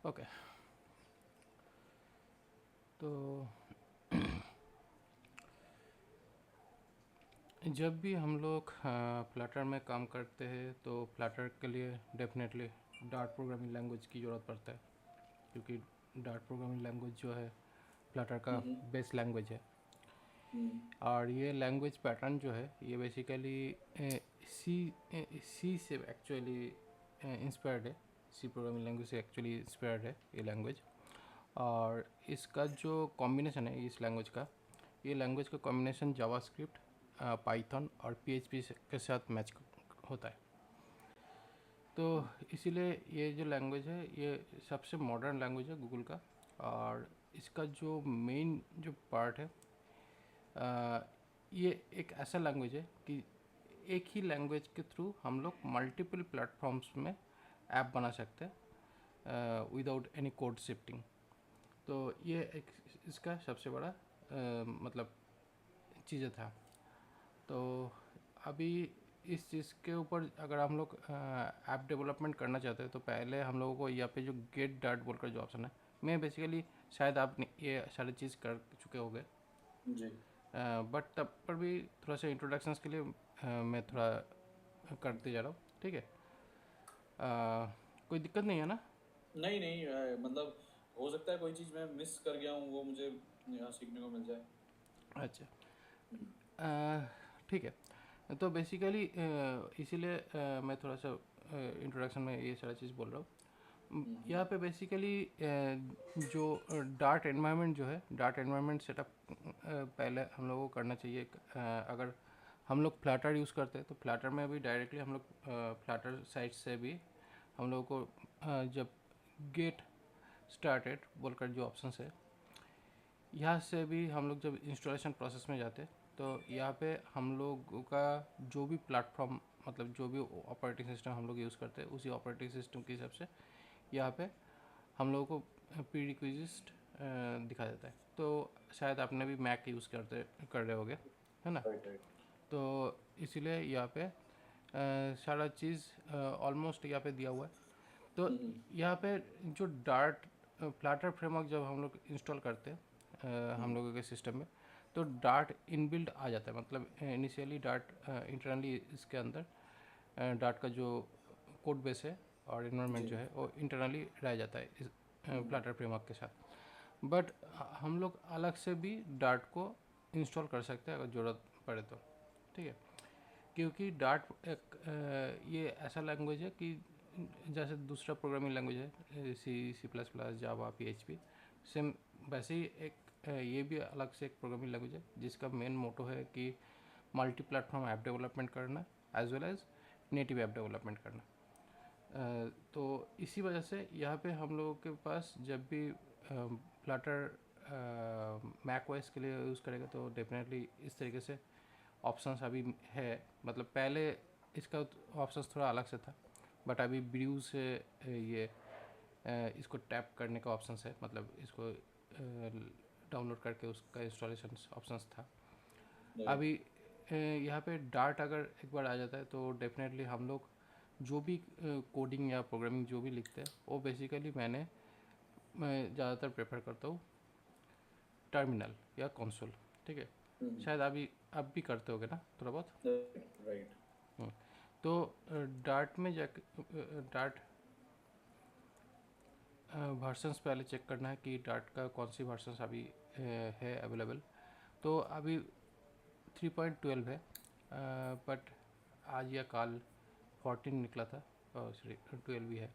Okay. तो जब भी हम लोग फ्लटर में काम करते हैं तो फ्लटर के लिए डेफिनेटली डार्ट प्रोग्रामिंग लैंग्वेज की ज़रूरत पड़ता है, क्योंकि डार्ट प्रोग्रामिंग लैंग्वेज जो है फ्लटर का हम्म। बेस लैंग्वेज है। हम्म। और ये लैंग्वेज पैटर्न जो है ये बेसिकली सी सी से एक्चुअली इंस्पायर्ड है। सी प्रोग्रामिंग लैंग्वेज से एक्चुअली इंस्पायर्ड है ये लैंग्वेज। और इसका जो कॉम्बिनेशन है इस लैंग्वेज का, ये लैंग्वेज का कॉम्बिनेशन जावास्क्रिप्ट, पाइथन और पीएचपी के साथ मैच होता है। तो इसीलिए ये जो लैंग्वेज है ये सबसे मॉडर्न लैंग्वेज है गूगल का। और इसका जो मेन जो पार्ट है, ये एक ऐसा लैंग्वेज है कि एक ही लैंग्वेज के थ्रू हम लोग मल्टीपल प्लेटफॉर्म्स में ऐप बना सकते हैं विदाउट एनी कोड शिफ्टिंग। तो ये एक इसका सबसे बड़ा मतलब चीज़ें था। तो अभी इस चीज़ के ऊपर अगर हम लोग ऐप डेवलपमेंट करना चाहते हैं तो पहले हम लोगों को यहाँ पे जो गेट डाट बोलकर जो ऑप्शन है, मैं बेसिकली शायद आप ये सारी चीज़ कर चुके होंगे, जी। बट तब पर भी थोड़ा सा इंट्रोडक्शंस के लिए मैं थोड़ा करते जा रहा हूँ, ठीक है। कोई दिक्कत नहीं है ना? नहीं नहीं, मतलब हो सकता है कोई चीज़ मैं मिस कर गया हूँ, वो मुझे यहाँ सीखने को मिल जाए। अच्छा। हम्म। ठीक है। तो बेसिकली इसीलिए मैं थोड़ा सा इंट्रोडक्शन में ये सारा चीज़ बोल रहा हूँ। हम्म। यहाँ पे बेसिकली जो डार्ट एनवायरनमेंट जो है, डार्ट एनवायरनमेंट सेटअप पहले हम लोगों को करना चाहिए। अगर हम लोग फ्लैटर यूज़ करते हैं तो फ्लैटर में भी डायरेक्टली हम लोग फ्लैटर साइट से भी हम लोगों को जब गेट स्टार्टेड बोलकर जो ऑप्शन है, यहाँ से भी हम लोग जब इंस्टॉलेशन प्रोसेस में जाते हैं तो यहाँ पे हम लोग का जो भी प्लेटफॉर्म, मतलब जो भी ऑपरेटिंग सिस्टम हम लोग यूज़ करते हैं उसी ऑपरेटिंग सिस्टम के हिसाब से यहाँ पे हम लोगों को प्री रिक्विजिस्ट दिखा देता है। तो शायद आपने भी मैक यूज़ कर रहे होगे, है ना? Right right. तो इसीलिए यहाँ पे सारा चीज़ ऑलमोस्ट यहाँ पे दिया हुआ है। तो हम्म। यहाँ पे जो डार्ट फ्लैटर फ्रेमवर्क जब हम लोग इंस्टॉल करते हैं हम हम्म। लोगों के सिस्टम में, तो डार्ट इनबिल्ट आ जाता है। मतलब इनिशियली डार्ट इंटरनली इसके अंदर डार्ट का जो कोड बेस है और इन्वायरमेंट जी। जो है वो इंटरनली रह जाता है इस हम्म। फ्लैटर फ्रेमवर्क के साथ। बट हम लोग अलग से भी डार्ट को इंस्टॉल कर सकते हैं अगर ज़रूरत पड़े तो, ठीक है। क्योंकि डार्ट एक ये ऐसा लैंग्वेज है कि जैसे दूसरा प्रोग्रामिंग लैंग्वेज है सी, सी प्लस प्लस, जावा, पीएचपी, सेम वैसे ही एक ये भी अलग से एक प्रोग्रामिंग लैंग्वेज है जिसका मेन मोटो है कि मल्टी प्लेटफॉर्म ऐप डेवलपमेंट करना as well as native app development करना। तो इसी वजह से यहाँ पे हम लोगों के पास जब भी फ्लटर मैक ओएस के लिए यूज़ करेगा तो डेफिनेटली इस तरीके से ऑप्शंस अभी है। मतलब पहले इसका ऑप्शंस थोड़ा अलग से था, बट अभी ब्रीव से ये इसको टैप करने का ऑप्शंस है, मतलब इसको डाउनलोड करके उसका इंस्टॉलेशन ऑप्शंस था। राइट। अभी यहाँ पे डार्ट अगर एक बार आ जाता है तो डेफिनेटली हम लोग जो भी कोडिंग या प्रोग्रामिंग जो भी लिखते हैं वो बेसिकली मैं ज़्यादातर प्रेफर करता हूँ टर्मिनल या कंसोल, ठीक है। हम्म। शायद अभी अब भी करते होगे ना थोड़ा बहुत। राइट। हम्म। तो डार्ट में जा डार्ट वर्जन्स पहले चेक करना है कि डार्ट का कौन सी वर्जन्स अभी है अवेलेबल। तो अभी 3.12 है, बट आज या कल 14 निकला था, सॉरी 12 भी है।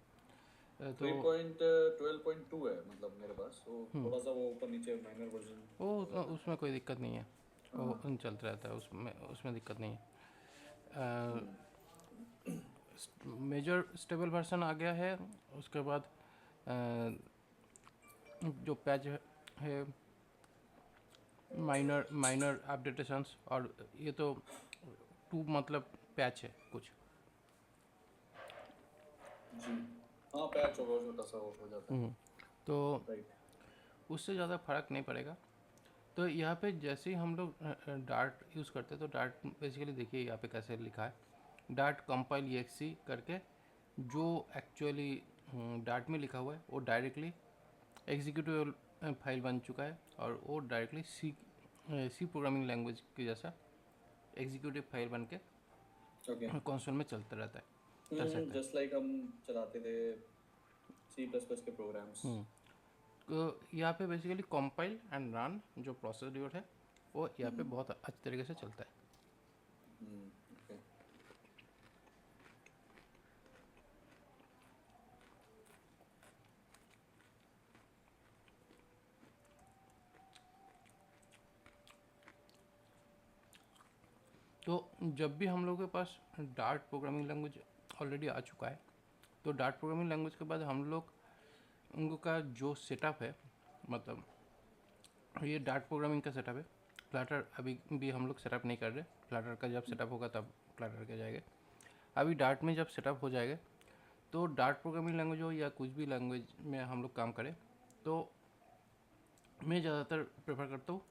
तो 3.12.2 है मतलब मेरे पास, तो हम्म, थोड़ा सा वो ऊपर नीचे माइनर वर्जन वो हो जाता है। उसमें कोई दिक्कत नहीं है, वो हाँ। चलता रहता है, उसमें उसमें दिक्कत नहीं है। हम्म। मेजर स्टेबल वर्जन आ गया है। उसके बाद जो पैच है, माइनर माइनर अपडेटेशंस, और ये तो टू मतलब पैच है कुछ। जी। हाँ, पैच होगा, छोटा सा हो जाता है। तो राइट। उससे ज़्यादा फर्क नहीं पड़ेगा। तो यहाँ पे जैसे ही हम लोग डार्ट यूज़ करते हैं तो डार्ट बेसिकली देखिए यहाँ पे कैसे लिखा है, डार्ट कंपाइल एक्सी करके जो एक्चुअली डार्ट में लिखा हुआ है वो डायरेक्टली एग्जीक्यूटिव फाइल बन चुका है, और वो डायरेक्टली सी प्रोग्रामिंग लैंग्वेज के जैसा एग्जीक्यूटिव फाइल बन के ओके। कंसोल में चलता रहता है, चल सकता है। जस्ट लाइक हम चलाते थे C++ के प्रोग्राम्स। तो यहाँ पे बेसिकली कंपाइल एंड रन जो प्रोसीड्यूर है वो यहाँ पे बहुत अच्छी तरीके से चलता है। ओके। तो जब भी हम लोग के पास डार्ट प्रोग्रामिंग लैंग्वेज ऑलरेडी आ चुका है, तो डार्ट प्रोग्रामिंग लैंग्वेज के बाद हम लोग उनका जो सेटअप है, मतलब ये डार्ट प्रोग्रामिंग का सेटअप है। फ्लटर अभी भी हम लोग सेटअप नहीं कर रहे, फ्लटर का जब सेटअप होगा तब फ्लटर के जाएंगे। अभी डार्ट में जब सेटअप हो जाएगा तो डार्ट प्रोग्रामिंग लैंग्वेज हो या कुछ भी लैंग्वेज में हम लोग काम करें, तो मैं ज़्यादातर प्रेफर करता हूँ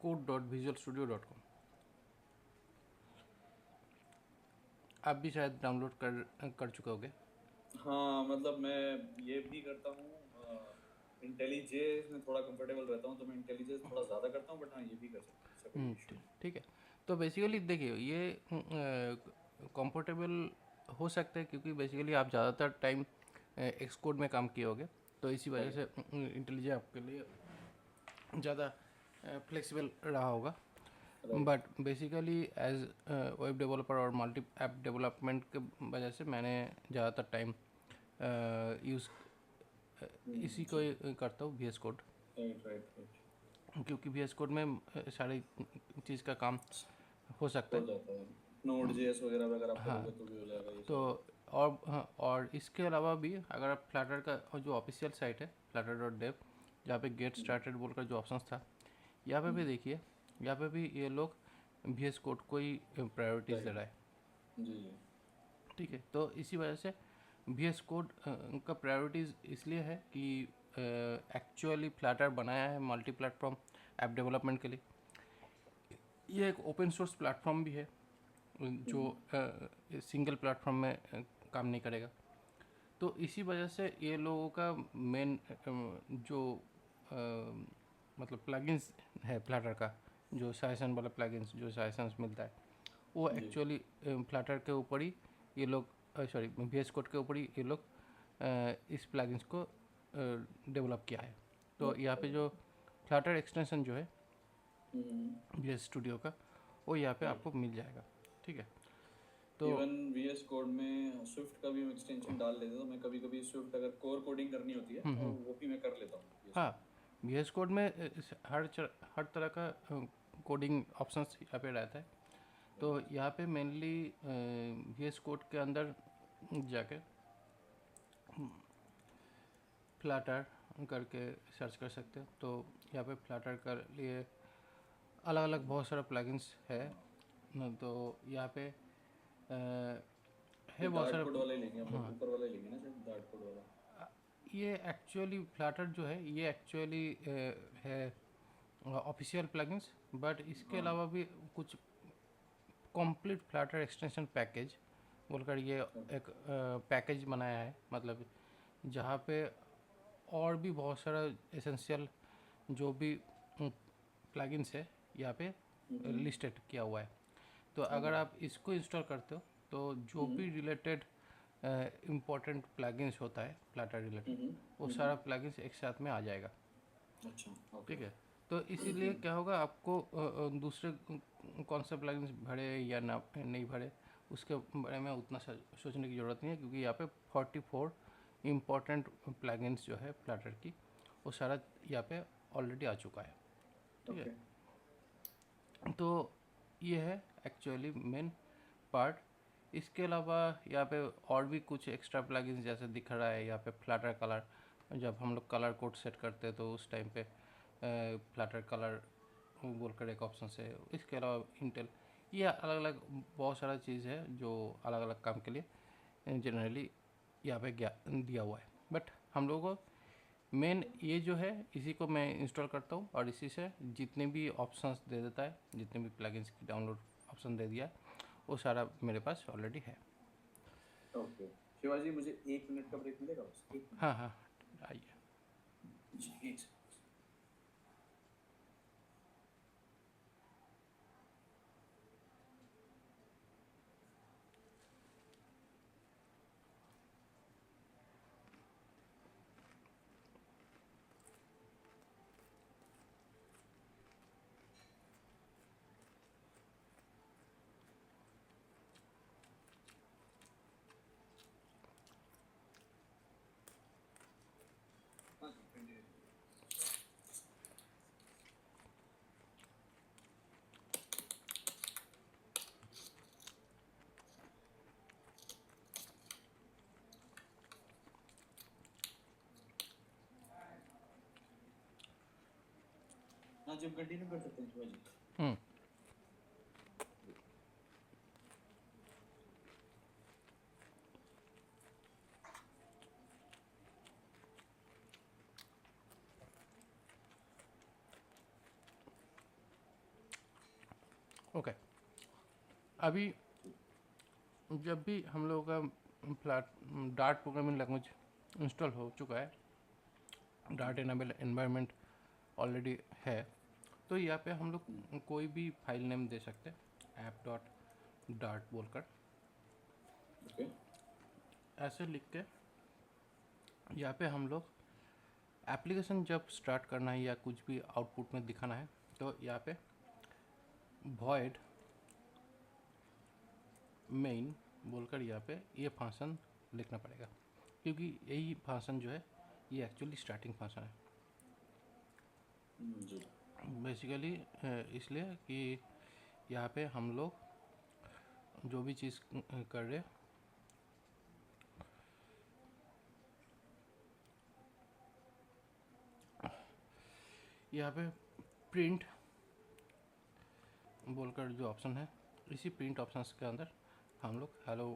code.visualstudio.com। आप भी शायद डाउनलोड कर चुके होगे। हाँ, मतलब मैं ये भी करता हूँ, इंटेलिजे में थोड़ा कंफर्टेबल रहता हूँ, तो मैं इंटेलिजे थोड़ा ज़्यादा करता हूँ, बट हाँ ये भी कर सकता हूँ, ऐसा कोई इशू ठीक है। तो बेसिकली देखिए ये कंफर्टेबल हो सकता है क्योंकि बेसिकली आप ज़्यादातर टाइम एक्स कोड में काम किए होगे, तो इसी वजह से इंटेलिजे आपके लिए ज़्यादा फ्लेक्सिबल रहा होगा। But basically as web developer और मल्टी ऐप डेवलपमेंट के वजह से मैंने ज़्यादातर टाइम यूज़ इसी को करता हूँ, VS कोड। राइट। क्योंकि VS कोड में सारी चीज़ का काम हो सकता हो है। जाता है, Node.js वगैरह अगर आप हाँ, करोगे तो भी हो जाएगा ये तो सब। और हाँ, और इसके अलावा भी अगर आप फ्लटर का जो ऑफिशियल साइट है flutter.dev, जहाँ पे गेट स्टार्टेड बोलकर जो ऑप्शंस था, यहाँ पे भी देखिए, यहाँ पे भी ये लोग VS कोड को ही प्रायोरिटीज़ दे रहा है। जी। ठीक है, तो इसी वजह से VS कोड का प्रायोरिटीज़ इसलिए है कि एक्चुअली फ्लटर बनाया है मल्टी प्लेटफॉर्म ऐप डेवलपमेंट के लिए। ये एक ओपन सोर्स प्लेटफॉर्म भी है जो सिंगल प्लेटफॉर्म में काम नहीं करेगा। तो इसी वजह से ये लोगों का मेन जो मतलब प्लगइन्स है फ्लटर का, जो साइसन वाला प्लगइन्स जो साइसन्स मिलता है, वो एक्चुअली फ्लटर के ऊपर ही ये लोग सॉरी VS कोड के ऊपर ही ये लोग इस प्लगइन्स को डेवलप किया है। तो यहाँ पे जो फ्लटर एक्सटेंशन जो है VS स्टूडियो का, वो यहाँ पे आपको मिल जाएगा। ठीक है, तो इवन VS कोड में स्विफ्ट का भी हम एक्सटेंशन डाल लेते हैं, तो मैं कभी कभी स्विफ्ट अगर कोर कोडिंग करनी होती है तो वो भी मैं कर लेता हूँ। हाँ, VS कोड में हर तरह का कोडिंग ऑप्शंस यहाँ पे रहता है। तो यहाँ पे मेनली VS कोड के अंदर जाके फ्लटर करके सर्च कर सकते हो। तो यहाँ पे फ्लटर के लिए अलग अलग बहुत सारा प्लगइन्स है। तो यहाँ पे है बहुत सारा। कोड वाला ही लेंगे हम लोग, ऊपर वाला ही लेंगे ना शायद, डार्ट कोड वाला। ये एक्चुअली फ्लटर जो है ये एक्चुअली है ऑफिशियल प्लगइन्स, बट इसके अलावा भी कुछ कंप्लीट फ्लटर एक्सटेंशन पैकेज बोलकर ये एक पैकेज बनाया है, मतलब जहाँ पे और भी बहुत सारा एसेंशियल जो भी प्लगइन्स है यहाँ पे लिस्टेड किया हुआ है। तो अगर आप इसको इंस्टॉल करते हो तो जो भी रिलेटेड इम्पोर्टेंट प्लगइन्स होता है फ्लटर रिलेटेड, वो सारा प्लगइन्स एक साथ में आ जाएगा। अच्छा, ठीक है, तो इसीलिए क्या होगा, आपको दूसरे कौन सा प्लगइन्स भरे या ना नहीं भरे उसके बारे में उतना सोचने की ज़रूरत नहीं है, क्योंकि यहाँ पे 44 इम्पोर्टेंट प्लगइन्स जो है फ्लटर की, वो सारा यहाँ पे ऑलरेडी आ चुका है। ठीक है, तो ये है एक्चुअली मेन पार्ट। इसके अलावा यहाँ पे और भी कुछ एक्स्ट्रा प्लगइन्स जैसे दिख रहा है यहाँ पे फ्लटर कलर, जब हम लोग कलर कोड सेट करते हैं तो उस टाइम पे फ्लटर कलर बोलकर एक ऑप्शन है। इसके अलावा इंटेल, ये अलग अलग बहुत सारा चीज़ है जो अलग अलग काम के लिए जनरली यहाँ पे दिया हुआ है। बट हम लोगों को मेन ये जो है इसी को मैं इंस्टॉल करता हूँ और इसी से जितने भी ऑप्शंस दे देता है, जितने भी प्लगइन्स की डाउनलोड ऑप्शन दे दिया, वो सारा मेरे पास ऑलरेडी है। ओके। शिवाजी मुझे 1 मिनट का ब्रेक मिलेगा बस, 1 मिनट। हाँ हाँ, आइए। जी, एक सेकंड। हाँ जी, कंटिन्यू। हाँ जी, हम कंटिन्यू कर सकते हैं शिवाजी। हम्म, ओके। अभी जब भी हम लोगों का डार्ट प्रोग्रामिंग लैंग्वेज इंस्टॉल हो चुका है, डार्ट एनेबल एनवायरनमेंट ऑलरेडी है, तो यहाँ पे हम लोग कोई भी फाइल नेम दे सकते हैं, ऐप डॉट डार्ट बोलकर। ओके। ऐसे लिख के यहाँ पे हम लोग एप्लीकेशन जब स्टार्ट करना है या कुछ भी आउटपुट में दिखाना है, तो यहाँ पे void मेन बोलकर यहाँ पे ये फंक्शन लिखना पड़ेगा, क्योंकि यही फंक्शन जो है ये एक्चुअली स्टार्टिंग फंक्शन है जी। बेसिकली। इसलिए कि यहाँ पे हम लोग जो भी चीज़ कर रहे, यहाँ पे प्रिंट बोलकर जो ऑप्शन है, इसी प्रिंट ऑप्शंस के अंदर हम लोग हेलो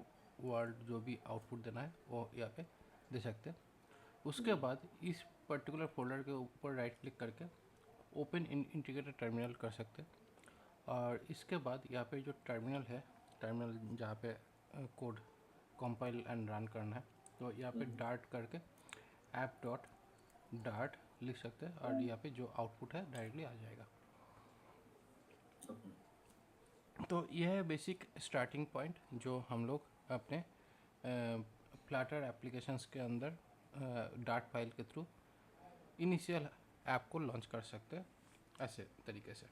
वर्ल्ड जो भी आउटपुट देना है वो यहाँ पे दे सकते हैं। उसके बाद इस पर्टिकुलर फोल्डर के ऊपर राइट क्लिक करके ओपन इन इंटीग्रेटेड टर्मिनल कर सकते हैं, और इसके बाद यहाँ पे जो टर्मिनल है, टर्मिनल जहाँ पे कोड कंपाइल एंड रन करना है, तो यहाँ पे डार्ट करके ऐप डॉट डार्ट लिख सकते हैं, और यहाँ पे जो आउटपुट है डायरेक्टली आ जाएगा। तो यह है बेसिक स्टार्टिंग पॉइंट जो हम लोग अपने फ्लटर एप्लीकेशंस के अंदर डार्ट फाइल के थ्रू इनिशियल ऐप को लॉन्च कर सकते हैं, ऐसे तरीके से।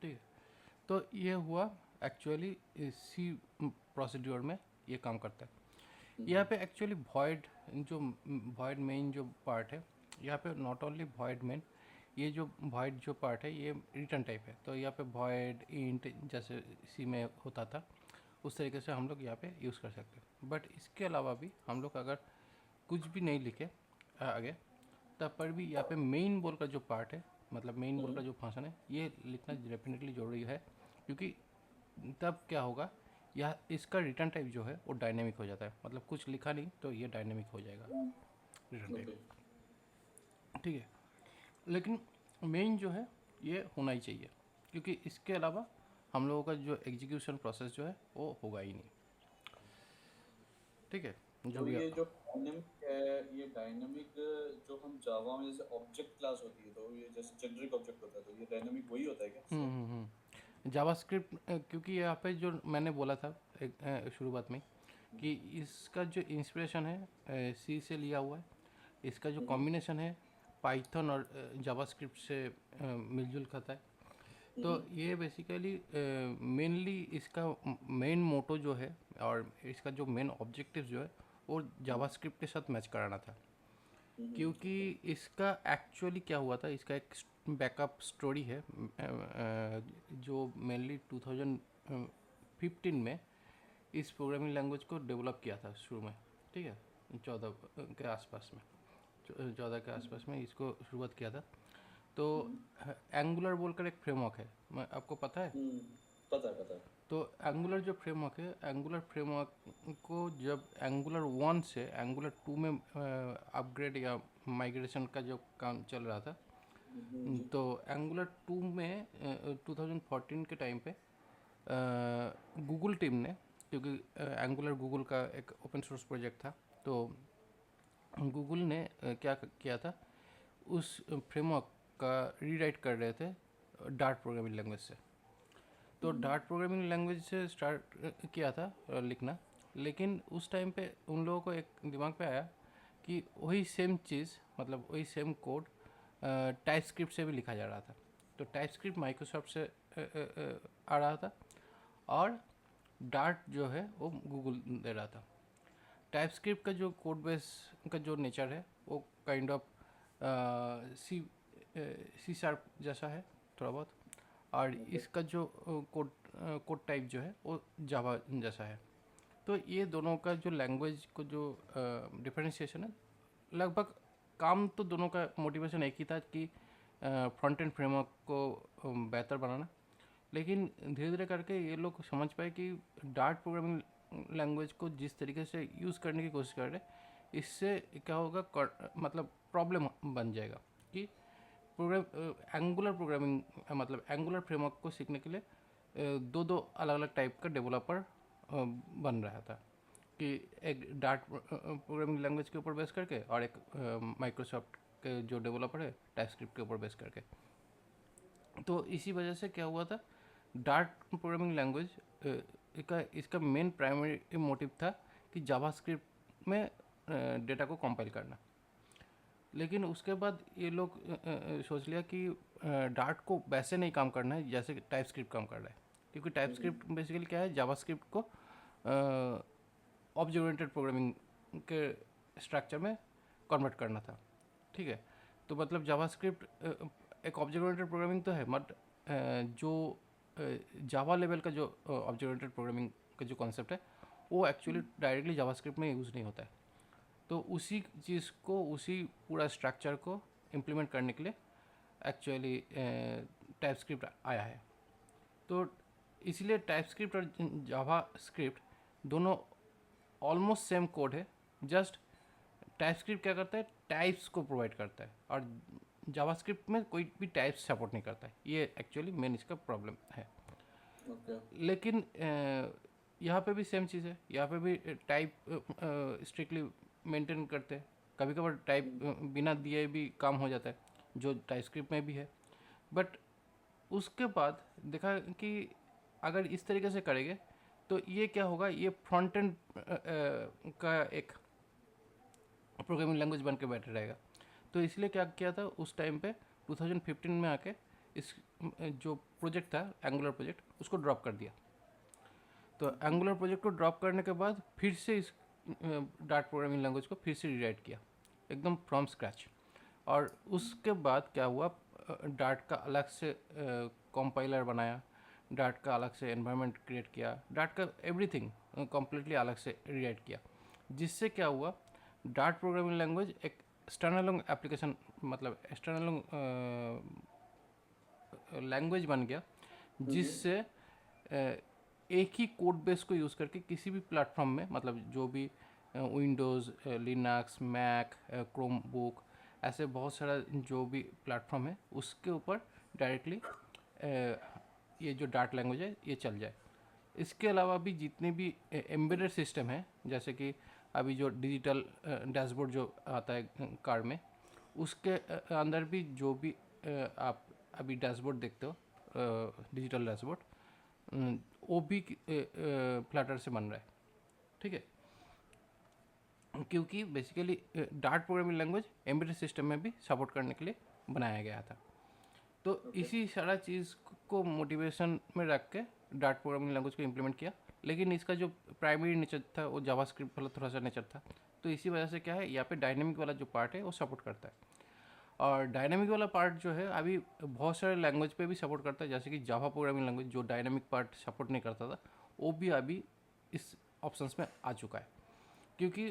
ठीक है, तो ये हुआ एक्चुअली इसी प्रोसीड्योर में ये काम करता है। यहाँ पे एक्चुअली void मेन जो पार्ट है, यहाँ पे नॉट ओनली void मेन, ये जो void जो पार्ट है ये रिटर्न टाइप है। तो यहाँ पे void int जैसे सी में होता था, उस तरीके से हम लोग यहाँ पे यूज़ कर सकते हैं। बट इसके अलावा भी हम लोग अगर कुछ भी नहीं लिखे आगे, तब पर भी यहाँ पे मेन बोल का जो पार्ट है, मतलब मेन बोल का जो फंक्शन है, ये लिखना डेफिनेटली जरूरी है, क्योंकि तब क्या होगा, यह इसका रिटर्न टाइप जो है वो डायनेमिक हो जाता है। मतलब कुछ लिखा नहीं तो ये डायनेमिक हो जाएगा रिटर्न टाइप। ओके। ठीक है, लेकिन मेन जो है ये होना ही चाहिए, क्योंकि इसके अलावा हम लोगों का जो एग्जीक्यूशन प्रोसेस जो है वो होगा ही नहीं। ठीक है, जो तो भी ये जो डायनेमिक है, ये डायनेमिक जो हम जावा में जैसे ऑब्जेक्ट क्लास होती है, तो ये जैसे जेनरिक ऑब्जेक्ट होता है, तो ये डायनेमिक वही होता है क्या सेम? जावास्क्रिप्ट, क्योंकि यहाँ पे जो मैंने बोला था एक शुरुआत में कि इसका जो इंस्पिरेशन है सी से लिया हुआ है, इसका जो कॉम्बिनेशन है पाइथन और जावास्क्रिप्ट से मिलजुल खाता है। तो ये बेसिकली मेनली इसका मेन मोटो जो है और इसका जो मेन ऑब्जेक्टिव जो है वो जावास्क्रिप्ट के साथ मैच कराना था, क्योंकि इसका एक्चुअली क्या हुआ था, इसका एक बैकअप स्टोरी है जो मेनली 2015 में इस प्रोग्रामिंग लैंग्वेज को डेवलप किया था शुरू में। ठीक है, 14 के आसपास में, 14 के आसपास में इसको शुरुआत किया था। तो एंगुलर बोलकर एक फ्रेमवर्क है, मैं आपको पता है। पता है, पता है। तो एंगुलर जो फ्रेमवर्क है, एंगुलर फ्रेमवर्क को जब एंगुलर 1 से एंगुलर 2 में अपग्रेड या माइग्रेशन का जो काम चल रहा था, जी। तो एंगुलर 2 में 2014 के टाइम पे गूगल टीम ने क्योंकि एंगुलर गूगल का एक ओपन सोर्स प्रोजेक्ट था। तो गूगल ने क्या किया था, उस फ्रेमवर्क का रीराइट कर रहे थे डार्ट प्रोग्रामिंग लैंग्वेज से। तो डार्ट प्रोग्रामिंग लैंग्वेज से स्टार्ट किया था लिखना, लेकिन उस टाइम पे उन लोगों को एक दिमाग पे आया कि वही सेम चीज़, मतलब वही सेम कोड टाइप स्क्रिप्ट से भी लिखा जा रहा था। तो टाइप स्क्रिप्ट माइक्रोसॉफ्ट से आ रहा था, और डार्ट जो है वो गूगल दे रहा था। टाइप स्क्रिप्ट का जो कोड बेस का जो नेचर है वो काइंड ऑफ सी शार्प जैसा है थोड़ा बहुत, और इसका जो कोड टाइप जो है वो जावा जैसा है। तो ये दोनों का जो लैंग्वेज को जो डिफरेंशिएशन है, लगभग काम तो दोनों का मोटिवेशन एक ही था कि फ्रंट एंड फ्रेमवर्क को बेहतर बनाना। लेकिन धीरे धीरे करके ये लोग समझ पाए कि डार्ट प्रोग्रामिंग लैंग्वेज को जिस तरीके से यूज़ करने की कोशिश कर रहे हैं, इससे क्या होगा, मतलब प्रॉब्लम बन जाएगा कि एंगुलर प्रोग्रामिंग, मतलब एंगुलर फ्रेमवर्क को सीखने के लिए दो दो अलग अलग टाइप का डेवलपर बन रहा था, कि एक डार्ट प्रोग्रामिंग लैंग्वेज के ऊपर बेस करके, और एक माइक्रोसॉफ्ट के जो डेवलपर है टाइपस्क्रिप्ट के ऊपर बेस करके। तो इसी वजह से क्या हुआ था, डार्ट प्रोग्रामिंग लैंग्वेज इसका मेन प्राइमरी मोटिव था कि जावास्क्रिप्ट में डेटा को कंपाइल करना। लेकिन उसके बाद ये लोग सोच लिया कि डार्ट को वैसे नहीं काम करना है जैसे टाइप स्क्रिप्ट काम कर रहा है, क्योंकि टाइप स्क्रिप्ट बेसिकली क्या है, जावास्क्रिप्ट को ऑब्जेक्ट ओरिएंटेड प्रोग्रामिंग के स्ट्रक्चर में कन्वर्ट करना था। ठीक है, तो मतलब जावास्क्रिप्ट एक ऑब्जेक्ट ओरिएंटेड प्रोग्रामिंग तो है, बट जो जावा लेवल का जो ऑब्जेक्ट ओरिएंटेड प्रोग्रामिंग का जो कॉन्सेप्ट है वो एक्चुअली डायरेक्टली जावास्क्रिप्ट में यूज़ नहीं होता है। तो उसी चीज़ को, उसी पूरा स्ट्रक्चर को इम्प्लीमेंट करने के लिए एक्चुअली टाइपस्क्रिप्ट आया है। तो इसलिए टाइपस्क्रिप्ट और जावा स्क्रिप्ट दोनों ऑलमोस्ट सेम कोड है, जस्ट टाइपस्क्रिप्ट क्या करता है, टाइप्स को प्रोवाइड करता है, और जावास्क्रिप्ट में कोई भी टाइप्स सपोर्ट नहीं करता है। ये एक्चुअली मेन इसका प्रॉब्लम है। लेकिन यहाँ पे भी सेम चीज़ है, यहाँ पे भी टाइप स्ट्रिक्टली मेंटेन करते हैं। कभी कभार टाइप बिना दिए भी काम हो जाता है, जो टाइपस्क्रिप्ट में भी है। बट उसके बाद देखा कि अगर इस तरीके से करेंगे तो ये क्या होगा, ये फ्रंट एंड का एक प्रोग्रामिंग लैंग्वेज बन के बैठे रहेगा। तो इसलिए क्या किया था उस टाइम पे 2015 में आके इस जो प्रोजेक्ट था एंगुलर प्रोजेक्ट, उसको ड्रॉप कर दिया। तो एंगुलर प्रोजेक्ट को ड्रॉप करने के बाद फिर से इस डार्ट प्रोग्रामिंग लैंग्वेज को फिर से रीराइट किया एकदम फ्रॉम स्क्रैच। और उसके बाद क्या हुआ, डार्ट का अलग से कंपाइलर बनाया, डार्ट का अलग से एनवायरनमेंट क्रिएट किया, डार्ट का एवरीथिंग कम्प्लीटली अलग से रीराइट किया। जिससे क्या हुआ, डार्ट प्रोग्रामिंग लैंग्वेज एक स्टैंडअलोन एप्लीकेशन, मतलब स्टैंडअलोन लैंग्वेज बन गया, जिससे एक ही कोड बेस को यूज़ करके किसी भी प्लेटफॉर्म में, मतलब जो भी Windows, Linux, Mac, Chromebook, ऐसे बहुत सारा जो भी प्लेटफॉर्म है उसके ऊपर डायरेक्टली ये जो डार्ट लैंग्वेज है ये चल जाए। इसके अलावा भी जितने भी एम्बेडेड सिस्टम है, जैसे कि अभी जो डिजिटल डैशबोर्ड जो आता है कार में, उसके अंदर भी जो भी आप अभी डैशबोर्ड देखते हो, डिजिटल डैशबोर्ड, वो भी फ्लटर से बन रहा है। ठीक है, क्योंकि basically dart programming language embedded system में भी सपोर्ट करने के लिए बनाया गया था। तो इसी सारा चीज़ को मोटिवेशन में रख के डार्ट प्रोग्रामिंग लैंग्वेज को इम्प्लीमेंट किया। लेकिन इसका जो प्राइमरी नेचर था वो जावास्क्रिप्ट वाला थोड़ा सा नेचर था। तो इसी वजह से क्या है, यहाँ पे डायनेमिक वाला जो पार्ट है वो सपोर्ट करता है। और डायनेमिक वाला पार्ट जो है अभी बहुत सारे लैंग्वेज पे भी सपोर्ट करता है, जैसे कि जावा प्रोग्रामिंग लैंग्वेज जो डायनेमिक पार्ट सपोर्ट नहीं करता था, वो भी अभी इस ऑप्शंस में आ चुका है। क्योंकि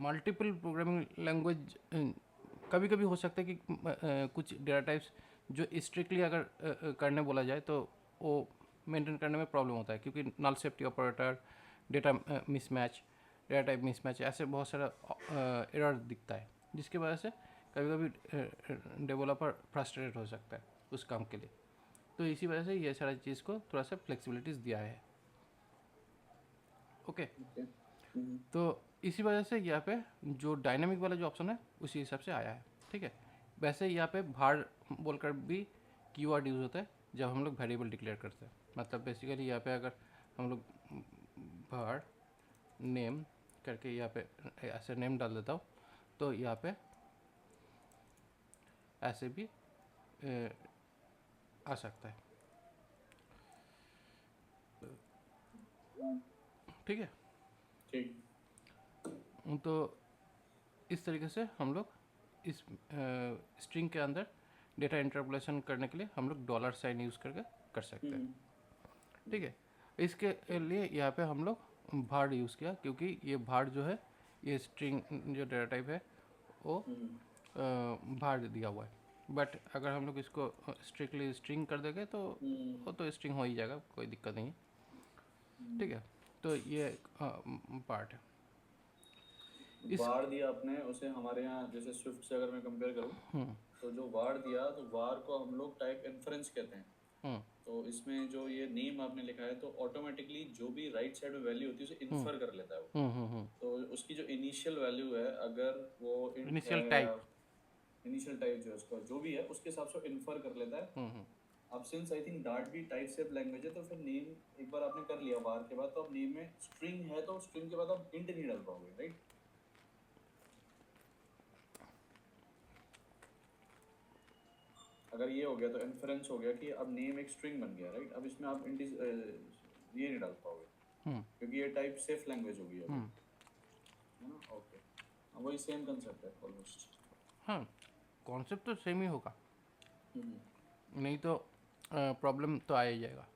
मल्टीपल प्रोग्रामिंग लैंग्वेज कभी कभी हो सकता है कि कुछ डेटा टाइप्स जो स्ट्रिक्टली अगर करने बोला जाए तो वो मेंटेन करने में प्रॉब्लम होता है, क्योंकि null safety operator, data mismatch, data type mismatch, ऐसे बहुत सारा एरर दिखता है, जिसकी वजह से कभी कभी डेवलपर फ्रस्ट्रेटेड हो सकता है उस काम के लिए। तो इसी वजह से ये सारा चीज़ को थोड़ा सा फ्लेक्सिबिलिटीज़ दिया है। ओके। ओके। तो इसी वजह से यहाँ पे जो डायनामिक वाला जो ऑप्शन है उसी हिसाब से आया है, ठीक है। वैसे यहाँ पे भार बोलकर भी कीवर्ड यूज़ होता है जब हम लोग वेरिएबल डिक्लेयर करते हैं। मतलब बेसिकली यहाँ पे अगर हम लोग भार नेम करके यहाँ पे ऐसे नेम डाल देता हूँ तो यहाँ पे ऐसे भी आ सकता है, ठीक है। ठीक। तो इस तरीके से हम लोग इस स्ट्रिंग के अंदर डेटा इंटरपोलेशन करने के लिए हम लोग डॉलर साइन यूज़ करके कर सकते हैं, ठीक है। इसके लिए यहाँ पे हम लोग भार यूज़ किया क्योंकि ये भार जो है ये स्ट्रिंग जो डेटा टाइप है वो भार दिया हुआ है। बट अगर हम लोग इसको स्ट्रिक्टली स्ट्रिंग कर देंगे तो वो तो स्ट्रिंग हो ही जाएगा, कोई दिक्कत नहीं है, ठीक है। तो ये पार्ट है इस। वार दिया आपने उसे, हमारे यहाँ जैसे स्विफ्ट से अगर मैं कंपेयर करूँ तो जो वार दिया तो वार को हम लोग टाइप इन्फरेंस कहते हैं। तो इसमें जो ये नेम आपने लिखा है तो ऑटोमेटिकली जो भी राइट साइड में वैल्यू होती है उसे इन्फर कर लेता है वो। तो उसकी जो इनिशियल वैल्यू है अगर वो इंट है इनिशियल या टाइप। इनिशियल टाइप जो है उसका जो भी है उसके हिसाब से इन्फर कर लेता है। अब सिंस आई थिंक डार्ट भी टाइप सेफ लैंग्वेज है तो फिर नेम एक बार आपने कर लिया वार के बाद तो अब नेम में स्ट्रिंग है तो स्ट्रिंग के बाद आप इंट नहीं डाल पाओगे, राइट। अगर ये हो गया तो इन्फरेंस हो गया कि अब नेम एक स्ट्रिंग बन गया, राइट। अब इसमें आप ये नहीं डाल पाओगे क्योंकि ये टाइप सेफ लैंग्वेज होगी अब, है ना। ओके, वही सेम कंसेप्ट है ऑलमोस्ट। हाँ, कॉन्सेप्ट तो सेम ही होगा, नहीं तो प्रॉब्लम तो आ ही जाएगा।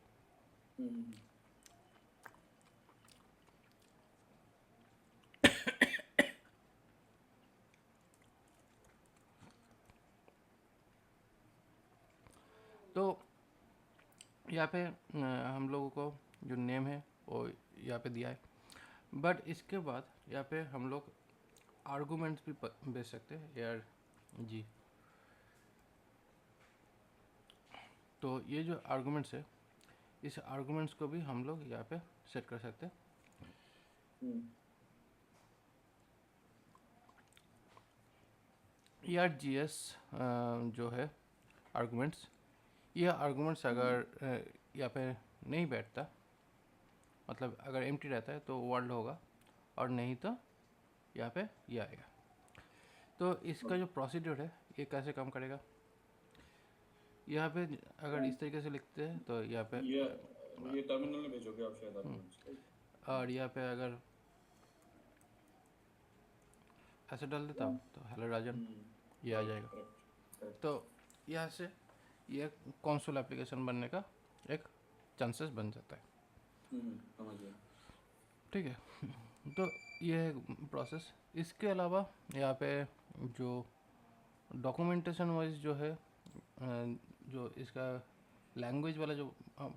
तो यहाँ पे हम लोगों को जो नेम है वो यहाँ पे दिया है, बट इसके बाद यहाँ पे हम लोग आर्गूमेंट्स भी भेज सकते हैं यार जी। तो ये जो आर्गूमेंट्स है इस आर्गूमेंट्स को भी हम लोग यहाँ पे सेट कर सकते हैं। ERGS जो है आर्गूमेंट्स, ये आर्गूमेंट्स अगर यहाँ पे नहीं बैठता, मतलब अगर एम्प्टी रहता है तो वर्ल्ड होगा और नहीं तो यहाँ पे ये आएगा। तो इसका जो प्रोसीड्यूर है ये कैसे काम करेगा, यहाँ पे अगर इस तरीके से लिखते हैं तो यहाँ पे ये टर्मिनल में भेजोगे आप शायद आर्गुमेंट्स, और यहाँ पे अगर ऐसे डाल देता हूँ तो हेलो राजन ये आ जाएगा। तो यहाँ से ये कंसोल एप्लीकेशन बनने का एक चांसेस बन जाता है, समझ गया, ठीक है। तो ये है प्रोसेस। इसके अलावा यहाँ पे जो डॉक्यूमेंटेशन वाइज जो है जो इसका लैंग्वेज वाला जो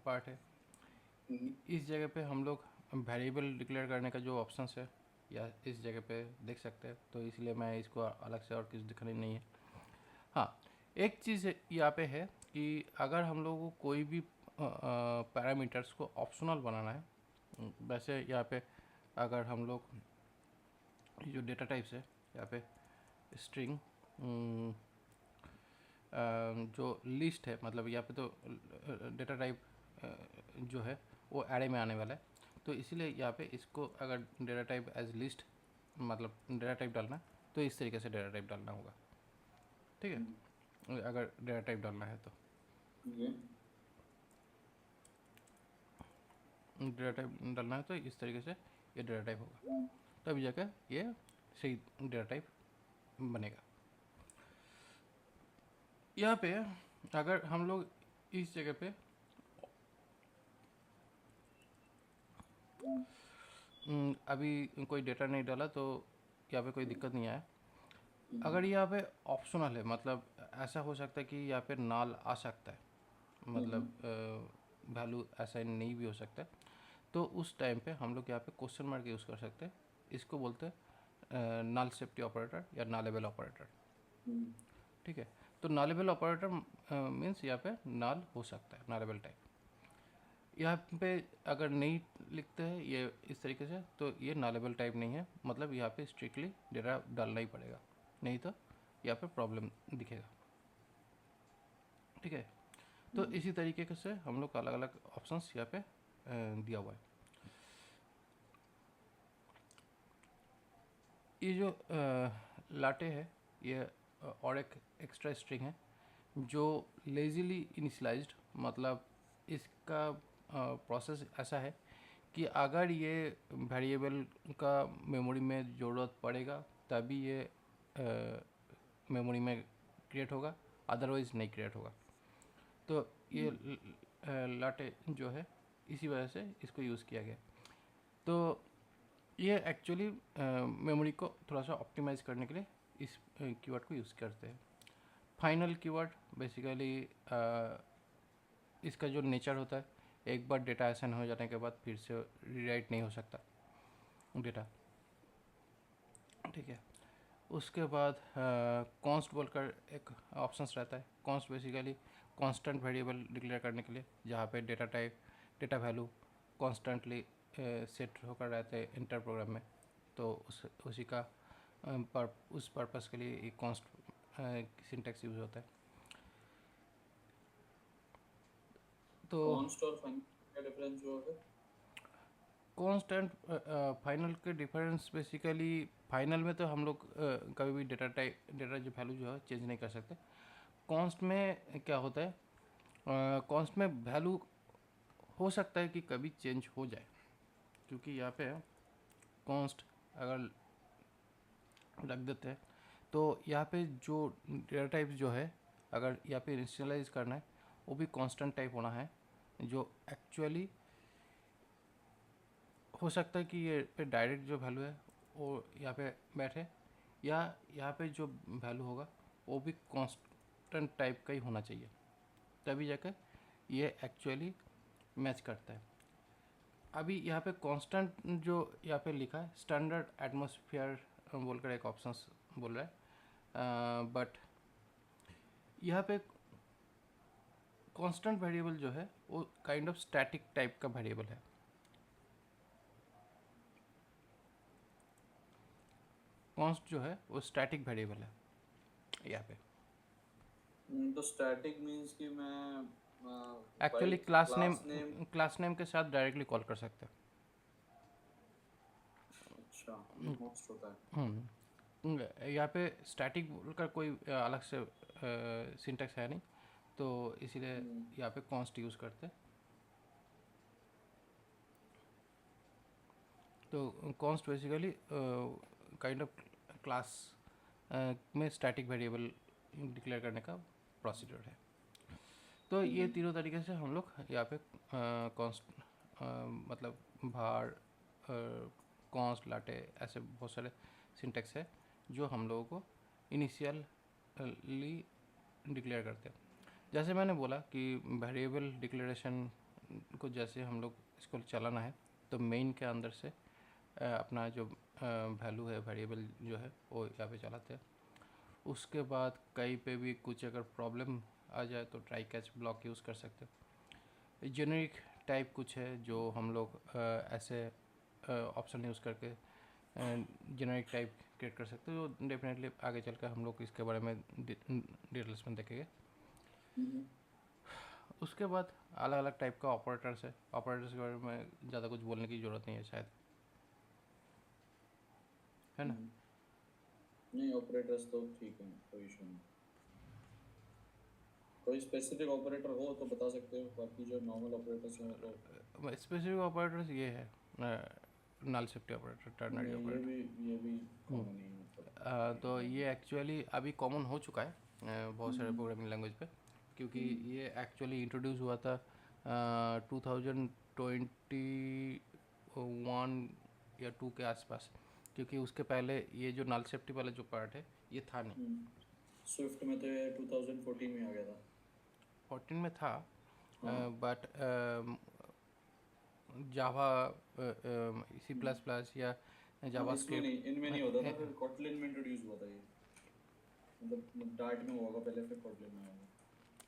पार्ट है इस जगह पे हम लोग वेरिएबल डिक्लेयर करने का जो ऑप्शंस है या इस जगह पे देख सकते हैं, तो इसलिए मैं इसको अलग से और कुछ दिखानी नहीं है। हाँ, एक चीज़ यहाँ पे है कि अगर हम लोगों को कोई भी पैरामीटर्स को ऑप्शनल बनाना है, वैसे यहाँ पे अगर हम लोग जो डेटा टाइप्स है यहाँ पे स्ट्रिंग जो लिस्ट है, मतलब यहाँ पे तो डेटा टाइप जो है वो एरे में आने वाला है, तो इसीलिए यहाँ पे इसको अगर डेटा टाइप एज लिस्ट मतलब डेटा टाइप डालना है तो इस तरीके से डेटा टाइप डालना होगा, ठीक है। अगर डेटा टाइप डालना है तो डेटा टाइप डालना है तो इस तरीके से ये डेटा टाइप होगा, तब जाकर ये सही डेटा टाइप बनेगा। यहाँ पे अगर हम लोग इस जगह पे अभी कोई डेटा नहीं डाला तो यहाँ पे कोई दिक्कत नहीं आया। अगर यहाँ पे ऑप्शनल है, मतलब ऐसा हो सकता है कि यहाँ पे नाल आ सकता है, मतलब वैल्यू असाइन नहीं भी हो सकता है, तो उस टाइम पे हम लोग यहाँ पे क्वेश्चन मार्क यूज़ कर सकते हैं। इसको बोलते हैं नल सेफ्टी ऑपरेटर या नलेबल ऑपरेटर, ठीक है। तो नलेबल ऑपरेटर मीन्स यहाँ पे नल हो सकता है, नलेबल टाइप। यहाँ पे अगर नहीं लिखते हैं ये इस तरीके से तो ये नॉलेबल टाइप नहीं है, मतलब यहाँ पे स्ट्रिक्टली डेटा डालना ही पड़ेगा, नहीं तो यहाँ पे प्रॉब्लम दिखेगा। ठीक है, तो इसी तरीके से हम लोग अलग अलग ऑप्शंस यहाँ पे दिया हुआ है। ये जो लाटे है ये और एक एक्स्ट्रा स्ट्रिंग है जो लेजीली इनिशियलाइज्ड, मतलब इसका प्रोसेस ऐसा है कि अगर ये वेरिएबल का मेमोरी में ज़रूरत पड़ेगा तभी ये मेमोरी में क्रिएट होगा, अदरवाइज़ नहीं क्रिएट होगा। तो ये लाटे जो है इसी वजह से इसको यूज़ किया गया। तो ये एक्चुअली मेमोरी को थोड़ा सा ऑप्टिमाइज़ करने के लिए इस कीवर्ड को यूज़ करते हैं। फाइनल कीवर्ड बेसिकली इसका जो नेचर होता है, एक बार डेटा असाइन हो जाने के बाद फिर से रीराइट नहीं हो सकता डेटा। ठीक है, उसके बाद कॉन्स्ट बोलकर एक ऑप्शंस रहता है। Const basically constant variable declare करने के लिए, जहाँ पे data type data value constantly set होकर रहते हैं इंटर प्रोग्राम में, तो उसी का उस पर्पस के लिए ये कॉन्स्ट सिंटैक्स यूज़ होता है। तो कॉन्स्ट और फाइनल का डिफरेंस जो है, कांस्टेंट फाइनल के डिफरेंस बेसिकली फाइनल में तो हम लोग कभी भी डेटा जो वैल्यू जो है चेंज नहीं कर सकते। कॉन्स्ट में क्या होता है, कॉन्स्ट में वैल्यू हो सकता है कि कभी चेंज हो जाए, क्योंकि यहाँ पे कॉन्स्ट अगर रख देते हैं तो यहाँ पे जो डेटा टाइप जो है अगर यहाँ पे इनिशियलाइज करना है वो भी कांस्टेंट टाइप होना है, जो एक्चुअली हो सकता है कि ये पे डायरेक्ट जो वैल्यू है वो यहाँ पे बैठे, या यहाँ पे जो वैल्यू होगा वो भी कांस्टेंट टाइप का ही होना चाहिए, तभी जाकर ये एक्चुअली मैच करता है। अभी यहाँ पे कांस्टेंट जो यहाँ पे लिखा है स्टैंडर्ड एटमॉस्फेयर बोलकर एक ऑप्शन बोल रहा है, बट यहाँ पे कांस्टेंट वेरिएबल जो है वो काइंड ऑफ स्टैटिक टाइप का वेरिएबल है। कॉन्स्ट जो है वो स्टैटिक वेरिएबल है यहाँ पे। तो स्टैटिक मींस कि मैं एक्चुअली क्लास नेम के साथ डायरेक्टली कॉल कर सकते हैं। अच्छा, ये कॉन्स्ट होता है। यहाँ पे स्टैटिक का कोई अलग से सिंटैक्स है नहीं, तो इसीलिए यहाँ पे कॉन्स्ट यूज़ करते हैं। तो const basically kind of class में स्टैटिक वेरिएबल डिक्लेयर करने का प्रोसीजर है। तो ये तीनों तरीके से हम लोग यहाँ पे कॉन्स्ट मतलब भार, कॉन्स्ट, लाटे, ऐसे बहुत सारे सिंटेक्स है जो हम लोगों को इनिशियली डिक्लेयर करते हैं। जैसे मैंने बोला कि वेरिएबल डिक्लेरेशन को जैसे हम लोग इसको चलाना है तो मेन के अंदर से अपना जो वैल्यू है वेरिएबल जो है वो यहाँ पे चलाते हैं। उसके बाद कहीं पे भी कुछ अगर प्रॉब्लम आ जाए तो ट्राई कैच ब्लॉक यूज़ कर सकते हैं। जेनेरिक टाइप कुछ है जो हम लोग ऐसे ऑप्शन यूज़ करके जेनेरिक टाइप क्रिएट कर सकते हो, जो डेफिनेटली आगे चलकर हम लोग इसके बारे में डिटेल्स में देखेंगे। उसके बाद अलग अलग टाइप का ऑपरेटर्स है। ऑपरेटर्स के बारे में ज़्यादा कुछ बोलने की ज़रूरत नहीं है शायद, है ना? नहीं, ऑपरेटर्स तो ठीक है, कोई इशू नहीं। कोई स्पेसिफिक ऑपरेटर हो तो बता सकते हो, बाकी जो नॉर्मल ऑपरेटर्स हैं तो स्पेसिफिक ऑपरेटर्स ये है नल शिफ्ट ऑपरेटर, टर्नरी ऑपरेटर। ये भी कॉमन नहीं है मतलब। तो ये एक्चुअली अभी कॉमन हो चुका है बहुत सारे प्रोग्रामिंग लैंग्वेज पे, क्योंकि ये एक्चुअली इंट्रोड्यूस हुआ था 2021 या 2 के आसपास, क्योंकि उसके पहले ये जो नल सेफ्टी वाला जो पार्ट है ये था नहीं। स्विफ्ट में तो ये 2014 में आ गया था। 14 में था, but Java, C plus plus या जावा इसमें नहीं, इनमें नहीं होता था, फिर कोटलिन में इंट्रोड्यूस हुआ था ये, मतलब डार्ट में होगा पहले, फिर कोटलिन में आया।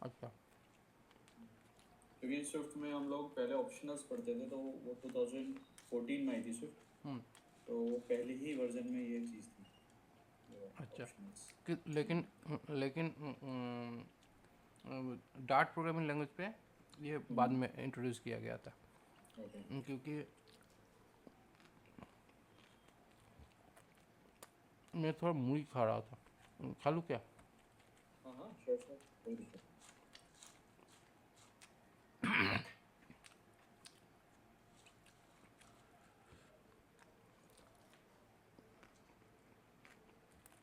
अच्छा, क्योंकि स्विफ्ट में हम लोग पहले ऑप्शनल्स पढ़ते थे, तो वो 2014 में आई थी स्विफ्ट। तो वो पहले ही वर्जन में ये चीज़ थी, अच्छा। ऑप्शनल्स। लेकिन लेकिन डार्ट प्रोग्रामिंग लैंग्वेज पे ये बाद में इंट्रोड्यूस किया गया था। क्योंकि मैं थोड़ा मूढ़ी खा रहा था, खा लूँ क्या? हाँ हाँ, श्योर श्योर, कोई दिक्कत नहीं।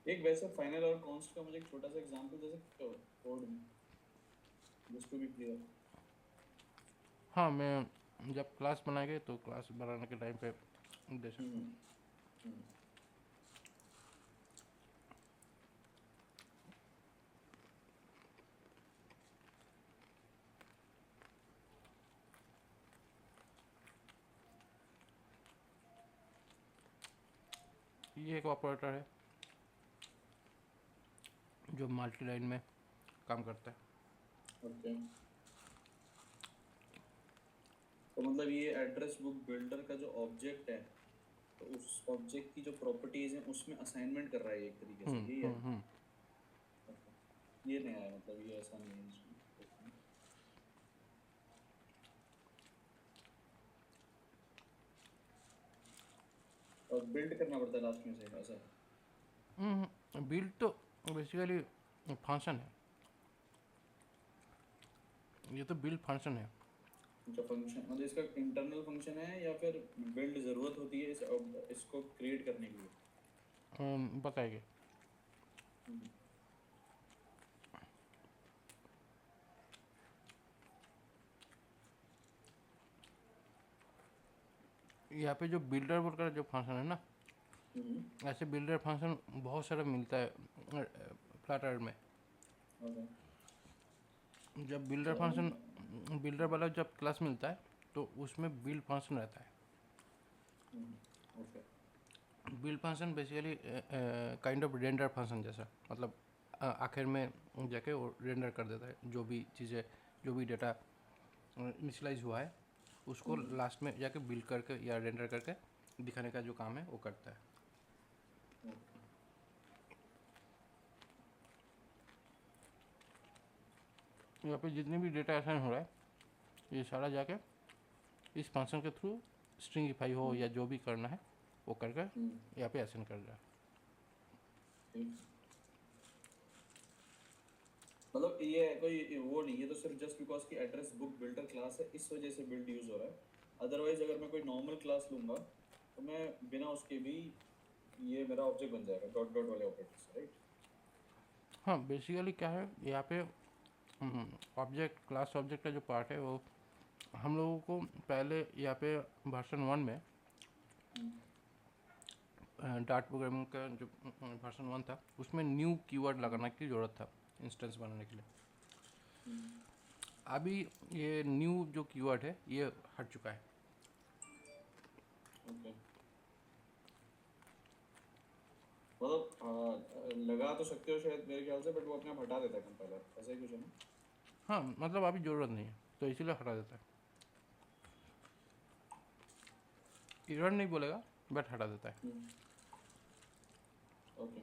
एक वैसे फाइनल और कॉन्स्ट का मुझे एक छोटा सा एग्जांपल दे सकते हो कोड में, जस्ट टू बी क्लियर? हाँ, मैं जब क्लास बनाएंगे तो क्लास बनाने के टाइम पे दे सकता हूँ। ये एक ऑपरेटर है जो मल्टी लाइन में काम करता है। ओके, तो मतलब ये एड्रेस बुक बिल्डर का जो ऑब्जेक्ट है, तो उस ऑब्जेक्ट की जो प्रॉपर्टीज हैं उसमें असाइनमेंट कर रहा है एक तरीके से, यही है? Okay. ये नया है, मतलब ये ऐसा नहीं है इसमें। Okay. और बिल्ड करना पड़ता है लास्ट में से, ऐसा है? बिल्ड तो बेसिकली फंक्शन है, ये तो बिल्ड फंक्शन है। जो फंक्शन मतलब इसका इंटरनल फंक्शन है या फिर बिल्ड ज़रूरत होती है इसको क्रिएट करने के लिए? बताइए। यहाँ पे जो बिल्डर बोल कर जो फंक्शन है ना, ऐसे बिल्डर फंक्शन बहुत सारा मिलता है फ्लटर में। ओके, जब बिल्डर फंक्शन, बिल्डर वाला जब क्लास मिलता है तो उसमें बिल्ड फंक्शन रहता है। Okay, build function basically kind of render function जैसा, मतलब आखिर में जाके वो रेंडर कर देता है जो भी चीज़ें, जो भी डेटा इनिशियलाइज हुआ है उसको लास्ट में जाके बिल्ड करके या रेंडर करके दिखाने का जो काम है वो करता है। यहाँ पे जितनी भी डेटा असाइन हो रहा है ये सारा जाके इस फंक्शन के थ्रू स्ट्रिंगिफाई हो या जो भी करना है वो करके यहाँ पे असाइन कर रहा है। मतलब ये कोई वो नहीं है, तो सिर्फ जस्ट बिकॉज की एड्रेस बुक बिल्डर क्लास है इस वजह से बिल्ड यूज हो रहा है। अदरवाइज अगर मैं कोई नॉर्मल क्लास लूंगा तो मैं बिना उसके भी ये मेरा ऑब्जेक्ट बन जाएगा डॉट डॉट वाले ऑपरेटर से, राइट? हाँ, बेसिकली क्या है यहाँ पे ऑब्जेक्ट, क्लास ऑब्जेक्ट का जो पार्ट है वो हम लोगों को पहले यहाँ पे वर्जन 1 में डार्ट प्रोग्रामिंग का जो वर्जन 1 था उसमें न्यू कीवर्ड लगाने की ज़रूरत था इंस्टेंस बनाने के लिए। अभी ये न्यू जो कीवर्ड है ये हट चुका है। ओके, मतलब लगा तो सकते हो शायद मेरे ख्याल से, बट वो अपने आप हटा देता है कंपाइलर, ऐसा ही कुछ है ना? हाँ, मतलब अभी ज़रूरत नहीं है तो इसीलिए हटा देता है। एरर नहीं बोलेगा बट हटा देता है। Okay,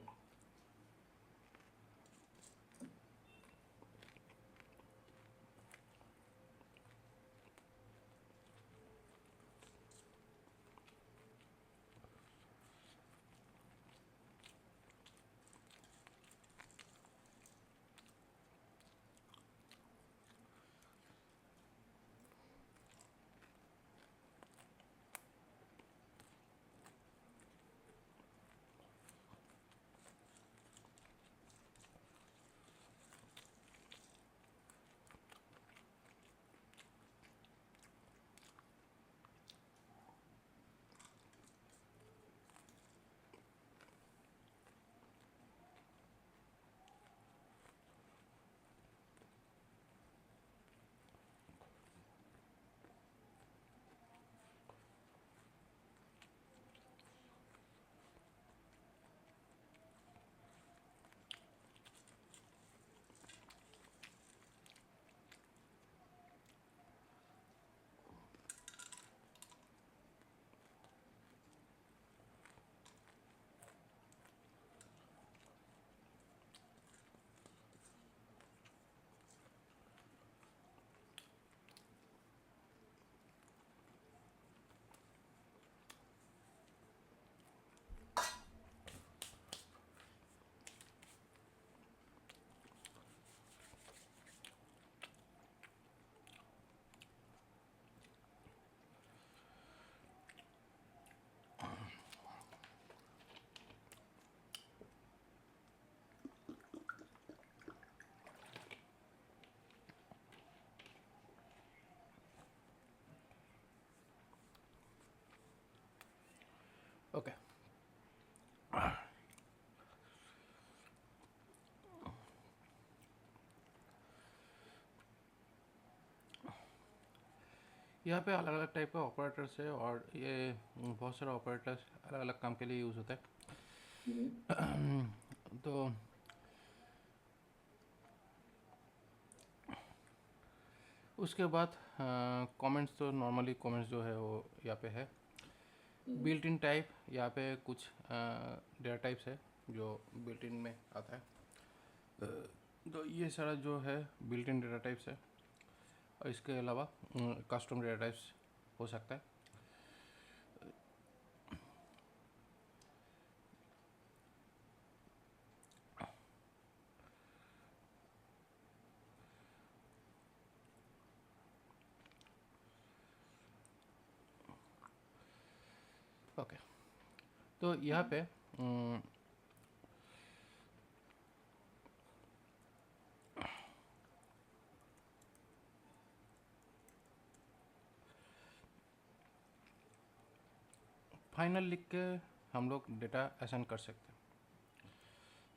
okay. यहाँ पे अलग अलग टाइप का ऑपरेटर्स है और ये बहुत सारे ऑपरेटर्स अलग अलग काम के लिए यूज़ होता है। तो उसके बाद कमेंट्स, तो नॉर्मली कमेंट्स जो है वो यहाँ पे है। बिल्ट इन टाइप, यहाँ पे कुछ डेटा टाइप्स है जो बिल्ट इन में आता है। तो ये सारा जो है बिल्ट इन डेटा टाइप्स है, और इसके अलावा कस्टम डेटा टाइप्स हो सकता है। ओके, तो यहाँ पे फाइनल लिख के हम लोग डेटा असाइन कर सकते हैं।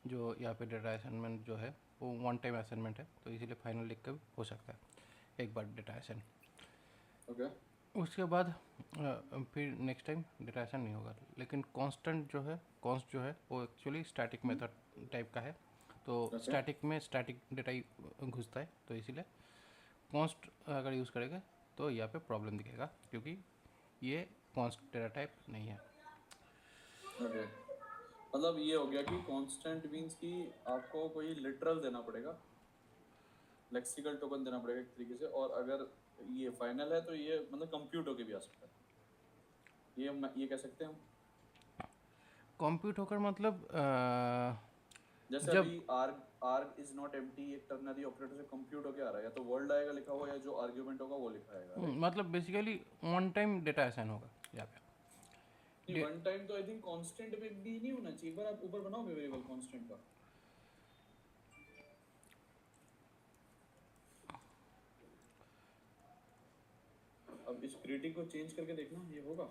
जो यहाँ पे डेटा असाइनमेंट जो है वो वन टाइम असाइनमेंट है, तो इसीलिए फाइनल लिख के भी हो सकता है एक बार डेटा असाइन। ओके। उसके बाद फिर नेक्स्ट टाइम डेटा असाइन नहीं होगा। लेकिन कांस्टेंट जो है, कॉन्स्ट जो है वो एक्चुअली स्टैटिक मेथड टाइप का है। तो स्टैटिक में स्टैटिक डेटा ही घुसता है, तो इसीलिए कॉन्स्ट अगर यूज़ करेगा तो यहाँ पे प्रॉब्लम दिखेगा, क्योंकि ये कॉन्स्ट डेटा टाइप नहीं है। ओके, मतलब ये हो गया कि कांस्टेंट मींस कि आपको कोई लिटरल देना पड़ेगा, लेक्सिकल टोकन देना पड़ेगा एक तरीके से। और अगर ये फाइनल है तो ये मतलब कंप्यूट होके भी आ सकता है, ये कह सकते हैं हम। कंप्यूट होकर मतलब जैसे जब अभी आर्ग इज नॉट एम्प्टी एक टर्नरी ऑपरेटर से कंप्यूट होके आ रहा है, या तो वर्ल्ड आएगा लिखा हुआ, या जो आर्ग्यूमेंट होगा वो लिखा आएगा, राइट? मतलब basically one time data assign होगा यहाँ पे। नहीं, वन टाइम तो आई थिंक कांस्टेंट में भी नहीं होना चाहिए। एक बार आप ऊपर बनाओगे वेरिएबल कांस्टेंट का। अब इस ग्रीटिंग को चेंज करके देखना, ये होगा।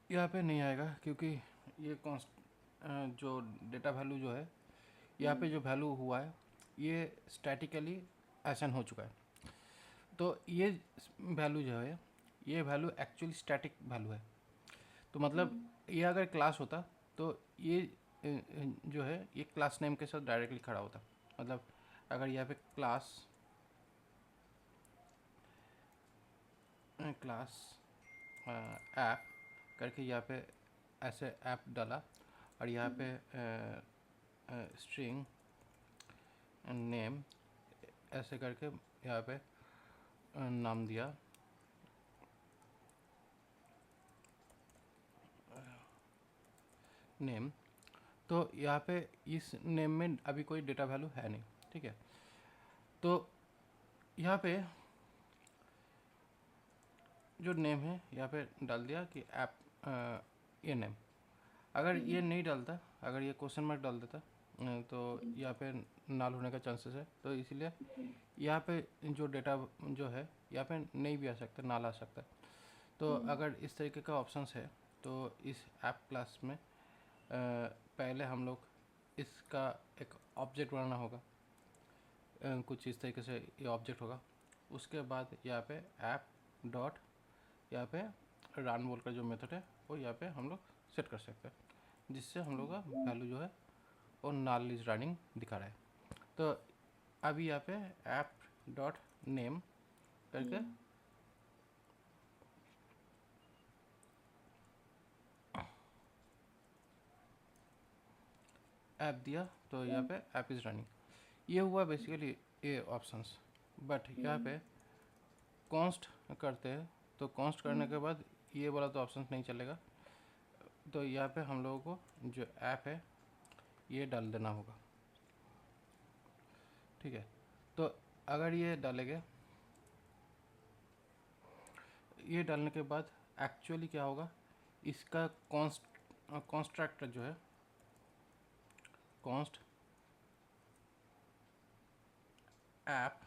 यहाँ पे नहीं आएगा, क्योंकि ये जो डेटा वैल्यू जो है यहाँ पे जो वैल्यू हुआ है ये स्टैटिकली असाइन हो चुका है। तो ये वैल्यू जो है, ये वैल्यू एक्चुअली स्टैटिक वैल्यू है। तो मतलब ये अगर क्लास होता तो ये जो है ये क्लास नेम के साथ डायरेक्टली खड़ा होता। मतलब अगर यहाँ पे क्लास ऐप करके यहाँ पे ऐसे ऐप डाला, और यहाँ पे स्ट्रिंग नेम ऐसे करके यहाँ पे नाम दिया, नेम। तो यहाँ पे इस नेम में अभी कोई डेटा वैल्यू है नहीं, ठीक है। तो यहाँ पे जो नेम है यहाँ पे डाल दिया कि ऐप ये नेम। अगर ये नहीं डालता, अगर ये क्वेश्चन मार्क डाल देता तो यहाँ पे नाल होने का चांसेस है। तो इसीलिए यहाँ पे जो डेटा जो है यहाँ पे नहीं भी आ सकता, नाल आ सकता है। तो अगर इस तरीके का ऑप्शंस है तो इस ऐप क्लास में पहले हम लोग इसका एक ऑब्जेक्ट बनाना होगा। कुछ इस तरीके से ये ऑब्जेक्ट होगा। उसके बाद यहाँ पे ऐप डॉट यहाँ पे रन बोल का जो मेथड है वो यहाँ पे हम लोग सेट कर सकते हैं, जिससे हम लोग का वैल्यू जो है वो नाल इज रनिंग दिखा रहा है। तो अभी यहाँ पे ऐप डॉट नेम करके ऐप दिया, तो यहाँ पे ऐप इज़ रनिंग। ये हुआ बेसिकली ये ऑप्शंस। बट यहाँ पे कॉन्स्ट करते हैं, तो कॉन्स्ट करने के बाद ये वाला तो ऑप्शंस नहीं चलेगा। तो यहाँ पे हम लोगों को जो ऐप है ये डाल देना होगा, ठीक है। तो अगर ये डालेंगे ये डालने के बाद एक्चुअली क्या होगा, इसका कॉन्स्ट्रक्टर जो है, कॉन्स्ट ऐप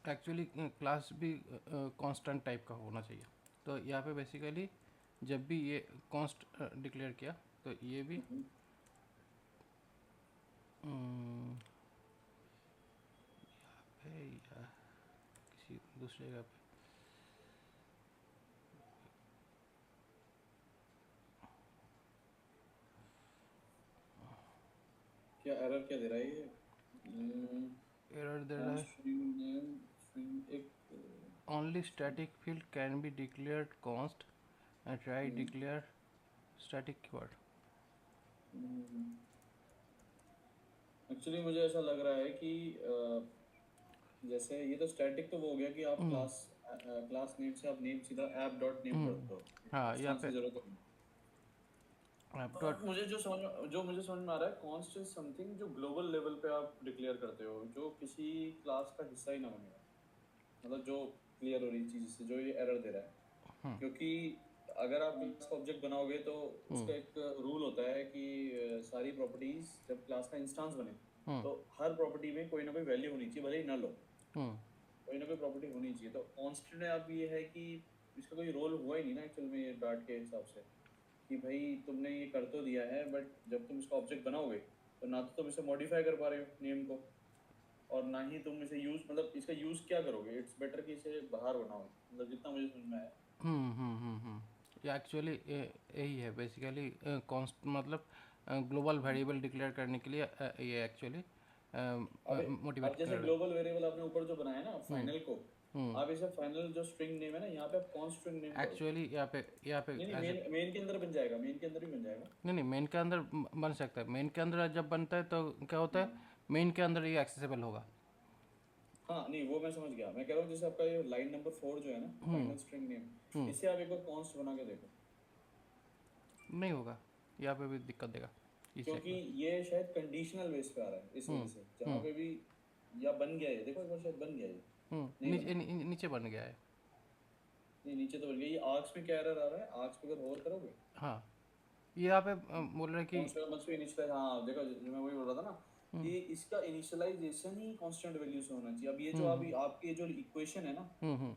एक्चुअली क्लास भी कांस्टेंट टाइप का होना चाहिए। तो यहाँ पे बेसिकली जब भी ये कॉन्स्ट डिक्लेयर किया तो ये भी यहाँ पे या किसी दूसरे जगह पे क्या एरर क्या दे रहा है ये? एरर दे रहा है, स्ट्रिंग नेम स्ट्रिंग एक only static field can be declared const and try declare static keyword। Actually मुझे ऐसा लग रहा है कि जैसे ये तो स्टैटिक तो वो हो गया कि आप क्लास नेम से आप नेम सीधा ऐप डॉट नेम कर दो, हाँ यहाँ पे की जरूरत नहीं। मुझे समझ में आ रहा है कॉन्स्ट इज समथिंग जो ग्लोबल लेवल पे आप डिक्लेयर करते हो, जो किसी क्लास का हिस्सा ही ना बनेगा, मतलब जो क्लियर हो रही चीज से जो ये एरर दे रहा है। क्योंकि अगर आप क्लास का ऑब्जेक्ट बनाओगे तो उसका एक रूल होता है कि सारी प्रॉपर्टीज जब क्लास का इंस्टेंस बने तो हर प्रॉपर्टी में कोई ना कोई वैल्यू होनी चाहिए, भले ही नल हो, कोई ना कोई प्रॉपर्टी होनी चाहिए। तो कांस्टेंट अब ये है कि इसका कोई रोल हुआ ही नहीं ना एक्चुअल में ये डार्ट के हिसाब से, कि भाई तुमने ये कर तो दिया है बट जब तुम इसका ऑब्जेक्ट बनाओगे तो ना तो तुम इसे मॉडिफाई कर पा रहे हो नेम को, और ना ही तुम इसे यूज मतलब इसका यूज क्या करोगे। इट्स बेटर कि इसे बाहर बनाओ, मतलब जितना मुझे समझ में आया। ये एक्चुअली यही है बेसिकली कॉन्स्ट, मतलब ग्लोबल वेरिएबल डिक्लेयर करने के लिए ये एक्चुअली मोटिवेट अब जैसे कर। ग्लोबल वेरिएबल आपने ऊपर जो बनाया ना फाइनल को, आप इसे फाइनल जो स्ट्रिंग नेम है ना यहाँ पे आप कॉन्स्ट स्ट्रिंग नेम करो। एक्चुअली यहाँ पे नहीं मेन के अंदर बन जाएगा, मेन के अंदर ही बन जाएगा। नहीं मेन के अंदर बन सकता है। मेन के अंदर जब बनता है तो क्या होता है, मेन के अंदर ये एक्सेसिबल होगा। हाँ नहीं वो मैं समझ गया, मैं कह रहा हूँ जैसे आपका ये लाइन नंबर 4 जो है ना फाइनल स्ट्रिंग नेम, इसे आप एक बार कॉन्स्ट बना के देखो। नहीं होगा, यहाँ पे भी दिक्कत देगा क्योंकि ये शायद कंडीशनल बेस पे आ रहा है इस वजह से, जहाँ पे भी या बन गया है, देखो एक बार शायद बन गया है। नीचे बन गया है। नहीं नीचे तो बन गया। ये आर्क्स में क्या एरर आ रहा है, आर्क्स पे अगर होवर करोगे, हाँ ये यहाँ पे बोल रहे हैं कि इनिशियलाइज, हाँ देखो जो मैं वही बोल रहा था ना कि इसका इनिशियलाइजेशन ही कांस्टेंट वैल्यू से होना चाहिए। अब ये जो अभी आपकी जो इक्वेशन है ना,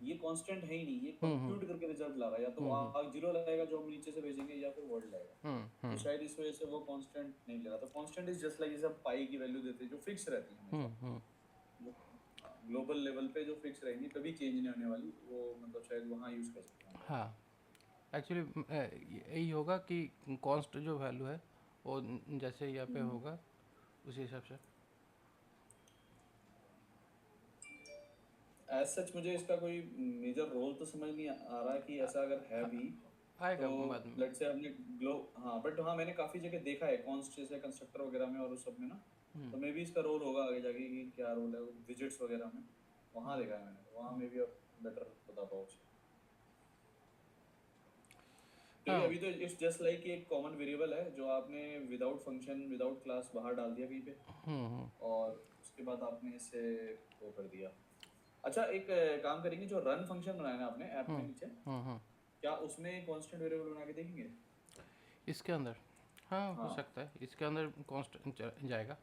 ये कांस्टेंट है ही नहीं, ये कंप्यूट करके रिजल्ट ला रहा है, या तो आग जीरो लाएगा जो हम नीचे से भेजेंगे या फिर वर्ड लाएगा। तो शायद इस वजह से वो कांस्टेंट नहीं ले रहा। तो कांस्टेंट इज जस्ट लाइक जैसे हम पाई की वैल्यू देते हैं जो फिक्स रहती है हमेशा, ग्लोबल लेवल पे जो फिक्स रहेंगी कभी चेंज नहीं होने वाली, वो मतलब शायद वहाँ यूज कर सकते हैं। हाँ एक्चुअली यही होगा कि कॉन्स्ट जो वैल्यू है वो जैसे यहाँ पे होगा उसी हिसाब से। एज सच मुझे इसका कोई मेजर रोल तो समझ नहीं आ रहा है कि ऐसा अगर है भी आएगा तो बाद में। लेट्स से हमने हाँ बट हाँ मैंने काफी जगह देखा है कॉन्स्ट जैसे कंस्ट्रक्टर वगैरह में और उस सब में ना, तो मे भी इसका रोल होगा आगे जाके कि क्या रोल है विजेट्स वगैरह में, वहाँ देखा है मैंने, वहाँ में भी अब बेटर बता पाओ। क्योंकि अभी तो इट्स जस्ट लाइक एक कॉमन वेरिएबल है जो आपने विदाउट फंक्शन विदाउट क्लास बाहर डाल दिया कहीं पे, और उसके बाद आपने इसे वो कर दिया। अच्छा एक काम करेंगे, जो रन फंक्शन बनाया ना आपने ऐप के नीचे, क्या उसमें कांस्टेंट वेरिएबल बना के देखेंगे इसके अंदर? हाँ हो सकता है इसके अंदर कांस्टेंट जाएगा,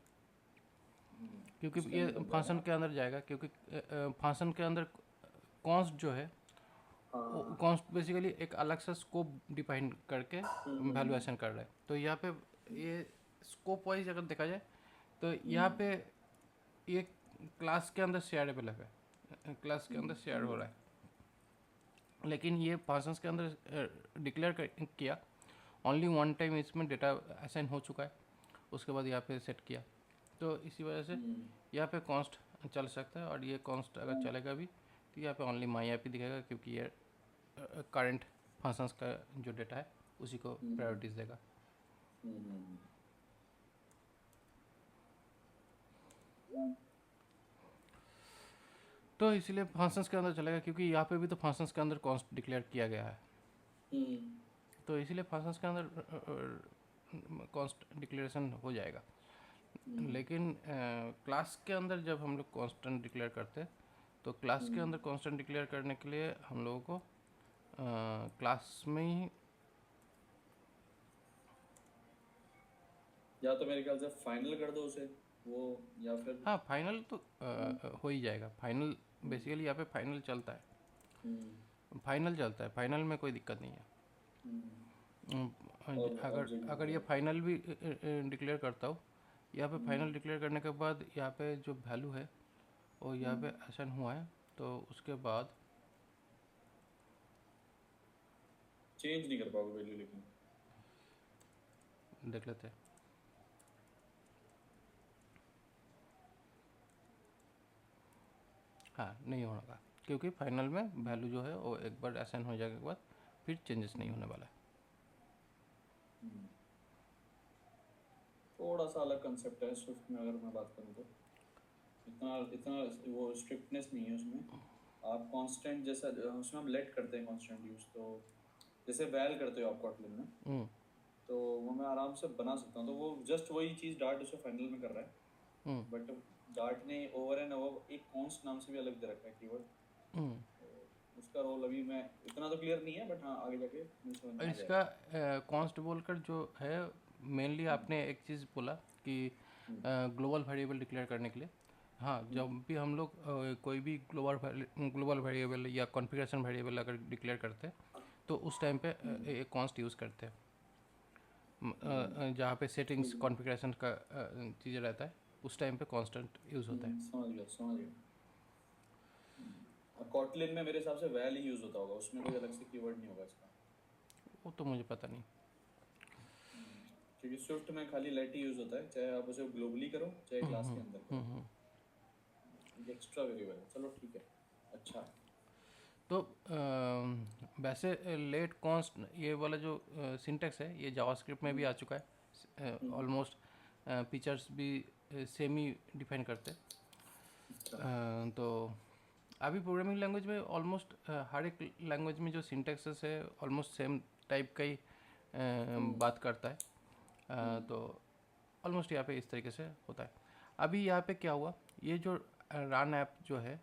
क्योंकि ये फंक्शन के अंदर जाएगा, क्योंकि फंक्शन के अंदर कॉन्स्ट जो है कॉन्स्ट बेसिकली एक अलग सा स्कोप डिफाइन करके वैल्यूएशन कर रहा है। तो यहाँ पे ये स्कोप वाइज अगर देखा जाए तो यहाँ पे ये क्लास के अंदर शेयरेबल है, क्लास के अंदर शेयर हो रहा है, लेकिन ये फंक्शंस के अंदर डिक्लेयर किया ओनली वन टाइम, इसमें डेटा असाइन हो चुका है, उसके बाद यहाँ पे सेट किया। तो इसी वजह से यहाँ पे कॉन्स्ट चल सकता है, और ये कॉन्स्ट अगर चलेगा भी तो यहाँ पे ओनली माई ऐप ही दिखेगा, क्योंकि ये करंट फंक्शंस का जो डेटा है उसी को प्रायोरिटीज देगा। तो इसलिए फंक्शंस के अंदर चलेगा, क्योंकि यहाँ पे भी तो फंक्शंस के अंदर कॉन्स्ट डिक्लेयर किया गया है, तो इसीलिए फंक्शंस के अंदर कॉन्स्ट डिक्लेरेशन हो जाएगा। लेकिन क्लास के अंदर जब हम लोग कांस्टेंट डिक्लेयर करते हैं, तो क्लास के अंदर कांस्टेंट डिक्लेयर करने के लिए हम लोगों को क्लास में ही, या तो मेरे ख्याल से फाइनल कर दो उसे वो, या फिर हाँ फाइनल तो हो ही जाएगा। फाइनल बेसिकली यहाँ पे फाइनल चलता है, फाइनल चलता है, फाइनल में कोई दिक्कत नहीं है। अगर ये फाइनल भी डिक्लेयर करता हूँ, यहाँ पे फाइनल डिक्लेयर करने के बाद यहाँ पे जो वैल्यू है वो यहाँ पे असाइन हुआ है, तो उसके बाद चेंज नहीं कर पाओगे वैल्यू, लेकिन देख लेते हैं। हाँ नहीं होगा, क्योंकि फाइनल में वैल्यू जो है वो एक बार असाइन हो जाने के बाद फिर चेंजेस नहीं होने वाला है। थोड़ा सा अलग कंसेप्ट है स्विफ्ट में, अगर मैं बात करूँ तो इतना इतना वो स्ट्रिक्टनेस नहीं है उसमें। आप कांस्टेंट जैसा उसमें हम लेट करते हैं कांस्टेंट यूज, तो जैसे वैल करते हो आप कॉटलिन में, तो वो मैं आराम से बना सकता हूँ। तो वो जस्ट वही चीज़ डार्ट उसे फाइनल में कर रहा है, बट डार्ट ने ओवर एंड ओवर एक कॉन्स्ट नाम से भी अलग दे रखा है कीवर्ड, उसका रोल अभी मैं इतना तो क्लियर नहीं है, बट हाँ आगे जाके और इसका कॉन्स्ट बोलकर जो है, मेनली आपने एक चीज़ बोला कि ग्लोबल वेरिएबल डिक्लेयर करने के लिए। हाँ, जब भी हम लोग कोई भी ग्लोबल वेरिएबल या कॉन्फ़िगरेशन वेरिएबल अगर डिक्लेयर करते हैं, तो उस टाइम पे एक कॉन्स्ट यूज़ करते हैं, जहाँ पे सेटिंग्स कॉन्फ़िगरेशन का चीज़ रहता है, उस टाइम पे कांस्टेंट यूज़ होता है। समझ गया। कॉटलिन में मेरे हिसाब से वैल ही यूज़ होता होगा, उसमें कोई अलग से कीवर्ड नहीं होगा इसका। वो तो मुझे पता नहीं, क्योंकि स्विफ्ट में खाली लेट ही यूज़ होता है, चाहे आप उसे ग्लोबली करो चाहे क्लास के अंदर करो, एक्स्ट्रा वेरिएबल है। चलो ठीक है, अच्छा। तो वैसे लेट कॉन्स्ट ये वाला जो सिंटेक्स है, ये जावास्क्रिप्ट में भी आ चुका है। ऑलमोस्ट फीचर्स भी सेम ही डिफाइन करते हैं। तो अभी प्रोग्रामिंग लैंग्वेज में ऑलमोस्ट हर एक लैंग्वेज में जो सिंटेक्सेस है ऑलमोस्ट सेम टाइप का ही बात करता है। तो ऑलमोस्ट यहाँ पे इस तरीके से होता है। अभी यहाँ पे क्या हुआ, ये जो रन ऐप जो है,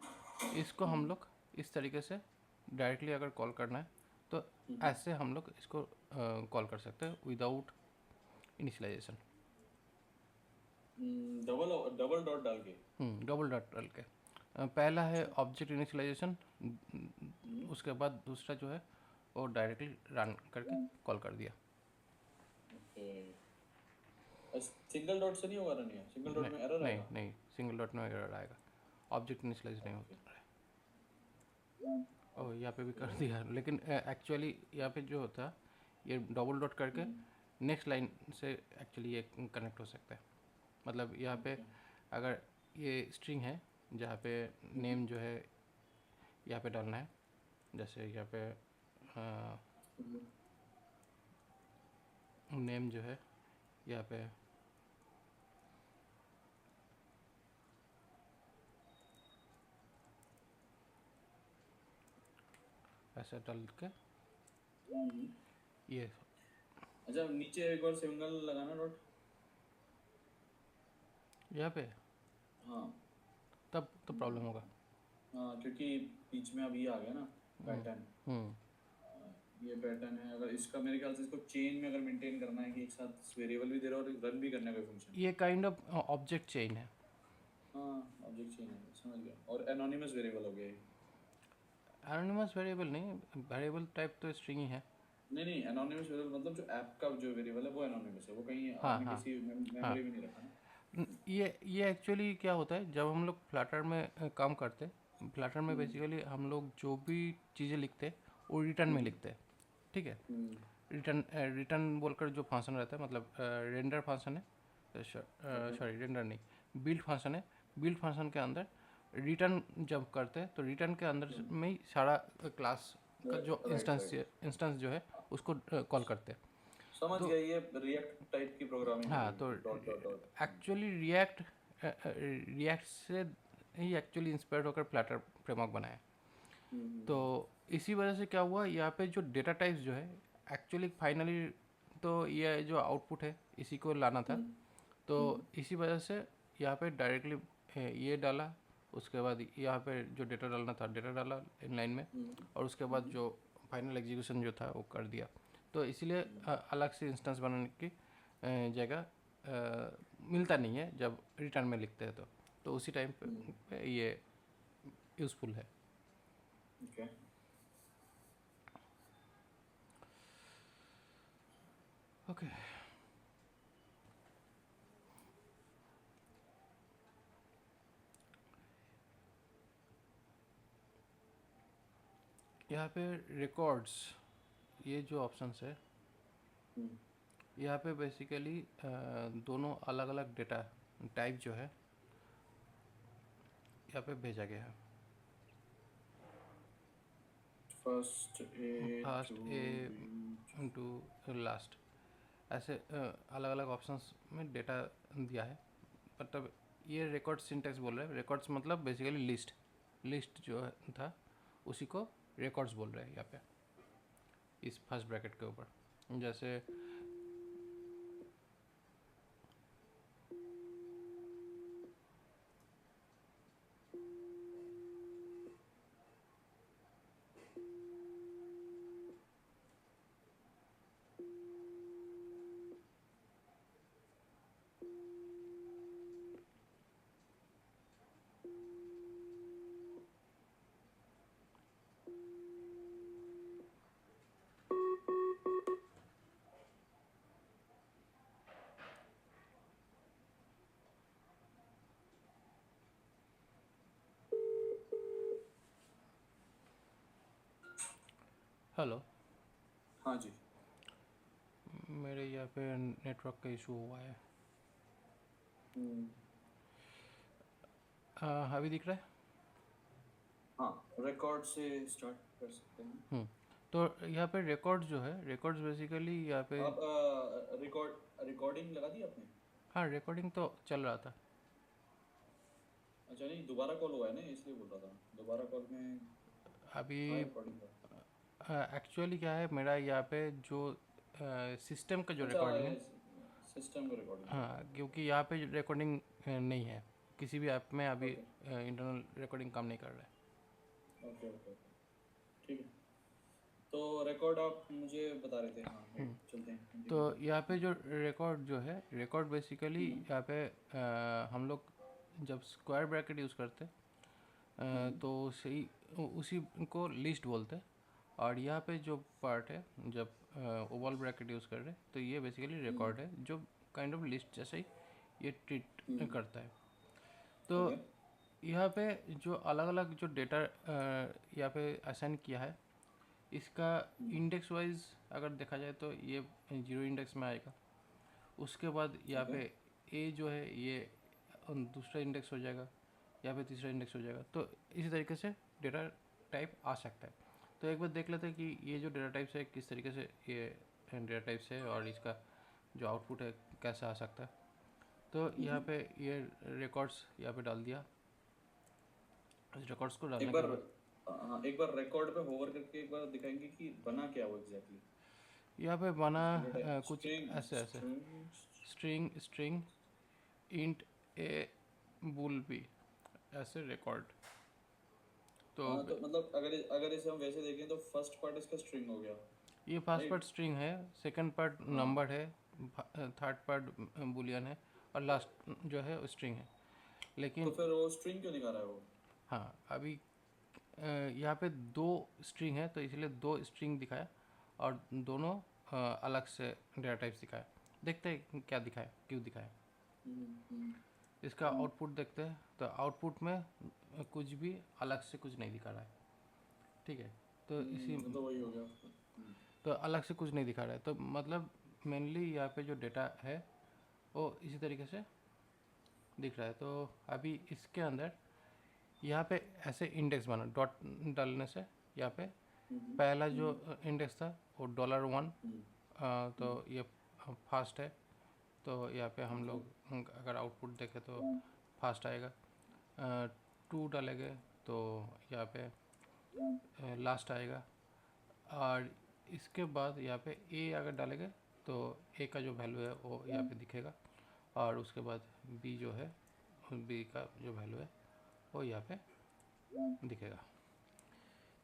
इसको हम लोग इस तरीके से डायरेक्टली अगर कॉल करना है तो ऐसे हम लोग इसको कॉल कर सकते हैं विदाउट इनिशियलाइजेशन। डबल डॉट डाल के, डबल डॉट डाल के। पहला है ऑब्जेक्ट इनिशियलाइजेशन, उसके बाद दूसरा जो है वो डायरेक्टली रन करके कॉल कर दिया। सिंगल डॉट से नहीं होगा रन, सिंगल डॉट में एरर आएगा? नहीं, सिंगल डॉट में एरर आएगा, ऑब्जेक्ट इनिशियलाइज नहीं होता है। और यहाँ पे भी कर दिया, लेकिन एक्चुअली यहाँ पे जो होता है ये डबल डॉट करके नेक्स्ट लाइन से एक्चुअली ये कनेक्ट हो सकता है। मतलब यहाँ पे अगर ये स्ट्रिंग है जहाँ पे नेम जो है यहाँ पे डालना है, जैसे यहाँ पे नेम जो है यहाँ पे ऐसे डाल के ये। अच्छा, नीचे एक और सिंगल लगाना डॉट यहाँ पे, हाँ तब तो प्रॉब्लम होगा। हाँ, क्योंकि बीच में अभी आ गया ना पैटर्न, ये पैटर्न है। अगर इसका मेरे ख्याल से इसको चेन में अगर मेंटेन करना है कि एक साथ वेरिएबल भी दे रहा है और रन भी करने का फंक्शन, ये काइंड ऑफ ऑब्जेक्ट चेन है। हाँ ऑब्जेक्ट चेन है, समझ गया। और एनोनिमस वेरिएबल हो गया। एनोनिमस वेरिएबल नहीं, वेरिएबल टाइप तो स्ट्रिंग ही है। नहीं, एनोनिमस वेरिएबल मतलब जो ऐप का जो वेरिएबल है वो एनोनिमस है, वो कहीं आपने किसी मेमोरी में नहीं रखा ना। ये एक्चुअली क्या होता है, जब हम लोग फ्लटर में काम करते हैं, फ्लटर में बेसिकली हम लोग जो भी चीज़ें लिखते हैं वो रिटर्न में लिखते हैं, ठीक है। रिटर्न बोलकर जो फंक्शन रहता है, मतलब रेंडर फंक्शन है, सॉरी रेंडर नहीं, बिल्ड फंक्शन है। बिल्ड फंक्शन के अंदर रिटर्न जब करते हैं तो रिटर्न के अंदर में ही सारा क्लास का जो इंस्टेंस जो है उसको कॉल करते हैं। समझ गया, ये रिएक्ट टाइप की प्रोग्रामिंग। हाँ, तो एक्चुअली रिएक्ट रिएक्ट से ही एक्चुअली इंस्पायर्ड होकर फ्लटर फ्रेमवर्क बनाया। तो इसी वजह से क्या हुआ, यहाँ पे जो डेटा टाइप्स जो है एक्चुअली फाइनली तो ये जो आउटपुट है इसी को लाना था। तो इसी वजह से यहाँ पे डायरेक्टली ये डाला, उसके बाद यहाँ पे जो डेटा डालना था डेटा डाला इन लाइन में, और उसके बाद जो फाइनल एग्जीक्यूशन जो था वो कर दिया। तो इसीलिए अलग से इंस्टेंस बनाने की जगह मिलता नहीं है जब रिटर्न में लिखते हैं। तो उसी टाइम पे ये यूज़फुल है। Okay. ओके यहाँ पे रिकॉर्ड्स, ये जो ऑप्शंस है यहाँ पे बेसिकली दोनों अलग अलग डेटा टाइप जो है यहाँ पे भेजा गया है। फर्स्ट ए टू लास्ट, ऐसे अलग अलग ऑप्शंस में डेटा दिया है। मतलब ये रिकॉर्ड सिंटेक्स बोल रहे हैं। रिकॉर्ड्स मतलब बेसिकली लिस्ट जो था उसी को रिकॉर्ड्स बोल रहे हैं यहाँ पे इस फर्स्ट ब्रैकेट के ऊपर। जैसे हेलो, हाँ जी, मेरे यहाँ पे नेटवर्क का इशू हुआ है। अभी दिख रहा है? हाँ, रिकॉर्ड से स्टार्ट कर सकते हैं। तो यहाँ पे रिकॉर्ड जो है, रिकॉर्ड्स बेसिकली यहाँ पे आप रिकॉर्डिंग लगा दी आपने? हाँ, रिकॉर्डिंग तो चल रहा था। अच्छा, नहीं दोबारा कॉल हुआ है ना, इसलिए बोल रहा था। दोबारा कॉल में अभी रिकॉर्डिंग का। एक्चुअली क्या है, मेरा यहाँ पे जो सिस्टम का जो अच्छा, रिकॉर्डिंग है, सिस्टम का रिकॉर्डिंग। हाँ, क्योंकि यहाँ पे रिकॉर्डिंग नहीं है किसी भी ऐप में अभी। ओके इंटरनल रिकॉर्डिंग काम नहीं कर रहा है। ओके ओके, ठीक है। तो रिकॉर्ड आप मुझे बता रहे थे। हाँ, चलते हैं, तो continue यहाँ पे जो रिकॉर्ड जो है, रिकॉर्ड बेसिकली यहाँ पे हम लोग जब स्क्वायर ब्रैकेट यूज़ करते तो सही उसी को लिस्ट बोलते हैं। और यहाँ पे जो पार्ट है जब ओवल ब्रैकेट यूज़ कर रहे हैं तो ये बेसिकली रिकॉर्ड है जो काइंड ऑफ लिस्ट जैसे ही ये ट्रीट करता है। तो ओके यहाँ पे जो अलग अलग जो डेटा यहाँ पे असाइन किया है, इसका इंडेक्स वाइज अगर देखा जाए तो ये 0 इंडेक्स में आएगा। उसके बाद यहाँ पे ए जो है ये दूसरा इंडेक्स हो जाएगा, यहाँ पे तीसरा इंडेक्स हो जाएगा। तो इसी तरीके से डेटा टाइप आ सकता है। तो एक बार देख लेते हैं कि ये जो डेटा टाइप्स है किस तरीके से ये डेटा टाइप्स है और इसका जो आउटपुट है कैसे आ सकता है। तो यहाँ पे ये रिकॉर्ड्स यहाँ पे डाल दिया। इस रिकॉर्ड्स को डालने के बाद हाँ, एक बार रिकॉर्ड पे होवर करके एक बार दिखाएंगे कि बना क्या वो एग्जैक्टली। यहाँ पे बना कुछ स्ट्रिंग ऐसे string int a bool b ऐसे रिकॉर्ड। तो हाँ, तो मतलब अगर इसे हम वैसे देखें तो फर्स्ट पार्ट इसका स्ट्रिंग हो गया। ये फर्स्ट पार्ट स्ट्रिंग है, सेकंड पार्ट नंबर है, थर्ड पार्ट बुलियन है और लास्ट जो है स्ट्रिंग है। लेकिन तो फिर वो स्ट्रिंग क्यों दिखा रहा है वो? हाँ, अभी यहाँ पे 2 स्ट्रिंग है तो इसलिए 2 स्ट्रिंग दिखाया और दोनों अलग से डेटा टाइप्स दिखाया। देखते हैं क्या दिखाया, क्यों दिखाया। इसका आउटपुट देखते हैं। तो आउटपुट में कुछ भी अलग से कुछ नहीं दिखा रहा है, ठीक है। तो इसी तो वही हो गया। तो अलग से कुछ नहीं दिखा रहा है, तो मतलब मेनली यहाँ पे जो डेटा है वो इसी तरीके से दिख रहा है। तो अभी इसके अंदर यहाँ पे ऐसे इंडेक्स बना डॉट डालने से यहाँ पे पहला जो इंडेक्स था वो $1। तो ये फास्ट है। तो यहाँ पे हम लोग अगर आउटपुट देखें तो फास्ट आएगा। 2 डालेंगे तो यहाँ पे लास्ट आएगा। और इसके बाद यहाँ पे ए अगर डालेंगे तो ए का जो वैल्यू है वो यहाँ पे दिखेगा, और उसके बाद बी जो है, बी का जो वैल्यू है वो यहाँ पे दिखेगा।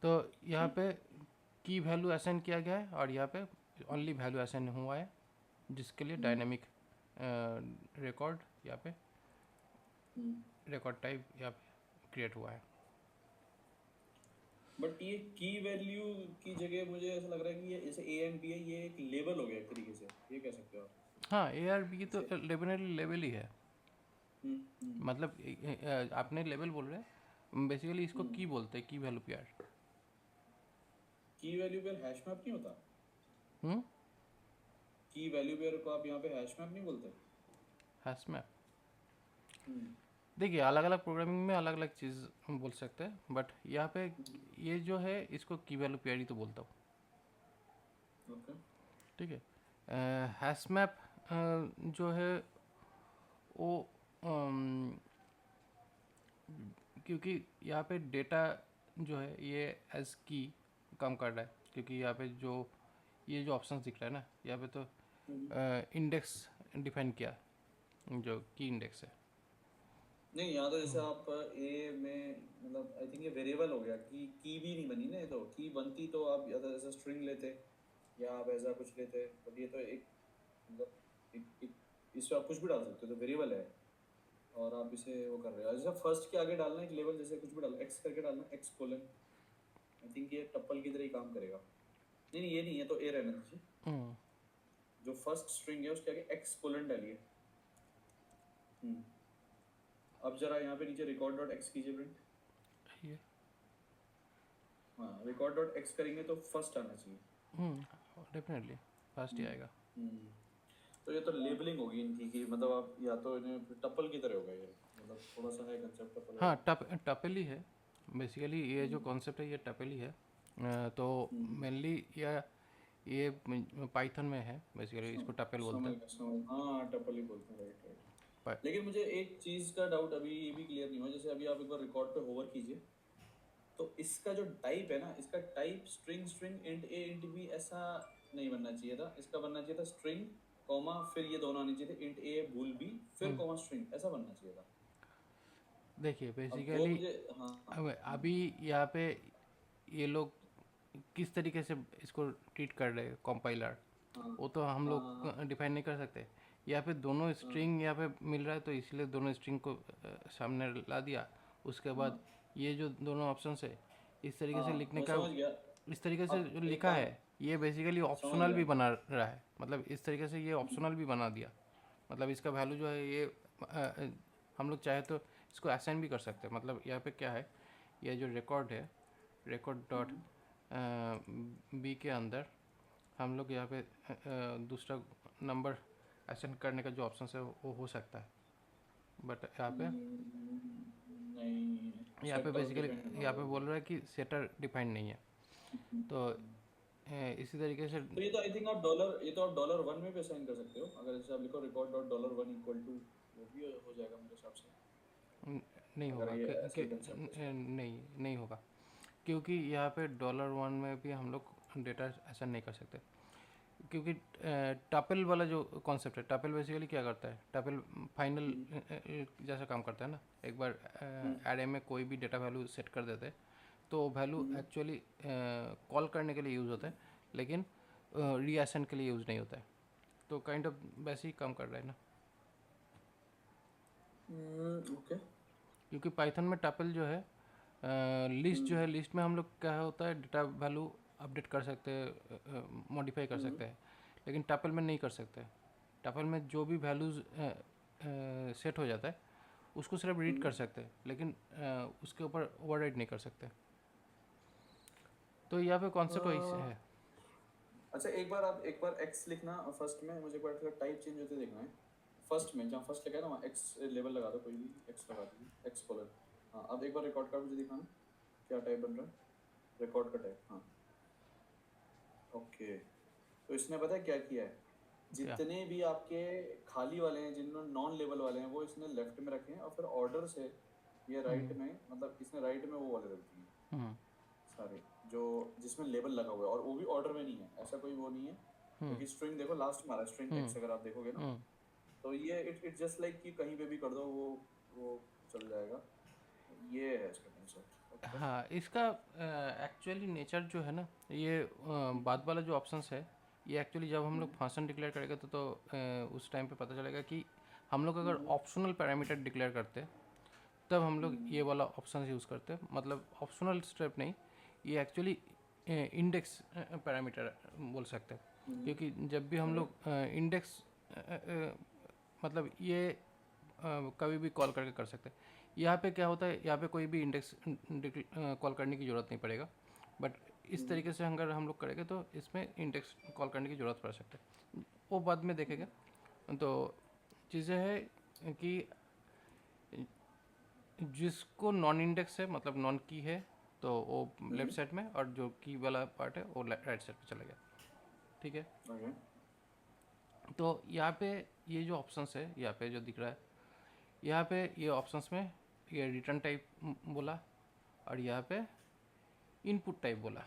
तो यहाँ पे की वैल्यू असाइन किया गया है, और यहाँ पे ओनली वैल्यू असाइन हुआ है, जिसके लिए डायनेमिक रिकॉर्ड यहाँ पे रिकॉर्ड टाइप यहाँ पे क्रिएट हुआ है। बट ये की वैल्यू की जगह मुझे ऐसा लग रहा है कि ये जैसे ए एंड बी है, ये एक लेबल हो गया एक तरीके से, ये कह सकते हो आप। हाँ, ए आर बी तो डेफिनेटली लेवल ही है। मतलब आपने लेवल बोल रहे हैं, बेसिकली इसको की बोलते हैं, की वैल्यू पेयर। की वैल्यू पेयर हैश मैप नहीं होता? की वैल्यू पेयर को आप यहाँ पे हैश मैप नहीं बोलते? हैश मैप देखिए, अलग अलग प्रोग्रामिंग में अलग अलग चीज़ हम बोल सकते हैं, बट यहाँ पे ये जो है इसको की वैल्यू पेयर ही तो बोलता हूँ। ओके, ठीक है। हैश मैप जो है वो क्योंकि यहाँ पे डेटा जो है ये एज की काम कर रहा है, क्योंकि यहाँ पे जो ये जो ऑप्शन दिख रहा है ना, यहाँ पे तो इंडेक्स डिफाइन किया, जो की इंडेक्स है। नहीं यहाँ तो जैसे आप ए में मतलब आई थिंक ये वेरिएबल हो गया, की भी नहीं बनी ना, ये तो की बनती तो आप या तो ऐसा स्ट्रिंग लेते या आप ऐसा कुछ लेते, बट ये तो एक मतलब एक इसमें आप कुछ भी डाल सकते हो, तो वेरिएबल है और आप इसे वो कर रहे हो। जैसे फर्स्ट के आगे डालना एक लेवल, जैसे कुछ भी डालना एक्स करके डालना, एक्स कोलन, आई थिंक ये टप्पल की तरह ही काम करेगा। नहीं नहीं ये नहीं, ये तो ए रहना दीजिए। जो फर्स्ट स्ट्रिंग है उसके आगे एक्स कोलन डालिए। अब जरा यहाँ पे नीचे रिकॉर्ड डॉट एक्स कीजिए प्रिंट। हाँ, रिकॉर्ड डॉट एक्स करेंगे तो फर्स्ट आना चाहिए। डेफिनेटली फर्स्ट ही आएगा। तो ये तो लेबलिंग होगी इनकी कि मतलब आप या तो इन्हें टप्पल की तरह होगा ये, मतलब थोड़ा सा है कंसेप्ट टप्पल। हाँ, टपल ही है बेसिकली, ये जो कॉन्सेप्ट है ये टपल ही है। तो मेनली ये पाइथन में है बेसिकली, इसको टपल बोलते हैं। हाँ टपल ही बोलते हैं, राइट राइट। लेकिन मुझे एक चीज़ का डाउट अभी ये भी क्लियर नहीं हुआ, जैसे अभी आप एक बार रिकॉर्ड पे होवर कीजिए तो इसका जो टाइप है ना, इसका टाइप स्ट्रिंग स्ट्रिंग इंट ए इंट बी ऐसा नहीं बनना चाहिए था, इसका बनना चाहिए था स्ट्रिंग कॉमा फिर ये दोनों आने चाहिए थे, इंट ए बूल बी फिर कॉमा स्ट्रिंग, ऐसा बनना चाहिए था। देखिए बेसिकली अभी यहाँ पे ये लोग किस तरीके से इसको ट्रीट कर रहे हैं कंपाइलर, वो तो हम लोग डिफाइन नहीं कर सकते। यहाँ पे दोनों स्ट्रिंग यहाँ पे मिल रहा है, तो इसलिए दोनों स्ट्रिंग को सामने ला दिया। उसके बाद ये जो दोनों ऑप्शन है इस तरीके से लिखने का, इस तरीके से जो लिखा है ये बेसिकली ऑप्शनल भी बना रहा है, मतलब इस तरीके से ये ऑप्शनल भी बना दिया। मतलब इसका वैल्यू जो है ये हम लोग चाहे तो इसको असाइन भी कर सकते हैं। मतलब यहाँ पे क्या है, ये जो रिकॉर्ड है, रिकॉर्ड डॉट बी के अंदर हम लोग यहाँ पे दूसरा नंबर असाइन करने का जो ऑप्शन है वो हो सकता है, बट यहाँ पे बेसिकली यहाँ पे बोल रहा है कि सेटर डिफाइंड नहीं है। तो इसी तरीके से तो ये तो आई थिंक आप डॉलर, ये तो आप $1 में भी असाइन कर सकते हो, अगर जैसे आप लिखो रिकॉर्ड डॉट $1 इक्वल टू, वो भी हो जाएगा मेरे हिसाब से। नहीं होगा नहीं होगा, क्योंकि यहाँ पे $1 में भी हम लोग डेटा असाइन नहीं कर सकते, क्योंकि टपल वाला जो कॉन्सेप्ट है, टपल बेसिकली क्या करता है, टपल फाइनल जैसा काम करता है ना। एक बार एरे में कोई भी डेटा वैल्यू सेट कर देते हैं तो वैल्यू एक्चुअली कॉल करने के लिए यूज़ होता है, लेकिन रीअसाइन के लिए यूज़ नहीं होता है। तो काइंड ऑफ वैसे ही काम कर रहा है ना। ओके। क्योंकि पाइथन में टपल जो है लिस्ट जो है, लिस्ट में हम लोग क्या होता है डेटा वैल्यू अपडेट कर सकते हैं, मॉडिफाई कर सकते हैं, लेकिन टपल में नहीं कर सकते। टपल में जो भी वैल्यूज़ सेट हो जाता है उसको सिर्फ रीड कर सकते हैं, लेकिन उसके ऊपर ओवरराइड नहीं कर सकते। तो यहाँ पे कॉन्सेप्ट वही है। अच्छा एक बार एक्स लिखना फर्स्ट में, मुझे एक बार टाइप चेंज होते देखना है। फर्स्ट में जहाँ फर्स्ट लिखा है ना वहाँ एक्स लेवल लगा दो, कोई भी एक्स लगा दीजिए, एक्स कॉलर। हाँ अब एक बार रिकॉर्ड का मुझे दिखाना क्या टाइप बन रहा है, रिकॉर्ड का टाइप। हाँ ओके, तो इसने पता है क्या किया है, क्या? जितने भी आपके खाली वाले हैं, जिनमें नॉन लेबल वाले हैं, वो इसने लेफ्ट में रखे हैं, और फिर ऑर्डर से ये राइट में, मतलब इसने राइट में वो वाले रख दिए हैं हम्म सारे, जो जिसमें लेबल लगा हुआ है, और वो भी ऑर्डर में नहीं है, ऐसा कोई वो नहीं है, क्योंकि स्ट्रिंग देखो लास्ट में आ रहा है, स्ट्रिंग एक्स अगर आप देखोगे ना, हम्म तो ये इट जस्ट लाइक कि कहीं पे भी कर दो, वो चल जाएगा। ये है इसका कंसेप्ट। ओके। हाँ, इसका एक्चुअली नेचर जो है ना, ये बाद वाला जो ऑप्शंस है, ये एक्चुअली जब हम लोग फंक्शन डिक्लेयर करेंगे तो उस टाइम पे पता चलेगा कि हम लोग अगर ऑप्शनल पैरामीटर डिक्लेयर करते हैं तब हम लोग ये वाला ऑप्शन यूज़ करते हैं। मतलब ऑप्शनल स्टेप नहीं, ये एक्चुअली इंडेक्स पैरामीटर बोल सकते हैं, क्योंकि जब भी हम लोग इंडेक्स मतलब ये कभी भी कॉल करके कर सकते हैं। यहाँ पे क्या होता है, यहाँ पे कोई भी इंडेक्स कॉल करने की ज़रूरत नहीं पड़ेगा, बट इस तरीके से अगर हम लोग करेंगे तो इसमें इंडेक्स कॉल करने की ज़रूरत पड़ सकती है, वो बाद में देखेंगे। तो चीज़ें है कि जिसको नॉन इंडेक्स है, मतलब नॉन की है, तो वो लेफ्ट साइड में, और जो की वाला पार्ट है वो राइट साइड पे चला गया। ठीक है, ओके। तो यहाँ पे ये जो ऑप्शंस है, यहाँ पे जो दिख रहा है, यहाँ पे ये ऑप्शंस में ये रिटर्न टाइप बोला, और यहाँ पे इनपुट टाइप बोला।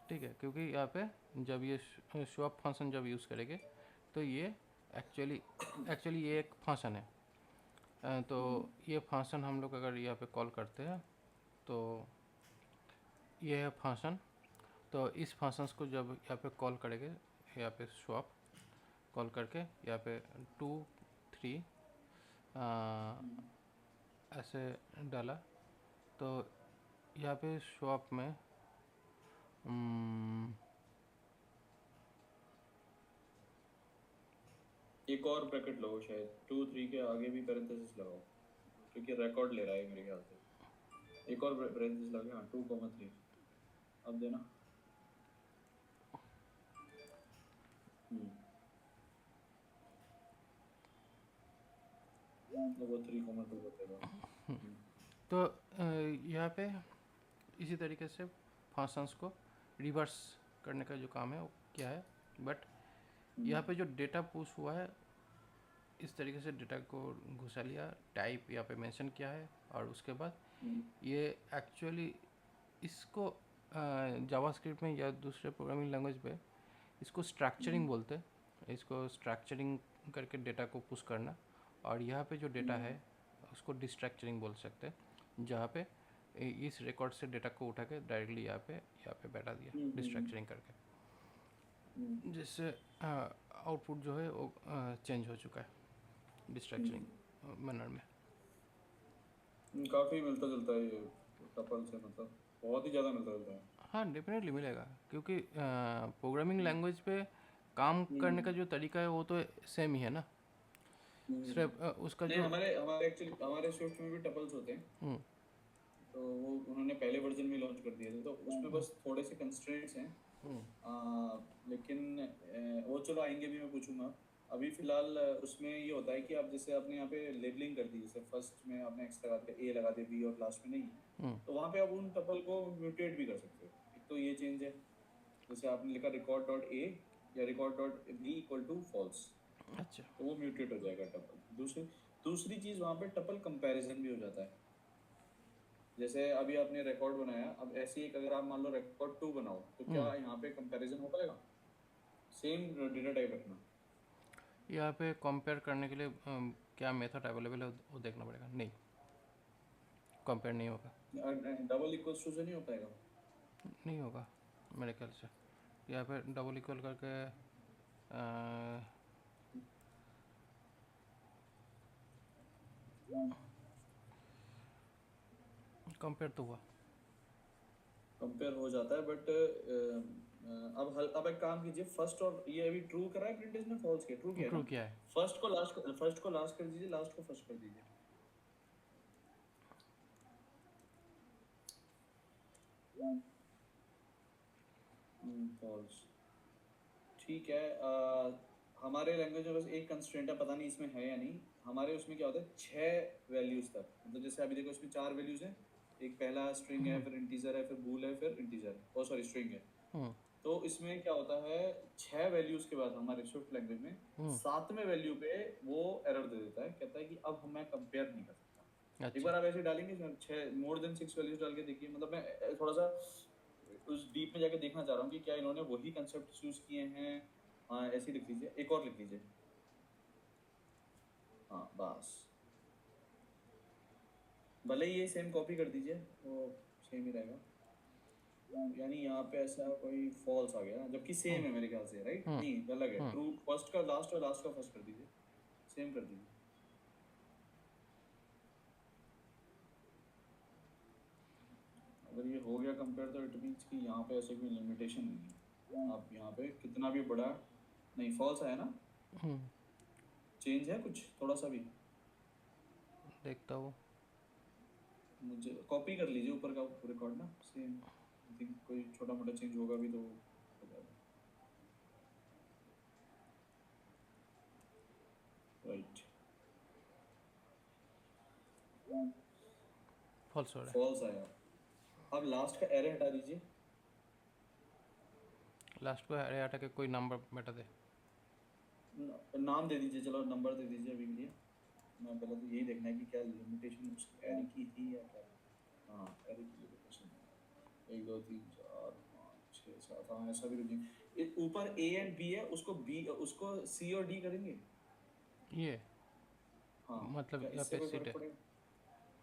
ठीक है, क्योंकि यहाँ पे जब ये शो अप फंक्शन जब यूज़ करेंगे तो ये एक्चुअली ये एक फंक्शन है। तो ये फंक्शन हम लोग अगर यहाँ पे कॉल करते हैं तो ये है फंक्शन। तो इस फंक्शंस को जब यहाँ पे कॉल करेंगे, यहाँ पे शो अप कॉल करके यहाँ पे 2 3 ऐसे डाला, तो यहाँ पे शो अप में एक और ब्रैकेट लगाओ, शायद 2 3 के आगे भी पैरेंथेसिस लगाओ, क्योंकि रिकॉर्ड ले रहा है मेरे ख्याल से। एक और पैरेंथेसिस लगा, हाँ 2,3 अब देना। वो 3,2 बताएगा। तो यहाँ पे इसी तरीके से फंक्शंस को रिवर्स करने का जो काम है वो क्या है, बट यहाँ पे जो डेटा पुश हुआ है, इस तरीके से डेटा को घुसा लिया, टाइप यहाँ पे मेंशन किया है, और उसके बाद ये एक्चुअली इसको जावास्क्रिप्ट में या दूसरे प्रोग्रामिंग लैंग्वेज पे इसको स्ट्रक्चरिंग बोलते हैं। इसको स्ट्रक्चरिंग करके डेटा को पुश करना, और यहाँ पे जो डेटा है उसको डिस्ट्रक्चरिंग बोल सकते हैं, जहाँ पे इस रिकॉर्ड से डेटा को उठा के डायरेक्टली यहाँ पे बैठा दिया डिस्ट्रक्चरिंग करके, जिससे आउटपुट जो है वो चेंज हो चुका है डिस्ट्रक्चरिंग मैनर में। काफी मिलता जुलता है ये टपल से, मतलब बहुत ही ज्यादा मिलता जुलता है। हाँ, डेफिनेटली मिलेगा, क्योंकि प्रोग्रामिंग लैंग्वेज पे काम करने का जो तरीका है वो तो सेम ही है ना। सिर्फ उसका नहीं, जो हमारे हमारे एक्चुअली हमारे स्विफ्ट में भी टपल्स होते हैं, तो वो उन्होंने पहले वर्जन में लॉन्च कर दिए थे, तो उसमें बस थोड़े से कंस्ट्रेंट्स हैं। लेकिन वो चलो आएंगे भी, मैं पूछूंगा। अभी फिलहाल उसमें ये होता है कि आप जैसे आपने यहाँ पे लेबलिंग कर दी, जैसे फर्स्ट में आपने एक्स लगा दिया, ए लगा दिया, बी और लास्ट में नहीं है, तो वहाँ पे आप उन टपल को म्यूटेट भी कर सकते हो। एक तो ये चेंज है, जैसे आपने लिखा रिकॉर्ड डॉट ए या record dot b equal to false, अच्छा, तो वो म्यूटेट हो जाएगा टपल। दूसरी चीज़, वहाँ पे टपल कंपैरिजन भी हो जाता है। जैसे अभी आपने रिकॉर्ड बनाया, अब ऐसे ही अगर आप मान लो रिकॉर्ड 2 बनाओ, तो क्या यहाँ पे कंपैरिजन हो पाएगा? सेम डेटा टाइप रखना। यहाँ पे कंपेयर करने के लिए क्या मेथड अवेलेबल है वो देखना पड़ेगा। नहीं, कंपेयर नहीं होगा, डबल इक्वल्स टू से नहीं हो पाएगा। नहीं होगा मेरे ख्याल से। यहाँ पे डबल इक्वल करके कंपेयर तो हुआ, कंपेयर हो जाता है, बट अब एक काम कीजिए, फर्स्ट और ये अभी ट्रू करा है प्रिंट, इसमें फॉल्स किया, ट्रू किया ट्रू ना? किया है। फर्स्ट को लास्ट कर दीजिए, लास्ट को फर्स्ट कर दीजिए। फॉल्स, ठीक है। हमारे लैंग्वेज में बस एक कंस्ट्रेंट है, पता नहीं इसमें है या नहीं। हमारे उसमें क्या होता है, 6 वैल्यूज तक, मतलब जैसे अभी देखो इसमें 4 वैल्यूज हैं, एक पहला स्ट्रिंग है, फिर इंटीजर है, फिर बूल है, फिर इंटीजर, ओ सॉरी स्ट्रिंग है। तो इसमें क्या होता है, 6 वैल्यूज के बाद हमारे स्विफ्ट लैंग्वेज में 7वें वैल्यू पे वो एरर दे देता है, कहता है कि अब मैं कंपेयर नहीं कर सकता। एक अच्छा। बार आप ऐसे डालेंगे 6 मोर देन 6 वैल्यूज डाल के देखिए, मतलब मैं थोड़ा सा उस डीप में जाके देखना चाह रहा हूँ कि क्या इन्होंने वही कंसेप्ट यूज किए हैं। हाँ ऐसे ही लिख लीजिए, एक और लिख लीजिए। हाँ बस, भले ही ये सेम कॉपी कर दीजिए वो सेम ही रहेगा। यानी यहाँ पे ऐसा कोई फॉल्स आ गया ना, जबकि सेम है मेरे ख्याल से, राइट? नहीं अलग है, ट्रू फर्स्ट का लास्ट और लास्ट का फर्स्ट कर दीजिए, सेम कर दीजिए। अगर ये हो गया कंपेयर तो इट मीन्स कि यहाँ पे ऐसे कोई लिमिटेशन नहीं है। आप यहाँ पे कितना भी बड़ा, नहीं फॉल्स आया ना, चेंज है कुछ थोड़ा सा भी? देखता हूँ। मुझे कॉपी कर लीजिए ऊपर का रिकॉर्ड ना, सेम आई थिंक कोई छोटा मोटा चेंज होगा भी तो हो जाएगा। राइट, फॉल्स हो रहा है। फॉल्स आया। अब लास्ट का एरे हटा दीजिए। लास्ट को अरे हटा के कोई नंबर बेटा दे। नाम दे दीजिए, चलो नंबर दे दीजिए अभी के लिए। मैं पहले तो यही देखना है कि क्या लिमिटेशन उसकी एरे की थी या क्या। हाँ एरे की लिमिटेशन है 1 2 3 4 5 6 7, हाँ ऐसा भी रखिए। ऊपर ए एंड बी है, उसको सी और डी करेंगे। ये हाँ मतलब क्या यहाँ इससे पे कोई सीट फर्क है। पड़ेगा?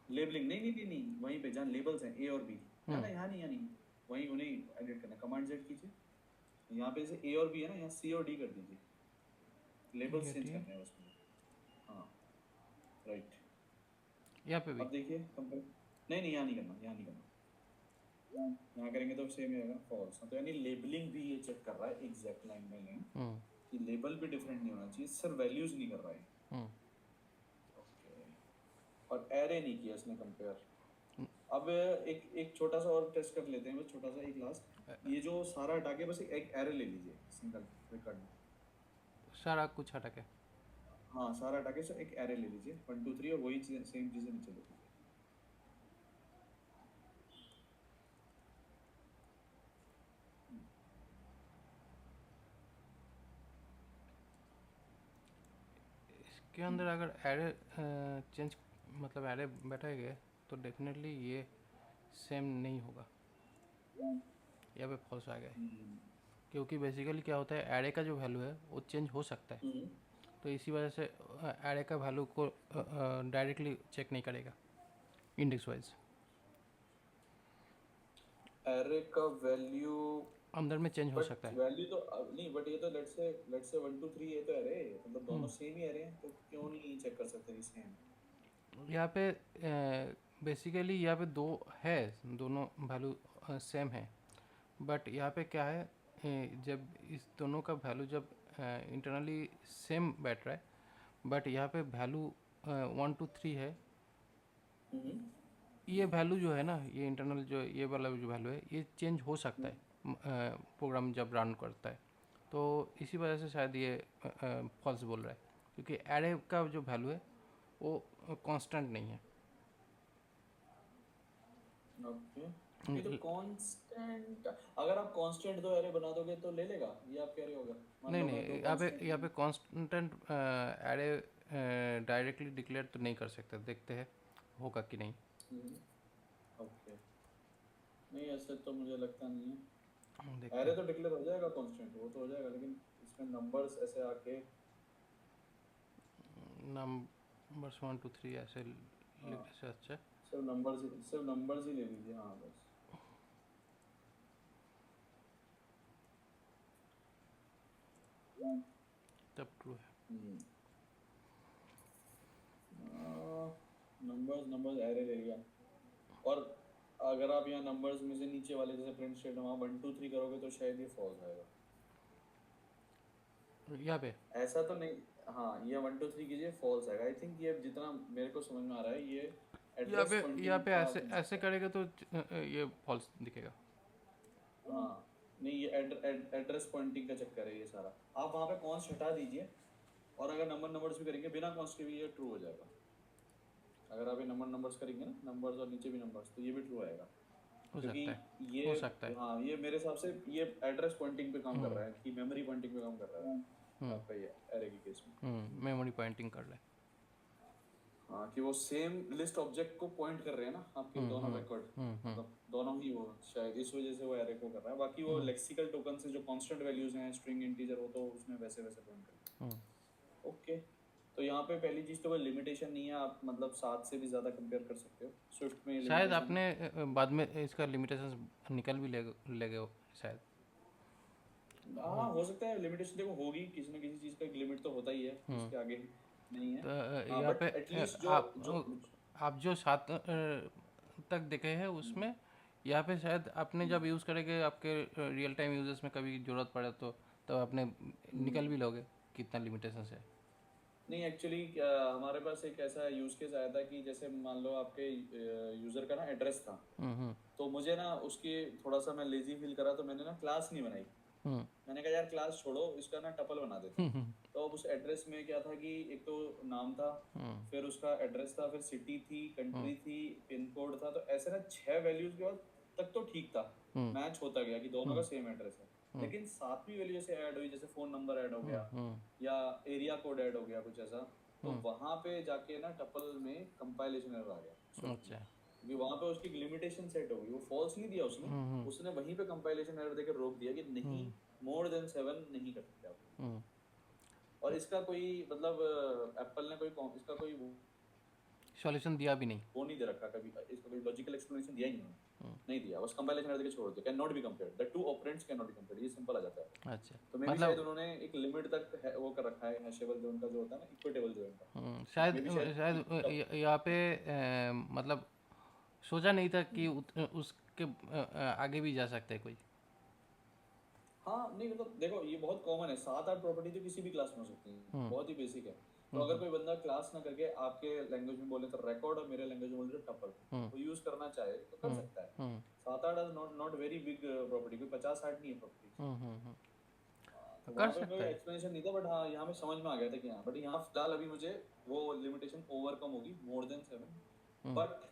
लेबलिंग नहीं नहीं नहीं नहीं, वहीं पे जहाँ लेबल्स हैं ए और बी, ना ना यहाँ नहीं, यहाँ नहीं, वहीं उन्हें एडिट करना। कमांड जेड कीजिए, यहाँ पे जैसे ए और बी है ना, यहाँ सी और डी कर दीजिए, लेबल्स ये चेंज टी करने हैं उसमें। हाँ राइट। यहाँ पे भी। अब देखिए कंपेयर, नहीं नहीं यहाँ नहीं करना, यहाँ नहीं करना, यहाँ करेंगे तो सेम ही आएगा फॉल्स। तो यानी लेबलिंग भी ये चेक कर रहा है एग्जैक्ट लाइन बाय लाइन, कि लेबल भी डिफरेंट नहीं होना चाहिए, सिर्फ वैल्यूज नहीं कर रहा है। ओके, और एरे नहीं किया इसने कंपेयर। अब एक एक छोटा सा और टेस्ट कर लेते हैं, बस छोटा सा एक लास्ट, ये जो सारा हटा के बस एक एरे ले लीजिए सिंगल रिकॉर्ड में। सारा कुछ हटा के। हाँ सारा हटा के एक एरे ले लीजिए 1 2 3, और वही चीज़ सेम चीज़ें नीचे लिख लीजिए। इसके अंदर अगर एरे चेंज मतलब एरे बैठाएंगे तो डेफिनेटली ये सेम नहीं होगा। यहाँ पे फॉल्स आ गया, क्योंकि बेसिकली क्या होता है एरे का जो वैल्यू है वो चेंज हो सकता है। तो इसी वजह से एरे का वैल्यू को डायरेक्टली चेक नहीं करेगा इंडेक्स वाइज। एरे का वैल्यू अंदर में चेंज हो सकता बट है। वैल्यू तो नहीं, बट ये तो लेट्स से 1 2 3 ये तो एरे, मतलब दोनों सेम ही एरे हैं, तो क्यों नहीं चेक कर सकते सेम? यहाँ पे बेसिकली यहाँ पे दो है, दोनों वैल्यू सेम है। बट यहाँ पे क्या है, जब इस दोनों का वैल्यू जब इंटरनली सेम बैठ रहा है, बट यहाँ पे वैल्यू 1 2 3 है, ये वैल्यू जो है ना, ये इंटरनल जो ये वाला जो वैल्यू है ये चेंज हो सकता है प्रोग्राम जब रन करता है। तो इसी वजह से शायद ये फॉल्स बोल रहा है, क्योंकि एरे का जो वैल्यू है वो कांस्टेंट नहीं है। ओके, ये तो कांस्टेंट, अगर आप कांस्टेंट दो एरे बना दोगे तो ले लेगा, ये आप कह रहे होगा? मान नहीं लो मैं नहीं, दो यहाँ पे constant. Constant array directly declare तो नहीं कर सकते, देखते हैं होगा कि नहीं। ओके, नहीं ऐसे तो मुझे लगता नहीं है। देखते एरे हैं। तो डिक्लेयर हो जाएगा कांस्टेंट, वो तो हो जाएगा, लेकिन इसमें नंबर्स ऐसे आके, नंबर्स 1 2 3 ऐसे हाँ लिखने से अच्छा है। सिर्फ नंबर्स ही ले लीजिए, हाँ बस। तब ट्रू है। नंबर्स नंबर्स एरे ले लिया, और अगर आप यहाँ नंबर्स में से नीचे वाले जैसे प्रिंट स्टेटमेंट वहाँ 1 2 3 करोगे तो शायद ये फॉल्स आएगा। यहाँ पे ऐसा तो नहीं, हाँ ये 1 2 3 कीजिए फॉल्स आएगा। आई थिंक ये जितना मेरे को समझ में आ रहा है, ये एड्रेस यहाँ पॉइंटिंग पे का ऐसे ऐसे कंसेप्ट है। करेगा तो ये फॉल्स दिखेगा। हाँ नहीं, ये एड्रेस पॉइंटिंग का चक्कर है ये सारा। आप वहाँ पे कॉन्स्ट हटा दीजिए, और अगर नंबर्स भी करेंगे बिना कॉन्स्ट के भी ये ट्रू हो जाएगा। अगर आप ये नंबर्स करेंगे ना, नंबर्स और नीचे भी नंबर्स, तो ये भी ट्रू आएगा। हो क्योंकि सकता है, ये, हो सकता है। हाँ ये मेरे हिसाब से ये एड्रेस पॉइंटिंग पे काम कर रहा है, कि मेमोरी पॉइंटिंग पे काम कर रहा है आपका ये एरे के केस में। मेमोरी पॉइंटिंग कर ले। हाँ, कि वो सेम लिस्ट ऑब्जेक्ट को पॉइंट कर रहे हैं ना आपके दोनों रिकॉर्ड, मतलब दोनों ही, वो शायद इस वजह से वो एरे को कर रहा है। बाकी वो लेक्सिकल टोकन से जो कांस्टेंट वैल्यूज हैं, स्ट्रिंग, इंटीजर, वो तो उसमें वैसे वैसे पॉइंट करते हैं। ओके, तो यहाँ पे पहली चीज तो कोई लिमिटेशन नहीं है, आप मतलब 7 से भी ज्यादा कंपेयर कर सकते हो। स्विफ्ट में शायद लिमिटेशन है। आपने बाद में इसका लिमिटेशंस निकल भी लेगे हो शायद। हाँ हो सकता है लिमिटेशन, देखो होगी, किसी ना किसी चीज का एक लिमिट तो होता ही है, उसके आगे नहीं है। तो हाँ यहाँ पे बट एटलीस्ट जो आप जो आप जो 7 तक देखे हैं उसमें, यहाँ पे शायद आपने जब यूज़ करेंगे आपके रियल टाइम यूजेस में कभी ज़रूरत पड़े तो आपने निकल भी लोगे कितना लिमिटेशंस है। नहीं, एक्चुअली हमारे पास एक ऐसा यूज केस आया था कि जैसे मान लो आपके यूजर का ना एड्रेस था, तो मुझे ना उसकी थोड़ा सा मैं लेजी फील करा, तो मैंने ना क्लास नहीं बनाई। मैंने कहा यार क्लास छोड़ो, इसका ना टपल बना देते हैं। तो अब उस एड्रेस में क्या था कि एक तो नाम था, फिर उसका एड्रेस था, फिर सिटी थी, कंट्री थी, पिन कोड था, तो ऐसे ना 6 वैल्यूज के बाद तक तो ठीक था, मैच होता गया कि दोनों का सेम एड्रेस है। लेकिन 7वीं वैल्यू जैसे ऐड हुई, जैसे फोन नंबर ऐड हो गया या एरिया कोड ऐड हो गया कुछ ऐसा, तो वहां पे जाके ना टपल में कंपाइलेशन एरर आ गया Swift में। अच्छा। क्योंकि वहां पे उसकी लिमिटेशन सेट हो गई, वो फॉल्स नहीं दिया उसने, उसने वहीं पे कंपाइलेशन एरर देकर रोक दिया कि नहीं, मोर देन 7 नहीं कर सकते आप। और इसका कोई मतलब एप्पल ने कोई इसका कोई सॉल्यूशन दिया भी नहीं। वो नहीं दे रखा कभी, इसका कोई लॉजिकल एक्सप्लेनेशन दिया ही नहीं, नहीं दिया, बस कंपाइलेशन एरर देके छोड़ दिया, can not be compared, the two operands can not be compared, ये सिंपल आ जाता है। अच्छा, तो मे बी शायद मतलब उन्होंने एक लिमिट तक वो कर रखा है, हैशेबल जो उनका जो होता है ना, इक्विटेबल जो उनका, शायद मे बी शायद यहाँ पे मतलब सोचा नहीं था कि उसके आगे भी जा सकता है कोई। हाँ नहीं मतलब देखो ये बहुत कॉमन है, 7-8 प्रॉपर्टी तो किसी भी क्लास में हो सकती है, बहुत ही बेसिक है। तो अगर कोई बंदा क्लास ना करके आपके लैंग्वेज में बोले तो रिकॉर्ड, और मेरे लैंग्वेज में बोले तो टपल, वो यूज करना चाहे तो कर सकता है। 7-8 not not very big property, कोई 50-60 नहीं है प्रॉपर्टी। तो कर वहाँ पे कोई सकता है। एक्सप्लेनेशन नहीं था, बट हाँ यहाँ पे समझ में आ गया था कि हाँ, बट यहाँ फिलहाल अभी मुझे वो लिमिटेशन ओवरकम होगी, मोर देन 7।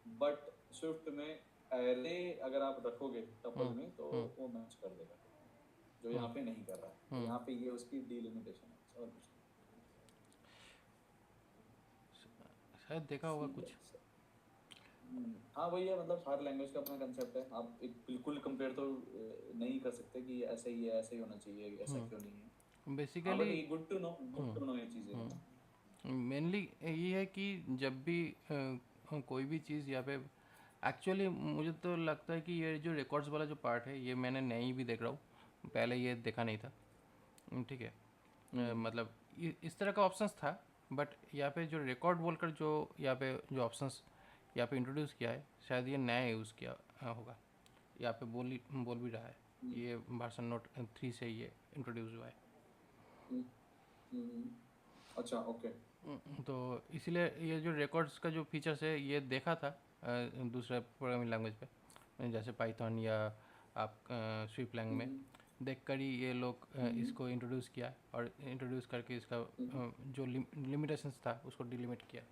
बट स्विफ्ट में एरे अगर आप रखोगे टपल में तो वो मैच कर देगा, जो यहाँ पे नहीं कर रहा है। तो यहाँ पे ये उसकी डीलिमिटेशन है, और कुछ शायद देखा होगा नहीं। कुछ। हाँ वही है, मतलब हर लैंग्वेज का अपना कंसेप्ट है, आप एक बिल्कुल कंपेयर तो नहीं कर सकते कि ऐसा ही है, ऐसा ही होना चाहिए, ऐसा क्यों नहीं है। हाँ बट बेसिकली ये good to know, good to know ये चीज़ें है ना। मेनली ये है कि जब भी कोई भी चीज़ यहाँ पे, एक्चुअली मुझे तो लगता है कि ये जो रिकॉर्ड्स वाला जो पार्ट है ये मैंने नई भी देख रहा हूँ, पहले ये देखा नहीं था। ठीक है। मतलब इस तरह का ऑप्शंस था, बट यहाँ पे जो रिकॉर्ड बोलकर जो यहाँ पे जो ऑप्शंस यहाँ पे इंट्रोड्यूस किया है, शायद ये नया यूज़ किया होगा। यहाँ पे बोल भी रहा है, ये वर्जन नोट 3 से ये इंट्रोड्यूस हुआ है। अच्छा ओके। तो इसलिए ये जो रिकॉर्ड्स का जो फीचर्स है ये देखा था दूसरे प्रोग्रामिंग लैंग्वेज पे, जैसे पाइथन या आप स्विफ्ट लैंग में देख कर ही ये लोग इसको इंट्रोड्यूस किया, और इंट्रोड्यूस करके इसका जो लिमिटेशंस था उसको डिलिमिट किया।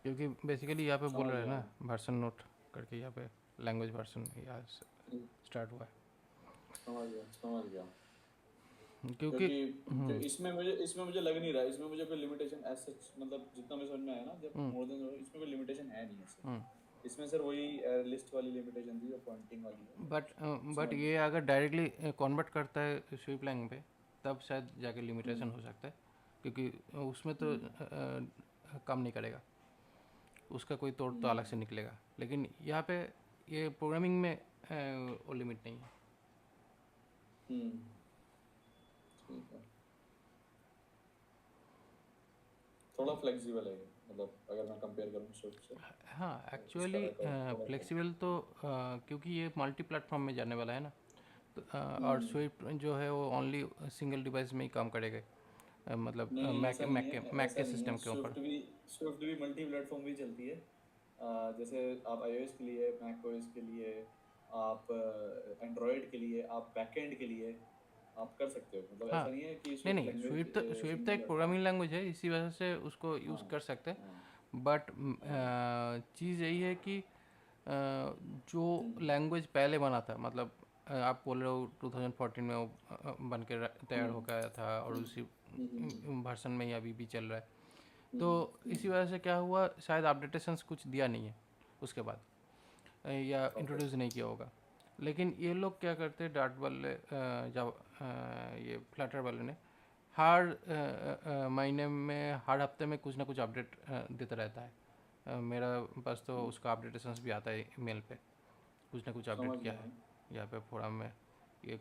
क्योंकि बेसिकली यहाँ पे बोल समझ रहे हैं गया ना वर्जन नोट करके, यहाँ पे लैंग्वेज वर्जन यहाँ स्टार्ट हुआ है। समझ गया समझ गया। क्योंकि क्योंकि जो इसमें मुझे लग नहीं रहा, इसमें मुझे कोई लिमिटेशन ऐसा, मतलब जितना मैं समझ में आया ना, जब मोर देन, इसमें कोई लिमिटेशन है नहीं ऐसे। इसमें सर वही लिस्ट वाली लिमिटेशन थी जो पॉइंटिंग वाली है। बट समझ ये अगर डायरेक्टली कन्वर्ट करता है स्विफ्ट लैंग पे, तब शायद जाके लिमिटेशन हो सकता है, क्योंकि उसमें तो काम नहीं करेगा, उसका कोई तोड़ तो अलग से निकलेगा। लेकिन यहाँ पे ये प्रोग्रामिंग में वो लिमिट नहीं है। ठीक है, थोड़ा फ्लेक्सिबल है मतलब अगर मैं कंपेयर करूँ स्विफ्ट से, हाँ तो इसका एक्चुअली रिकॉर्ड थोड़ा फ्लेक्सिबल तो क्योंकि ये मल्टी प्लेटफॉर्म में जाने वाला है ना, तो और स्विफ्ट जो है वो ओनली सिंगल डिवाइस में ही काम करेगा, मतलब नहीं नहीं मैक ऐसा नहीं मैक है, मैक ऐसा के नहीं है। सिस्टम के ऊपर। स्विफ्ट भी मल्टी प्लेटफॉर्म भी चलती है। जैसे आप iOS के लिए, मैक ओएस के लिए, आप एंड्रॉयड के लिए, आप बैकएंड के लिए आप कर सकते हो, मतलब हाँ, ऐसा नहीं है कि नहीं स्विफ्ट नहीं, लैंग्वेज स्विफ्ट तो सिंगल एक प्लेटफॉर्म। प्रोग्रामिंग लैंग्वेज है, इसी वजह से उसको हाँ यूज़ कर सकते हैं। हाँ बट चीज़ यही है कि जो लैंग्वेज पहले बना था, मतलब आप बोल रहे हो 2014 में वो बन के तैयार हो गया था और उसी वर्जन में ही अभी भी चल रहा है। तो इसी वजह से क्या हुआ, शायद अपडेटेशंस कुछ दिया नहीं है उसके बाद, या इंट्रोड्यूस नहीं किया होगा। लेकिन ये लोग क्या करते हैं, डार्ट वाले जब ये फ्लटर वाले ने हर महीने में, हर हफ्ते में कुछ ना कुछ अपडेट देता रहता है। मेरा पास तो उसका अपडेटेशंस भी आता है ईमेल पे, कुछ ना कुछ अपडेट समझ किया गया है, मैं। यहाँ पे फोरम में ये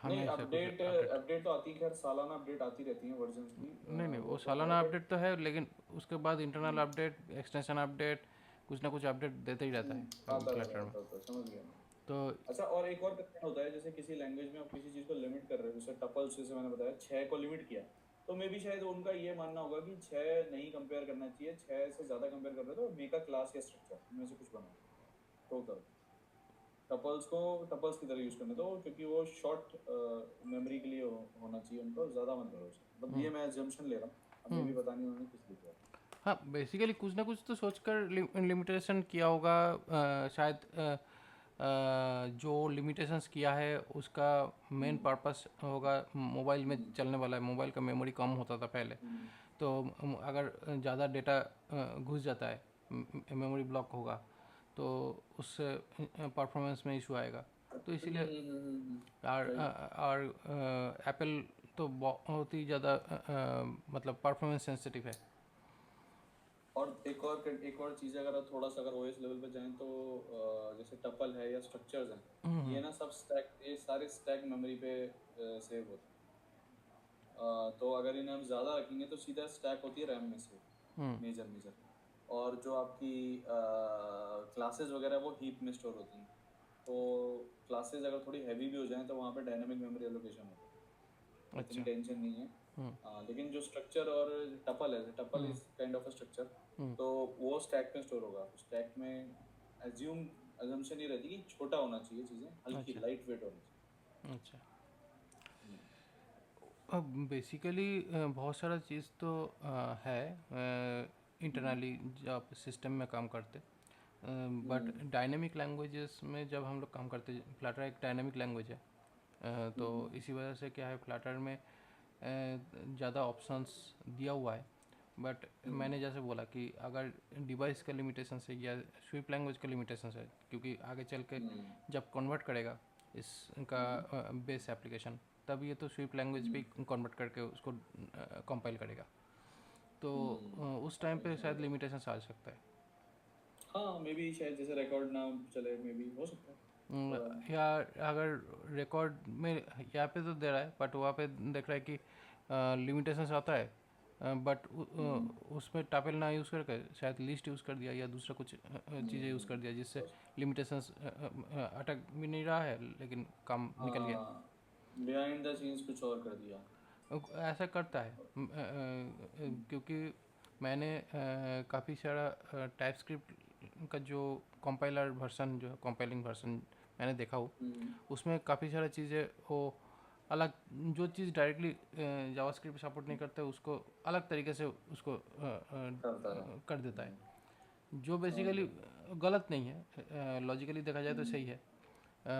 नहीं, हमेशा कुछ अपडेट अपडेट। अपडेट तो आती, खैर सालाना अपडेट आती रहती है वर्जन्स की, नहीं नहीं, वो वो तो है सालाना बट। अपडेट तो है, लेकिन उसके बाद इंटरनल अपडेट, एक्सटेंशन अपडेट, कुछ ना कुछ अपडेट देते ही रहता है आता रहता फ्लटर है, में। आता है, समझ गया मैं। तो अच्छा, और एक और कंसर्न होता है, जैसे किसी लैंग्वेज में आप किसी चीज़ को लिमिट कर रहे हो, जैसे टपल्स, जैसे मैंने बताया 6 को लिमिट किया, तो मे भी शायद उनका ये मानना होगा कि 6 नहीं कंपेयर करना चाहिए, 6 से ज़्यादा कंपेयर कर रहे हो तो मेक अ क्लास या स्ट्रक्चर इनमें से कुछ बनाओ, तो करो टपल्स को टपल्स की तरह यूज़ करने दो, क्योंकि वो शॉर्ट मेमोरी के लिए होना चाहिए उनको, ज़्यादा मत करो उसे। मतलब ये मैं एजम्पशन ले रहा हूँ, अब मे भी पता नहीं उन्होंने किस लिए किया। हाँ, बेसिकली कुछ ना कुछ तो सोचकर लिमिटेशन किया होगा। शायद जो लिमिटेशंस किया है उसका मेन पर्पस होगा, मोबाइल में चलने वाला है, मोबाइल का मेमोरी कम होता था पहले, तो अगर ज़्यादा डेटा घुस जाता है, मेमोरी ब्लॉक होगा, तो उससे परफॉर्मेंस में इशू आएगा। तो इसीलिए राइट। और एप्पल तो बहुत ही ज़्यादा मतलब परफॉर्मेंस सेंसिटिव है। और एक और चीज़, अगर आप थोड़ा सा अगर ओएस लेवल पे जाएं तो जैसे टपल है या स्ट्रक्चर्स हैं, ये ना सब स्टैक, ये सारे स्टैक मेमोरी पे सेव होते हैं। तो अगर इन्हें हम ज़्यादा रखेंगे तो सीधा स्टैक होती है रैम में से, मेजर मेजर। और जो आपकी क्लासेस वगैरह वो हीप में स्टोर होती हैं। तो क्लासेस अगर थोड़ी हैवी भी हो जाएं तो वहाँ पे डायनामिक मेमोरी एलोकेशन होता है, इतनी अच्छा। टेंशन नहीं है। लेकिन जो स्ट्रक्चर और टपल है, tuple is kind of a structure, तो वो स्टैक में स्टोर होगा। स्टैक में एज्यूमशन ये रहती है कि छोटा होना चाहिए, चीज़ें हल्की अच्छा। लाइट वेट होनी अच्छा। चाहिए। अब बेसिकली बहुत सारा चीज़ तो है इंटरनली जब सिस्टम में काम करते, बट डायनेमिक लैंग्वेजेस में जब हम लोग काम करते, फ्लटर एक डायनेमिक लैंग्वेज है, तो इसी वजह से क्या है, फ्लटर में ज़्यादा ऑप्शंस दिया हुआ है। बट मैंने जैसे बोला कि अगर डिवाइस का लिमिटेशन है या स्विप लैंग्वेज का लिमिटेशन है, क्योंकि आगे चल के जब कन्वर्ट करेगा इसका बेस एप्लीकेशन, तब ये तो स्विप लैंग्वेज भी कन्वर्ट करके उसको कंपाइल करेगा, तो उस टाइम पे शायद लिमिटेशन आ सकता है। हाँ, मे बी शायद जैसे रिकॉर्ड ना चले, मे बी हो सकता है थोड़ा। या अगर रिकॉर्ड में यहाँ पे तो दे रहा है, बट वहाँ पे देख रहा है कि लिमिटेशंस आता है, बट उसमें टापेल ना यूज़ करके शायद लिस्ट यूज़ कर दिया या दूसरा कुछ चीज़ें यूज़ कर दिया, जिससे लिमिटेशंस अटक भी नहीं रहा है लेकिन काम निकल गया। हाँ, बिहाइंड द सीन्स कुछ और कर दिया। ऐसा करता है क्योंकि मैंने काफ़ी सारा टाइप स्क्रिप्ट का जो कंपाइलर वर्सन, जो कंपाइलिंग वर्सन मैंने देखा हो, उसमें काफ़ी सारा चीज़ें वो अलग, जो चीज़ डायरेक्टली जावास्क्रिप्ट सपोर्ट नहीं करते उसको अलग तरीके से उसको करता है। कर देता है, जो समझ बेसिकली गया। गलत नहीं है, लॉजिकली देखा जाए तो सही है,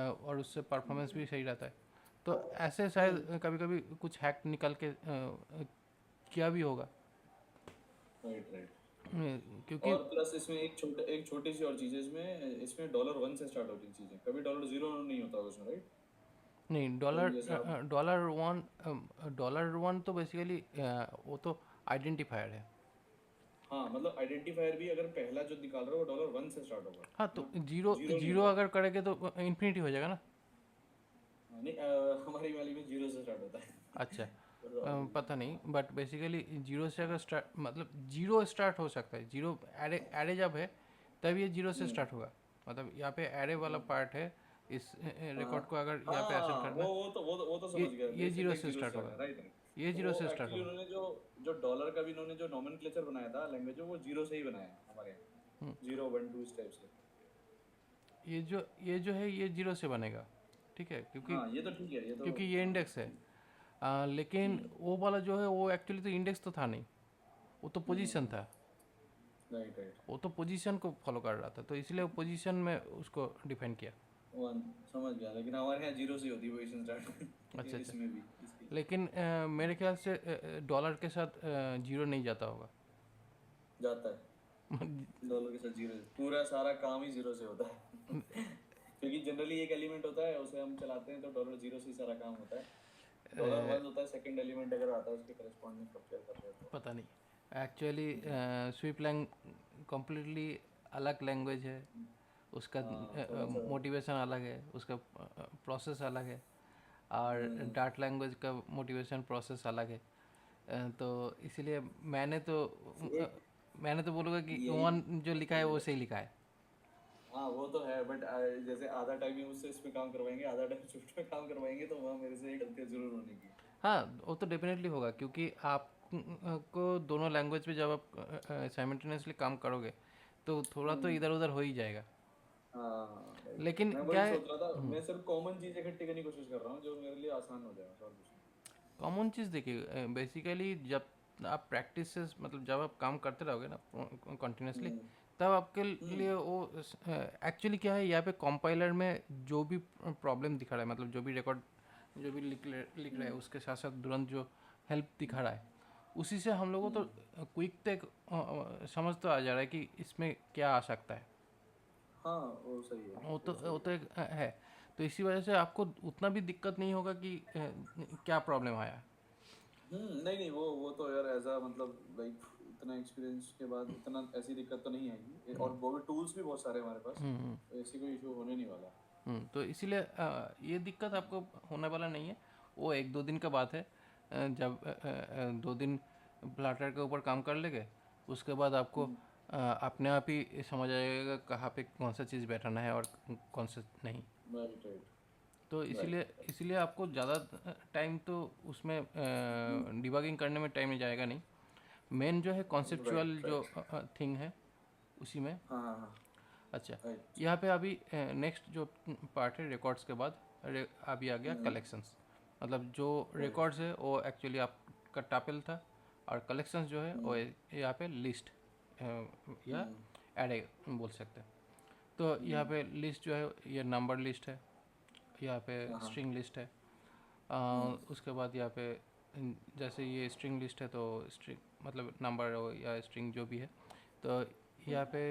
और उससे परफॉर्मेंस भी सही रहता है। तो ऐसे शायद कभी कभी कुछ हैक निकल के किया भी होगा। Right, right. क्योंकि और प्लस इसमें एक छोटी सी और चीज़ है, इसमें $1 से स्टार्ट होती है चीज़ें, कभी $0 नहीं होता उसमें, राइट? नहीं, कोई भी जैसे आप, डॉलर वन तो बेसिकली वो तो आइडेंटिफायर है। हाँ मतलब आइडेंटिफायर भी अगर पहला जो निकाल रहे हो वो $1 से स्टार्ट होगा, हाँ, है तो ना? जीरो जीरो नहीं जीरो होगा। अगर करेंगे तो इन्फिनिटी हो जाएगा ना। हाँ, नहीं, हमारी वाली में 0 से स्टार्ट होता है। अच्छा। तो पता नहीं, बट बेसिकली जीरो से अगर स्टार्ट, मतलब जीरो स्टार्ट हो सकता है, जीरो एरे एरे जब है तब ये जीरो से स्टार्ट होगा, मतलब यहाँ पे एरे वाला पार्ट है, इस हाँ, रिकॉर्ड को अगर यहाँ पे एसेट हाँ, करना, वो तो ये समझ गया, ये जीरो बेसिकली से जीरो स्टार्ट स्टार्ट होगा, है, राइट, राइट। ये वो जीरो से स्टार्ट एक्चुअली होगा। उन्होंने जो डॉलर का भी इन्होंने जो नॉमेनक्लेचर बनाया था लैंग्वेज में, वो 0 से ही बनाया है हमारे यहाँ, 0 1 2 इस टाइप से। ये जो है ये जीरो से बनेगा, ठीक है, क्योंकि हाँ, ये तो ठीक है, ये तो क्योंकि ये हाँ। इंडेक्स है। लेकिन वो वाला जो है वो एक्चुअली तो इंडेक्स तो था नहीं, वो तो पोजीशन था। Right right. वो तो पोजीशन को फॉलो कर रहा था, तो इसलिए पोजीशन में उसको डिफाइन किया। वन समझ गया, लेकिन हमारे यहाँ जीरो से होती है पोजीशन अच्छा स्टार्ट अच्छा। इसमें भी इसकी लेकिन मेरे ख्याल से डॉलर के साथ जीरो नहीं जाता होगा। जाता है। डॉलर के साथ जीरो, पूरा सारा काम ही जीरो से होता है क्योंकि जनरली एक एलिमेंट होता है, उसे हम चलाते हैं तो डॉलर जीरो से ही सारा काम होता है। डॉलर वन होता है सेकंड एलिमेंट अगर आता है उसके करस्पॉन्डिंग कंपेयर कर रहे हो तो। पता नहीं एक्चुअली। स्विफ्ट लैंग कम्प्लीटली अलग लैंग्वेज है, उसका हाँ थोड़ा सा। मोटिवेशन अलग है, उसका प्रोसेस अलग है, और डार्ट लैंग्वेज का मोटिवेशन प्रोसेस अलग है। तो इसीलिए एक मैंने तो बोलूँगा कि यही वन जो लिखा है वो सही लिखा है। हाँ वो तो है, बट जैसे आधा टाइम ही मुझसे इसमें काम करवाएंगे, आधा टाइम स्विफ्ट में काम करवाएंगे, तो वहाँ मेरे से गलतियाँ जरूर होने की। हाँ, वो तो डेफिनेटली होगा, क्योंकि आप को दोनों लैंग्वेज पे जब आप साइमल्टेनियसली काम करोगे तो थोड़ा तो इधर उधर हो ही जाएगा। हाँ राइट। लेकिन मैं क्या वही है, सोच रहा था, मैं सिर्फ कॉमन चीज इकट्ठी करने की कोशिश कर रहा हूँ जो मेरे लिए आसान हो जाए, और कुछ नहीं। कॉमन चीज़ देखिए, बेसिकली जब आप प्रैक्टिस से, मतलब जब आप काम करते रहोगे ना कंटिन्यूसली, तब आपके लिए वो एक्चुअली क्या है, यहाँ पे कंपाइलर में जो भी प्रॉब्लम दिखा रहा है, मतलब जो भी रिकॉर्ड जो भी लिख रहा है, उसके साथ साथ तुरंत जो हेल्प दिखा रहा है, उसी से हम लोगों को तो क्विक तक समझ तो आ जा रहा है कि इसमें क्या आ सकता है। हाँ वो सही है, वो तो एक है। तो इसी वजह से आपको उतना भी दिक्कत नहीं होगा कि क्या प्रॉब्लम आया। नहीं नहीं, वो तो यार ऐसा मतलब लाइक इतना एक्सपीरियंस के बाद इतना ऐसी दिक्कत तो नहीं आएगी, और वो भी टूल्स भी बहुत सारे हमारे पास, तो ऐसी कोई इशू होने नहीं वाला। तो इसीलिए ये दिक्कत आपको होने वाला नहीं है। वो एक दो दिन का बात है। जब 2 दिन फ्लटर के ऊपर काम कर लेंगे, उसके बाद आपको अपने आप ही समझ आएगा कहाँ पे कौन सा चीज़ बैठाना है और कौन सा नहीं। राइट राइट तो इसीलिए इसीलिए आपको ज़्यादा टाइम तो उसमें डिबगिंग करने में टाइम जाएगा नहीं। मेन जो है कॉन्सेप्चुअल राइट जो राइट। थिंग है उसी में। हाँ हाँ हाँ अच्छा, राइट। यहाँ पे अभी नेक्स्ट जो पार्ट है रिकॉर्ड्स के बाद, अभी आ गया कलेक्शंस। मतलब जो राइट रिकॉर्ड्स है वो एक्चुअली आपका टापेल था, और कलेक्शंस जो है वो यहाँ पे लिस्ट या एरे बोल सकते हैं। तो यहाँ पे लिस्ट जो है ये नंबर लिस्ट है, यहाँ पे हाँ स्ट्रिंग लिस्ट है। उसके बाद यहाँ पे जैसे ये स्ट्रिंग लिस्ट है, तो स्ट्रिंग मतलब नंबर हो या स्ट्रिंग जो भी है, तो यहाँ पे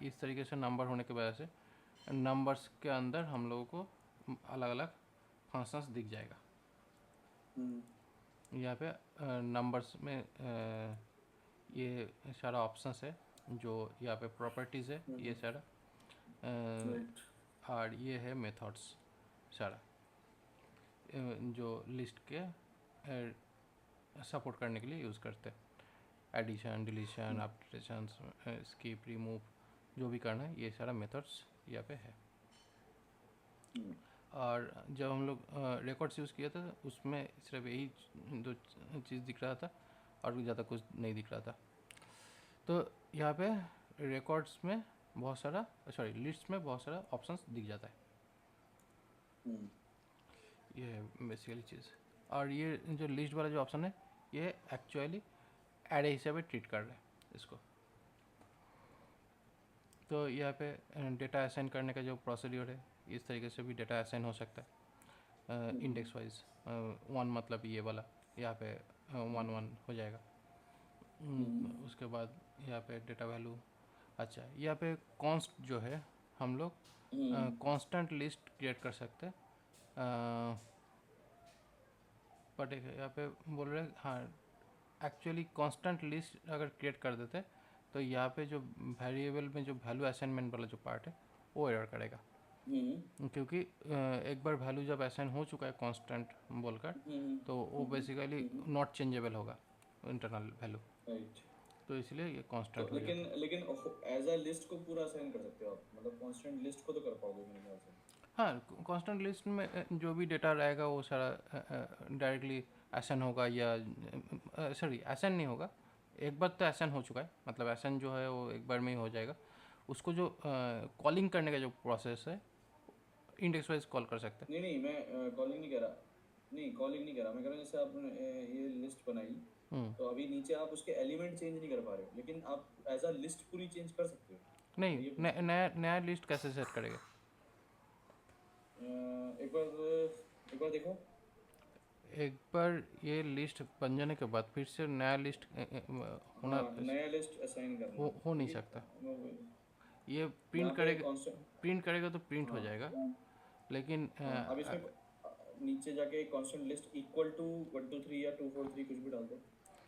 इस तरीके से नंबर होने की वजह से नंबर्स के अंदर हम लोगों को अलग अलग फंक्शंस दिख जाएगा। यहाँ पे नंबर्स में ये सारा ऑप्शंस है, जो यहाँ पे प्रॉपर्टीज़ है ये सारा, राइट। और ये है मेथड्स सारा, जो लिस्ट के सपोर्ट करने के लिए यूज़ करते हैं। Addition, deletion, updation, skip, remove, जो भी करना है ये सारा मेथड्स यहाँ पे है। और जब हम लोग रिकॉर्ड्स यूज़ किया था उसमें सिर्फ यही दो चीज़ दिख रहा था, और ज़्यादा कुछ नहीं दिख रहा था। तो यहाँ पे रिकॉर्ड्स में बहुत सारा, सॉरी लिस्ट में बहुत सारा ऑप्शंस दिख जाता है। ये है बेसिकली चीज़। और ये जो लिस्ट वाला जो ऑप्शन है, ये एक्चुअली एरे हिसाब से ट्रीट कर रहा है इसको। तो यहाँ पे डेटा असाइन करने का जो प्रोसीड्यूर है, इस तरीके से भी डेटा असाइन हो सकता है इंडेक्स वाइज। 1 मतलब ये वाला, यहाँ पे 1 1 हो जाएगा। उसके बाद यहाँ पे डेटा वैल्यू। अच्छा, यहाँ पे कॉन्स्ट जो है हम लोग कांस्टेंट लिस्ट क्रिएट कर सकते हैं। बट यहाँ पे बोल रहे हैं, हाँ एक्चुअली कांस्टेंट लिस्ट अगर क्रिएट कर देते हैं तो यहाँ पे जो वेरिएबल में जो वैल्यू असाइनमेंट वाला जो पार्ट है वो एरर करेगा, क्योंकि एक बार वैल्यू जब असाइन हो चुका है कांस्टेंट बोलकर, तो वो बेसिकली नॉट चेंजेबल होगा इंटरनल वैल्यू। राइट। तो इसलिए ये तो कांस्टेंट हो लेकिन जाता है। लेकिन एज अ लिस्ट को पूरा असाइन कर सकते हो आप, मतलब कांस्टेंट लिस्ट को तो कर पाओगे मेरे ख्याल से। हाँ, कांस्टेंट लिस्ट में जो भी डेटा रहेगा वो सारा डायरेक्टली असाइन होगा, या सॉरी असाइन नहीं होगा, एक बार तो असाइन हो चुका है, मतलब असाइन जो है वो एक बार में ही हो जाएगा। उसको जो कॉलिंग करने का जो प्रोसेस है, इंडेक्स वाइज कॉल कर सकते नहीं नहीं, मैं कॉलिंग नहीं कह रहा, नहीं कॉलिंग नहीं कह रहा, मैं कह रहा हूँ जैसे आपने ये लिस्ट बनाई, तो अभी नीचे आप उसके एलिमेंट चेंज नहीं कर पा रहे हो, लेकिन आप एज अ लिस्ट पूरी चेंज कर सकते हो। नहीं, ये नया नया लिस्ट कैसे सेट करेगा? एक बार देखो। एक बार ये लिस्ट बन जाने के बाद फिर से नया लिस्ट होना हाँ, नया लिस्ट असाइन करना है, हो नहीं क्योंकि सकता। मैं वही- ये यहाँ पे कॉन्स्टेंट। प्रिंट करेगा तो प्रिंट हो हाँ जाएगा, लेकिन हाँ, अब इसमें नीचे जाके कॉन्स्टेंट लिस्ट इक्वल टू 1 2 3 या 2 4 3 कुछ भी डाल दो, हो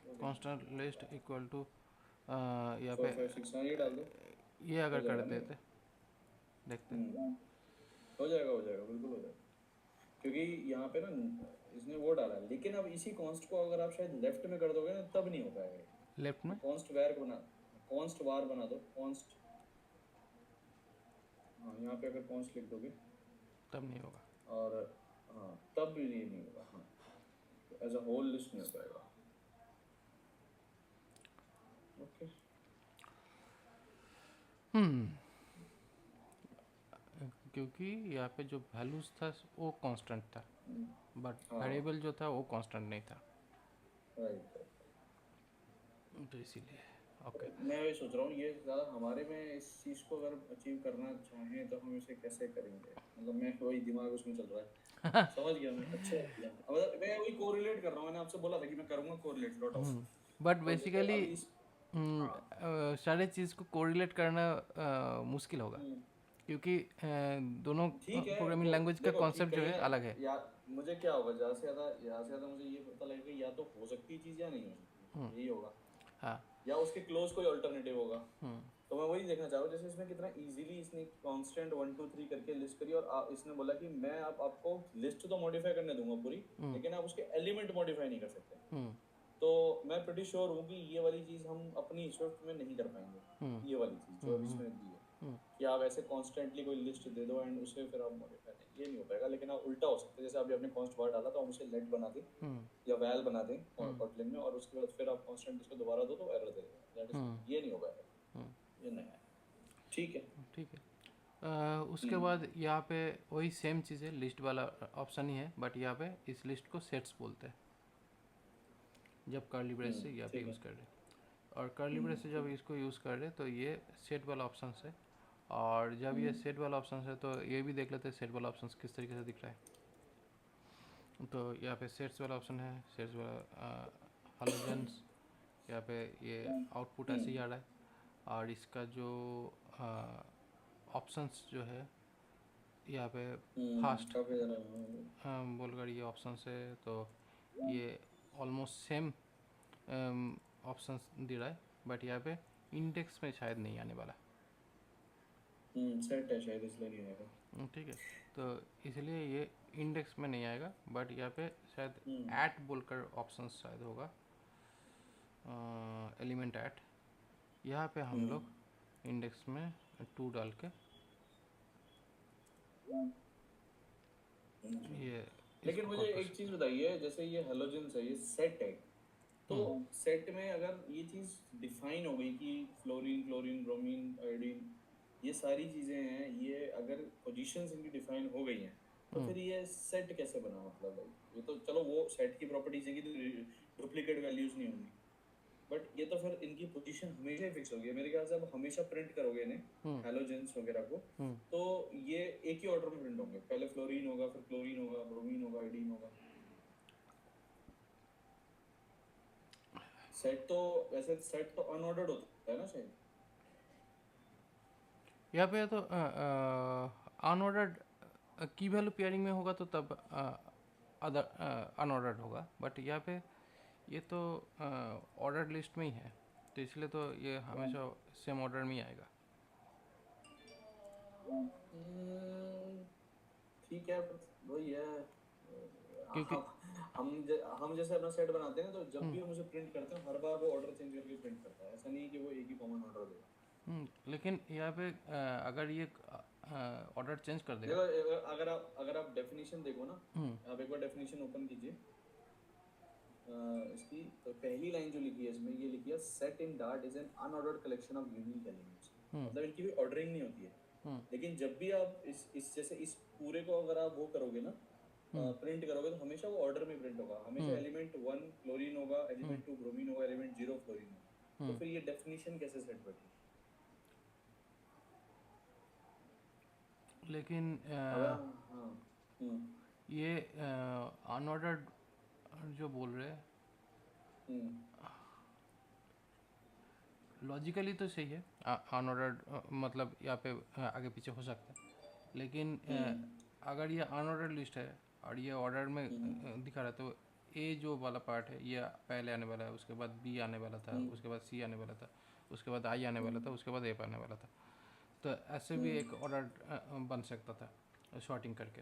गया। कांस्टेंट लिस्ट इक्वल टू यहाँ 4 पे 5 6, हाँ ये डाल दो, ये हो अगर कर जाएगा ना ये। देते, देखते। हो जाएगा, हो जाएगा, बिल्कुल हो जाएगा। क्योंकि यहाँ पे ना इसने वो डाला है, लेकिन अब इसी कॉन्स्ट को अगर आप शायद लेफ्ट में कर दोगे ना तब नहीं हो पाएगा। लेफ्ट में कॉन्स्ट वार बना, कॉन्स्ट वार बना दो, कॉन्स्ट। हाँ, यहाँ पे अगर कॉन्स्ट लिख दोगे तब नहीं होगा। और हाँ तब भी ये नहीं होगा। हाँ, एज अ होल लिस्ट नहीं हो पाएगा। ओके। क्योंकि यहाँ पे जो वैल्यूज था वो कांस्टेंट था, बट हाँ, वेरिएबल जो था वो कांस्टेंट नहीं था, राइट। तो इसीलिए। ओके। मैं वही सोच रहा हूँ, ये ज़्यादा हमारे में इस चीज़ को अगर अचीव करना चाहें तो हम इसे कैसे करेंगे, मतलब मैं वही दिमाग उसमें चल रहा है। समझ गया मैं, अच्छा किया। मतलब मैं वही कोरिलेट कर रहा हूँ, मैंने आपसे बोला था कि मैं करूँगा कोरिलेट लॉट ऑफ। बट तो जैसे बेसिकली अभी इस हाँ, सारे चीज़ को कोरिलेट करना मुश्किल होगा, क्योंकि दोनों ठीक है। प्रोग्रामिंग तो लैंग्वेज का देखो ठीक, कॉन्सेप्ट जो कहीं है ना अलग है। या मुझे क्या होगा, ज़्यादा से ज़्यादा मुझे ये पता लगेगा या तो हो सकती है चीज़ या नहीं हो सकती, यही होगा। हाँ। या उसके क्लोज कोई अल्टरनेटिव होगा। तो मैं वही देखना चाह रहा हूँ, जैसे इसमें कितना इजीली इसने कांस्टेंट 1 2 3 करके लिस्ट करी, और इसने बोला कि मैं अब आपको लिस्ट तो मॉडिफाई करने दूंगा पूरी, लेकिन आप उसके एलिमेंट मॉडिफाई नहीं कर सकते। तो मैं प्रीटी श्योर हूँ कि ये वाली चीज़ हम अपनी स्विफ्ट में नहीं कर पाएंगे। ये वाली चीज़ जो अभी इसमें दी है कि आप ऐसे कॉन्स्टेंटली कोई लिस्ट दे दो एंड उसे फिर आप मॉडिफाई, नहीं, ये नहीं हो पाएगा। लेकिन आप उल्टा हो सकता है, जैसे अभी आपने कॉन्स्ट वर्ड डाला तो हम उसे लेट बना दें या वैल बना दें कॉटलिन में, और उसके बाद फिर आप कॉन्स्टेंट इसको दोबारा दो तो एरर दे देगा। दैट इज, ये नहीं हो पाएगा, ये नहीं है। ठीक है। ठीक है। उसके बाद यहाँ पे वही सेम चीज़ है, लिस्ट वाला ऑप्शन ही है, बट यहाँ पे इस लिस्ट को सेट्स बोलते हैं जब कर्ली ब्रेस से यहाँ पे ठीक है। यूज़ कर रहे हैं। और कर्ली ब्रेस से जब इसको यूज़ कर रहे हैं तो ये सेट वाला ऑप्शन है, और जब ये सेट वाला ऑप्शन है तो ये भी देख लेते हैं सेट वाला ऑप्शन किस तरीके से दिख रहा है। तो यहाँ पे सेट्स वाला ऑप्शन है, सेट्स वाला हालोजेंस, यहाँ पे ये आउटपुट ऐसे ही आ रहा है। और इसका जो ऑप्शंस जो है यहाँ पे फास्ट बोलकर ये ऑप्शन है, तो ये ऑलमोस्ट सेम ऑप्शंस दे रहा है, बट यहाँ पे इंडेक्स में शायद नहीं आने वाला। सेट है शायद, इसलिए नहीं आएगा। ठीक है, तो इसलिए ये इंडेक्स में नहीं आएगा, बट यहाँ पे शायद ऐट बोलकर ऑप्शन शायद होगा, एलिमेंट ऐट। यहाँ पे हम लोग इंडेक्स में 2 डाल के ये। लेकिन मुझे एक चीज बताइए, जैसे ये हेलोजेंस है, ये सेट है, तो सेट में अगर ये चीज डिफाइन हो गई कि फ्लोरीन, क्लोरीन, ब्रोमीन, आयोडीन, ये सारी चीजें हैं, ये अगर पोजीशंस इनकी डिफाइन हो गई हैं, तो फिर ये सेट कैसे बना? मतलब ये तो चलो वो सेट की प्रॉपर्टीज है कि डुप्लीकेट वैल्यूज नहीं होंगी, बट ये तो फिर इनकी पोजीशन हमेशा ही फिक्स होगी। मेरे ख्याल से अब हमेशा प्रिंट करोगे इन्हें हैलोजेंस वगैरह को, तो ये एक ही ऑर्डर में प्रिंट होंगे। पहले फ्लोरीन होगा, फिर क्लोरीन होगा, ब्रोमीन होगा, आयोडीन होगा। सेट तो वैसे सेट तो अनऑर्डर्ड होता है ना शायद। यहाँ पे तो अनऑर्डर्ड की वैल्यू पेयरिंग में होगा तो तब अदर अनऑर्डर्ड होगा, बट यहाँ पे ये तो ऑर्डर्ड लिस्ट में ही है, तो इसलिए तो ये हमेशा सेम ऑर्डर में ही आएगा। ठीक है, वही है। क्योंकि हम जैसे अपना सेट बनाते हैं तो जब भी हम उसे प्रिंट करते हैं हर बार वो ऑर्डर चेंज करके प्रिंट करता है, ऐसा नहीं कि वो एक ही कॉमन ऑर्डर देगा। लेकिन यहाँ पे अगर ये ऑर्डर चेंज कर देगा, देखो अगर आप डेफिनेशन देखो ना, आप एक बार डेफिनेशन ओपन कीजिए इसकी, तो पहली लाइन जो लिखी है इसमें, ये लिखी है set in dart is an unordered collection of unique elements. मतलब इनकी भी ऑर्डरिंग नहीं होती है। लेकिन जब भी आप इस जैसे इस पूरे को अगर आप वो करोगे ना, प्रिंट करोगे तो हमेशा वो ऑर्डर में प्रिंट होगा, हमेशा एलिमेंट 1 क्लोरीन होगा, एलिमेंट 2 ब्रोमीन होगा, एलिमेंट 0 फ्लोरीन होगा। तो फिर ये डेफिनेशन कैसे सेट बैठी? लेकिन अगर हम हाँ ये अनऑर्डर्ड जो बोल रहे हैं, लॉजिकली तो सही है, अनऑर्डर्ड मतलब यहाँ पे आगे पीछे हो सकता है, लेकिन अगर ये अनऑर्डर्ड लिस्ट है और ये ऑर्डर में दिखा रहा है, तो ए जो वाला पार्ट है ये पहले आने वाला है, उसके बाद बी आने वाला था, उसके बाद सी आने वाला था, उसके बाद आई आने वाला था, उसके बाद ए आने वाला था। तो ऐसे भी एक ऑर्डर बन सकता था शॉर्टिंग करके।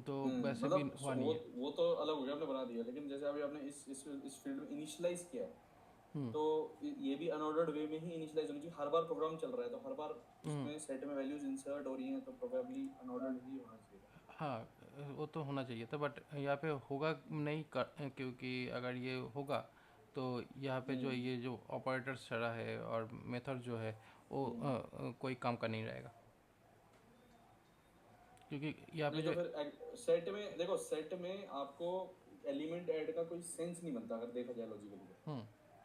तो वैसे भी मतलब हुआ नहीं है। वो तो अलग हो गया, आपने बना दिया, लेकिन जैसे अभी आपने इस फील्ड में इनिशियलाइज किया है, तो ये भी अनऑर्डर्ड वे में ही इनिशियलाइज होनी चाहिए। हर बार प्रोग्राम चल रहा है तो हर बार उसमें सेट में वैल्यूज इंसर्ट हो रही हैं, तो प्रोबेबली अनऑर्डर्ड ही होना चाहिए। हाँ, वो तो होना चाहिए था, बट यहाँ पे होगा नहीं क्योंकि अगर ये होगा तो यहाँ पे जो ये जो ऑपरेटर्स चला है और मेथड जो है वो कोई काम का नहीं रहेगा, क्योंकि यहाँ पे नहीं तो फिर सेट में देखो, सेट में आपको एलिमेंट ऐड का कोई सेंस नहीं बनता अगर देखा जाए लॉजिकली।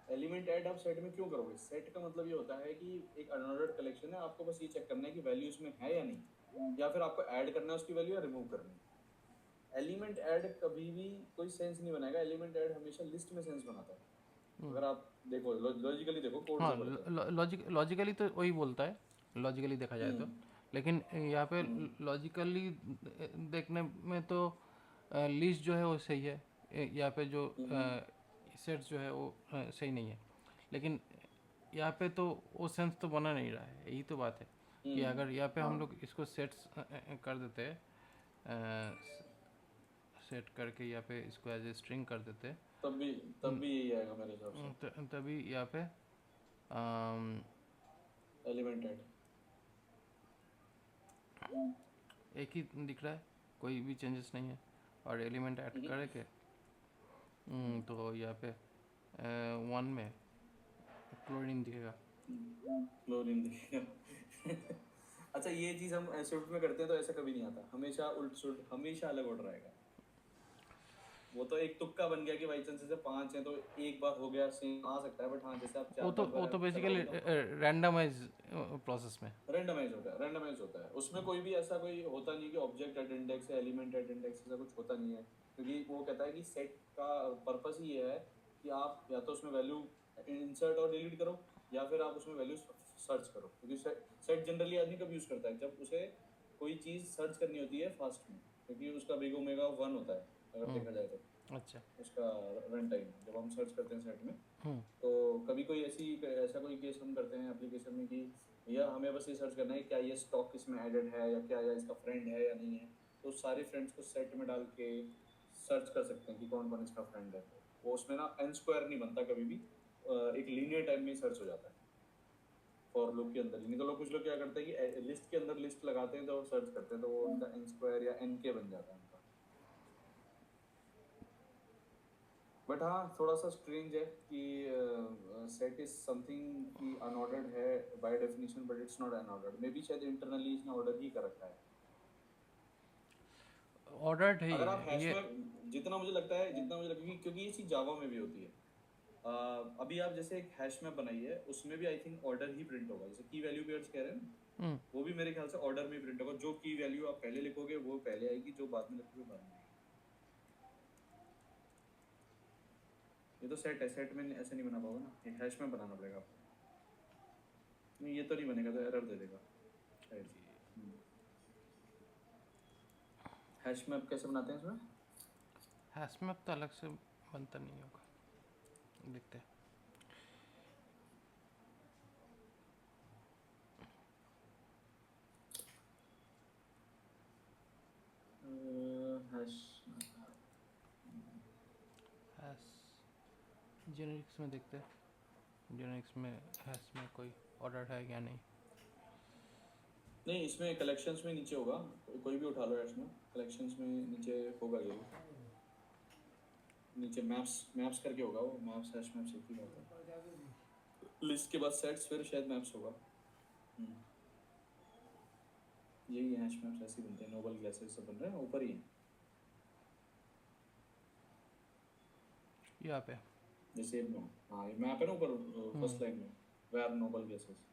एलिमेंट ऐड आप सेट में क्यों करोगे? सेट का मतलब ये होता है कि एक अनऑर्डर्ड कलेक्शन है, आपको बस ये चेक करना है कि वैल्यू उसमें है या नहीं, या फिर आपको ऐड करना है उसकी वैल्यू या रिमूव करनी है। एलिमेंट ऐड कभी भी कोई सेंस नहीं बनाएगा, एलिमेंट ऐड हमेशा लिस्ट में सेंस बनाता है। अगर आप देखो लॉजिकली देखो, कोड हाँ, से पढ़ते लॉजिकली तो वही बोलता है, लॉजिकली देखा जाए तो। लेकिन यहाँ पे लॉजिकली देखने में तो लिस्ट जो है वो सही है, यहाँ पे जो सेट्स जो है वो सही नहीं है, लेकिन यहाँ पे तो वो सेंस तो बना नहीं रहा है। यही तो बात है कि अगर यहाँ पे हम लोग इसको सेट्स कर देते हैं, सेट करके यहाँ पे इसको एज ए स्ट्रिंग कर देते हैं, तब भी यही आएगा मेरे हिसाब से। तभी यहाँ पे एलिमेंट ऐड एक ही दिख रहा है, कोई भी चेंजेस नहीं है, और एलिमेंट ऐड करके तो यहाँ पे 1 में क्लोरीन दिखेगा। क्लोरीन दिखेगा। अच्छा, ये चीज हम स्विफ्ट में करते हैं तो ऐसा कभी नहीं आता, हमेशा उल्ट सुल्ट, हमेशा अलग ऑर्डर आएगा। वो तो एक तुक्का बन गया कि बाई चांस जैसे 5 हैं तो एक बार हो गया, सेम आ सकता है, बट हाँ जैसे आप 4 वो तो बेसिकली रैंडमाइज प्रोसेस में रेंडमाइज होता है। उसमें कोई भी ऐसा कोई होता नहीं कि ऑब्जेक्ट एट इंडेक्स या एलिमेंट एट इंडेक्स, ऐसा कुछ होता नहीं है, क्योंकि वो कहता है कि सेट का पर्पस ही ये है कि आप या तो उसमें वैल्यू इंसर्ट और डिलीट करो, या फिर आप उसमें वैल्यू सर्च करो। क्योंकि सेट जनरली आदमी कब यूज करता है? जब उसे कोई चीज सर्च करनी होती है फास्ट में, क्योंकि उसका बिग ओमेगा 1 होता है अगर देखा जाए तो। अच्छा, उसका रन टाइम जब हम सर्च करते हैं सेट में, तो कभी कोई ऐसा कोई केस हम करते हैं एप्लीकेशन में कि भैया हमें बस ये सर्च करना है क्या ये स्टॉक इसमें एडेड है, या क्या या इसका फ्रेंड है या नहीं है, तो सारे फ्रेंड्स को सेट में डाल के सर्च कर सकते हैं कि कौन कौन इसका फ्रेंड है। वो उसमें ना n स्क्वायर नहीं बनता कभी भी, एक लीनियर टाइम में सर्च हो जाता है फॉर लूप के अंदर। नहीं तो लोग कुछ लोग क्या करते हैं कि लिस्ट के अंदर लिस्ट लगाते हैं तो सर्च करते हैं, तो वो उनका n स्क्वायर या nk बन जाता है उनका। बट हाँ, थोड़ा सा स्ट्रेंज है कि सेट इज समथिंग कि अनऑर्डर्ड है by definition, but it's not unordered. May be शायद इंटरनली इसने ऑर्डर ही कर रखा है। ऑर्डर्ड है अगर आप हैश ये। में जितना मुझे लगता है क्योंकि ये चीज जावा में भी होती है। अभी आप जैसे एक हैश मैप बनाई है, उसमें भी I think order he print होगा, जैसे की वैल्यू पेयर्स कह रहे हैं ना, वो भी मेरे ख्याल से ऑर्डर में प्रिंट होगा। जो की वैल्यू आप पहले लिखोगे वो पहले आएगी, जो बाद में लिखोगे बाद में आएगी। ये तो सेट है, सेट में ऐसे नहीं बना पाओगे ना, एक हैश में बनाना पड़ेगा आपको। नहीं ये तो नहीं बनेगा, तो एरर दे देगा शायद। हैश मैप कैसे बनाते हैं इसमें? हैश मैप तो अलग से बनता नहीं होगा, देखते हैं। हैश जेनेरिक्स में देखते हैं, जेनेरिक्स में हैश में कोई ऑर्डर है या नहीं। नहीं, इसमें कलेक्शंस में नीचे होगा, कोई भी उठा लो हैश में, कलेक्शंस में नीचे होगा ये, नीचे मैप्स करके होगा वो, मैप्स हैश मैप्स एक ही बात है। लिस्ट के बाद सेट्स, फिर शायद मैप्स होगा। यही हैश मैप्स ऐसे बनते हैं, नोबल क्लासेस सब बन रहे हैं ऊपर ही है। यहाँ पे जैसे हाँ ये मैप है ना ऊपर फर्स्ट लाइन में, वेयर नोबल गेसेस।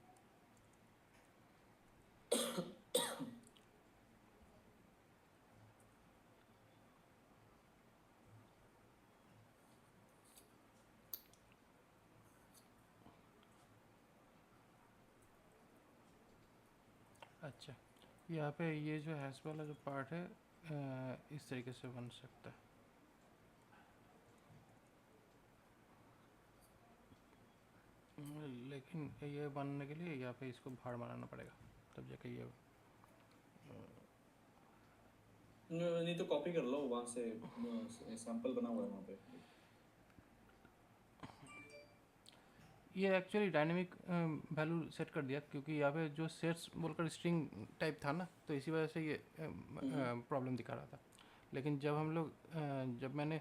अच्छा, यहाँ पे ये जो हैश वाला जो पार्ट है इस तरीके से बन सकता है। लेकिन ये बनने के लिए यहाँ पे इसको भाड़ बनाना पड़ेगा, तब जाके ये नहीं तो कॉपी कर लो वहाँ से, सैंपल बना हुआ है वहाँ पे। ये एक्चुअली डायनेमिक वैल्यू सेट कर दिया, क्योंकि यहाँ पे जो सेट्स बोलकर स्ट्रिंग टाइप था ना, तो इसी वजह से ये प्रॉब्लम दिखा रहा था। लेकिन जब हम लोग जब मैंने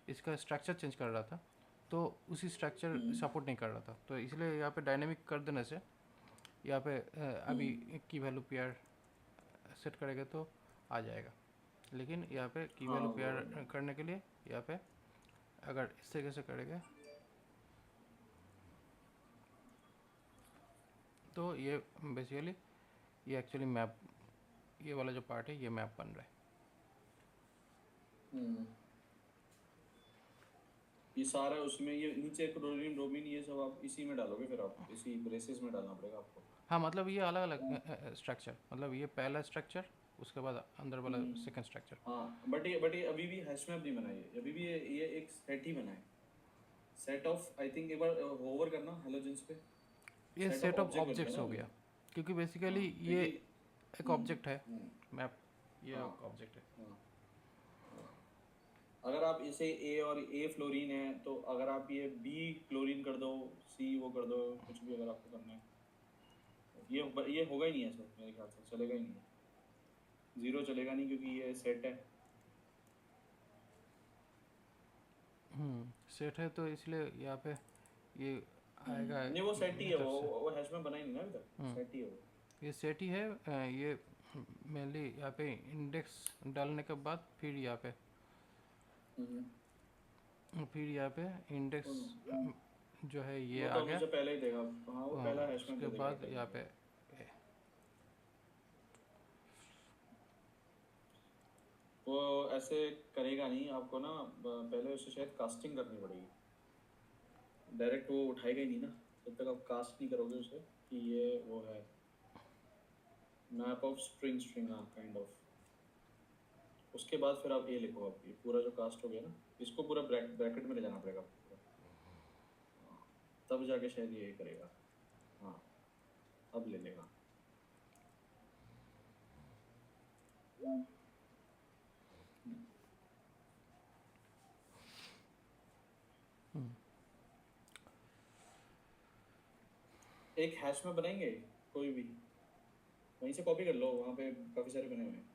इसका स्ट्रक्चर चेंज कर रहा था, तो उसी स्ट्रक्चर सपोर्ट नहीं कर रहा था, तो इसलिए यहाँ पे डायनेमिक कर देने से यहाँ पे अभी की वैल्यू पेयर सेट करेंगे तो आ जाएगा। लेकिन यहाँ पे की हाँ वैल्यू वो पेयर करने के लिए यहाँ पे अगर इस तरीके से करेंगे तो ये बेसिकली ये एक्चुअली मैप, ये वाला जो पार्ट है ये मैप बन रहा है। ये सारा उसमें, ये नीचे क्लोरीन ब्रोमीन ये सब आप इसी में डालोगे, फिर आप इसी ब्रेसेस में डालना पड़ेगा आपको। हाँ, मतलब ये अलग अलग स्ट्रक्चर, मतलब ये पहला स्ट्रक्चर, उसके बाद अंदर वाला सेकंड स्ट्रक्चर। हाँ बट ये अभी भी हैश मैप नहीं बनाई है, अभी भी ये एक सेट ही बना है, सेट ऑफ, आई थिंक एक बार होवर करना हेलोजेंस पे, ये सेट ऑफ ऑब्जेक्ट बनता है ऑब्जेक्ट्स ना हो अभी। गया, क्योंकि बेसिकली हाँ ये क्योंकि एक ऑब्जेक्ट है मैप, ये हाँ ऑब्जेक्ट है। हाँ, अगर आप इसे ए और ए फ्लोरीन है, तो अगर आप ये बी क्लोरीन कर दो, सी वो कर दो, कुछ भी अगर आपको करना है, ये होगा ही नहीं है सर, मेरे ख्याल से चलेगा ही नहीं है, जीरो चलेगा नहीं, क्योंकि ये सेट है। सेट है, तो इसलिए यहाँ पे ये आएगा नहीं वो सेट ही है, मेथड से। वो हैश में बना ही नहीं ना अभी तक, सेट ही है वो। ये सेट ही है। ये मेनली यहाँ पे इंडेक्स डालने के बाद फिर यहाँ पे इंडेक्स जो है ये वो आ तो गया। मुझे पहले ही देगा, हाँ वो पहला हैश में दे उसके देगा बाद पहले। यहाँ पे वो ऐसे करेगा नहीं, आपको ना पहले उसे शायद कास्टिंग करनी पड़ेगी, डायरेक्ट वो उठाएगा ही नहीं ना, जब तक आप कास्ट नहीं करोगे उसे कि ये वो है मैप ऑफ स्ट्रिंग हाँ काइंड ऑफ। उसके बाद फिर आप ये लिखो, आप ये पूरा जो कास्ट हो गया ना, इसको पूरा ब्रैकेट में ले जाना पड़ेगा आपको पूरा, तब जाके शायद ये करेगा। हाँ अब ले लेगा। एक हैश में बनाएंगे कोई भी, वहीं से कॉपी कर लो, वहाँ पे काफी सारे बने हुए हैं।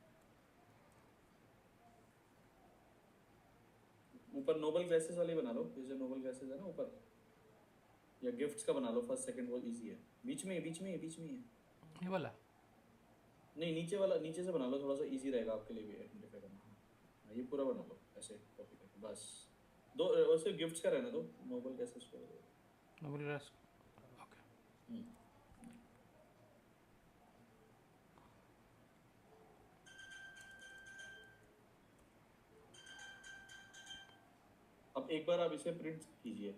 ऊपर नोबल क्लासेस वाली बना लो, जैसे नोबल क्लासेस है ना ऊपर, या गिफ्ट्स का बना लो, फर्स्ट सेकंड वो इजी है, बीच में ही है। ये वाला नहीं नीचे वाला, नीचे से बना लो, थोड़ा सा इजी रहेगा आपके लिए भी आइडेंटिफाई करना। हाँ ये पूरा बना लो ऐसे कॉपी करके, बस दो वैसे गिफ्ट्स का रहना दो, नोबल क्लासेस को नोबल क्लास। ओके, अब एक बार आप इसे प्रिंट कीजिए,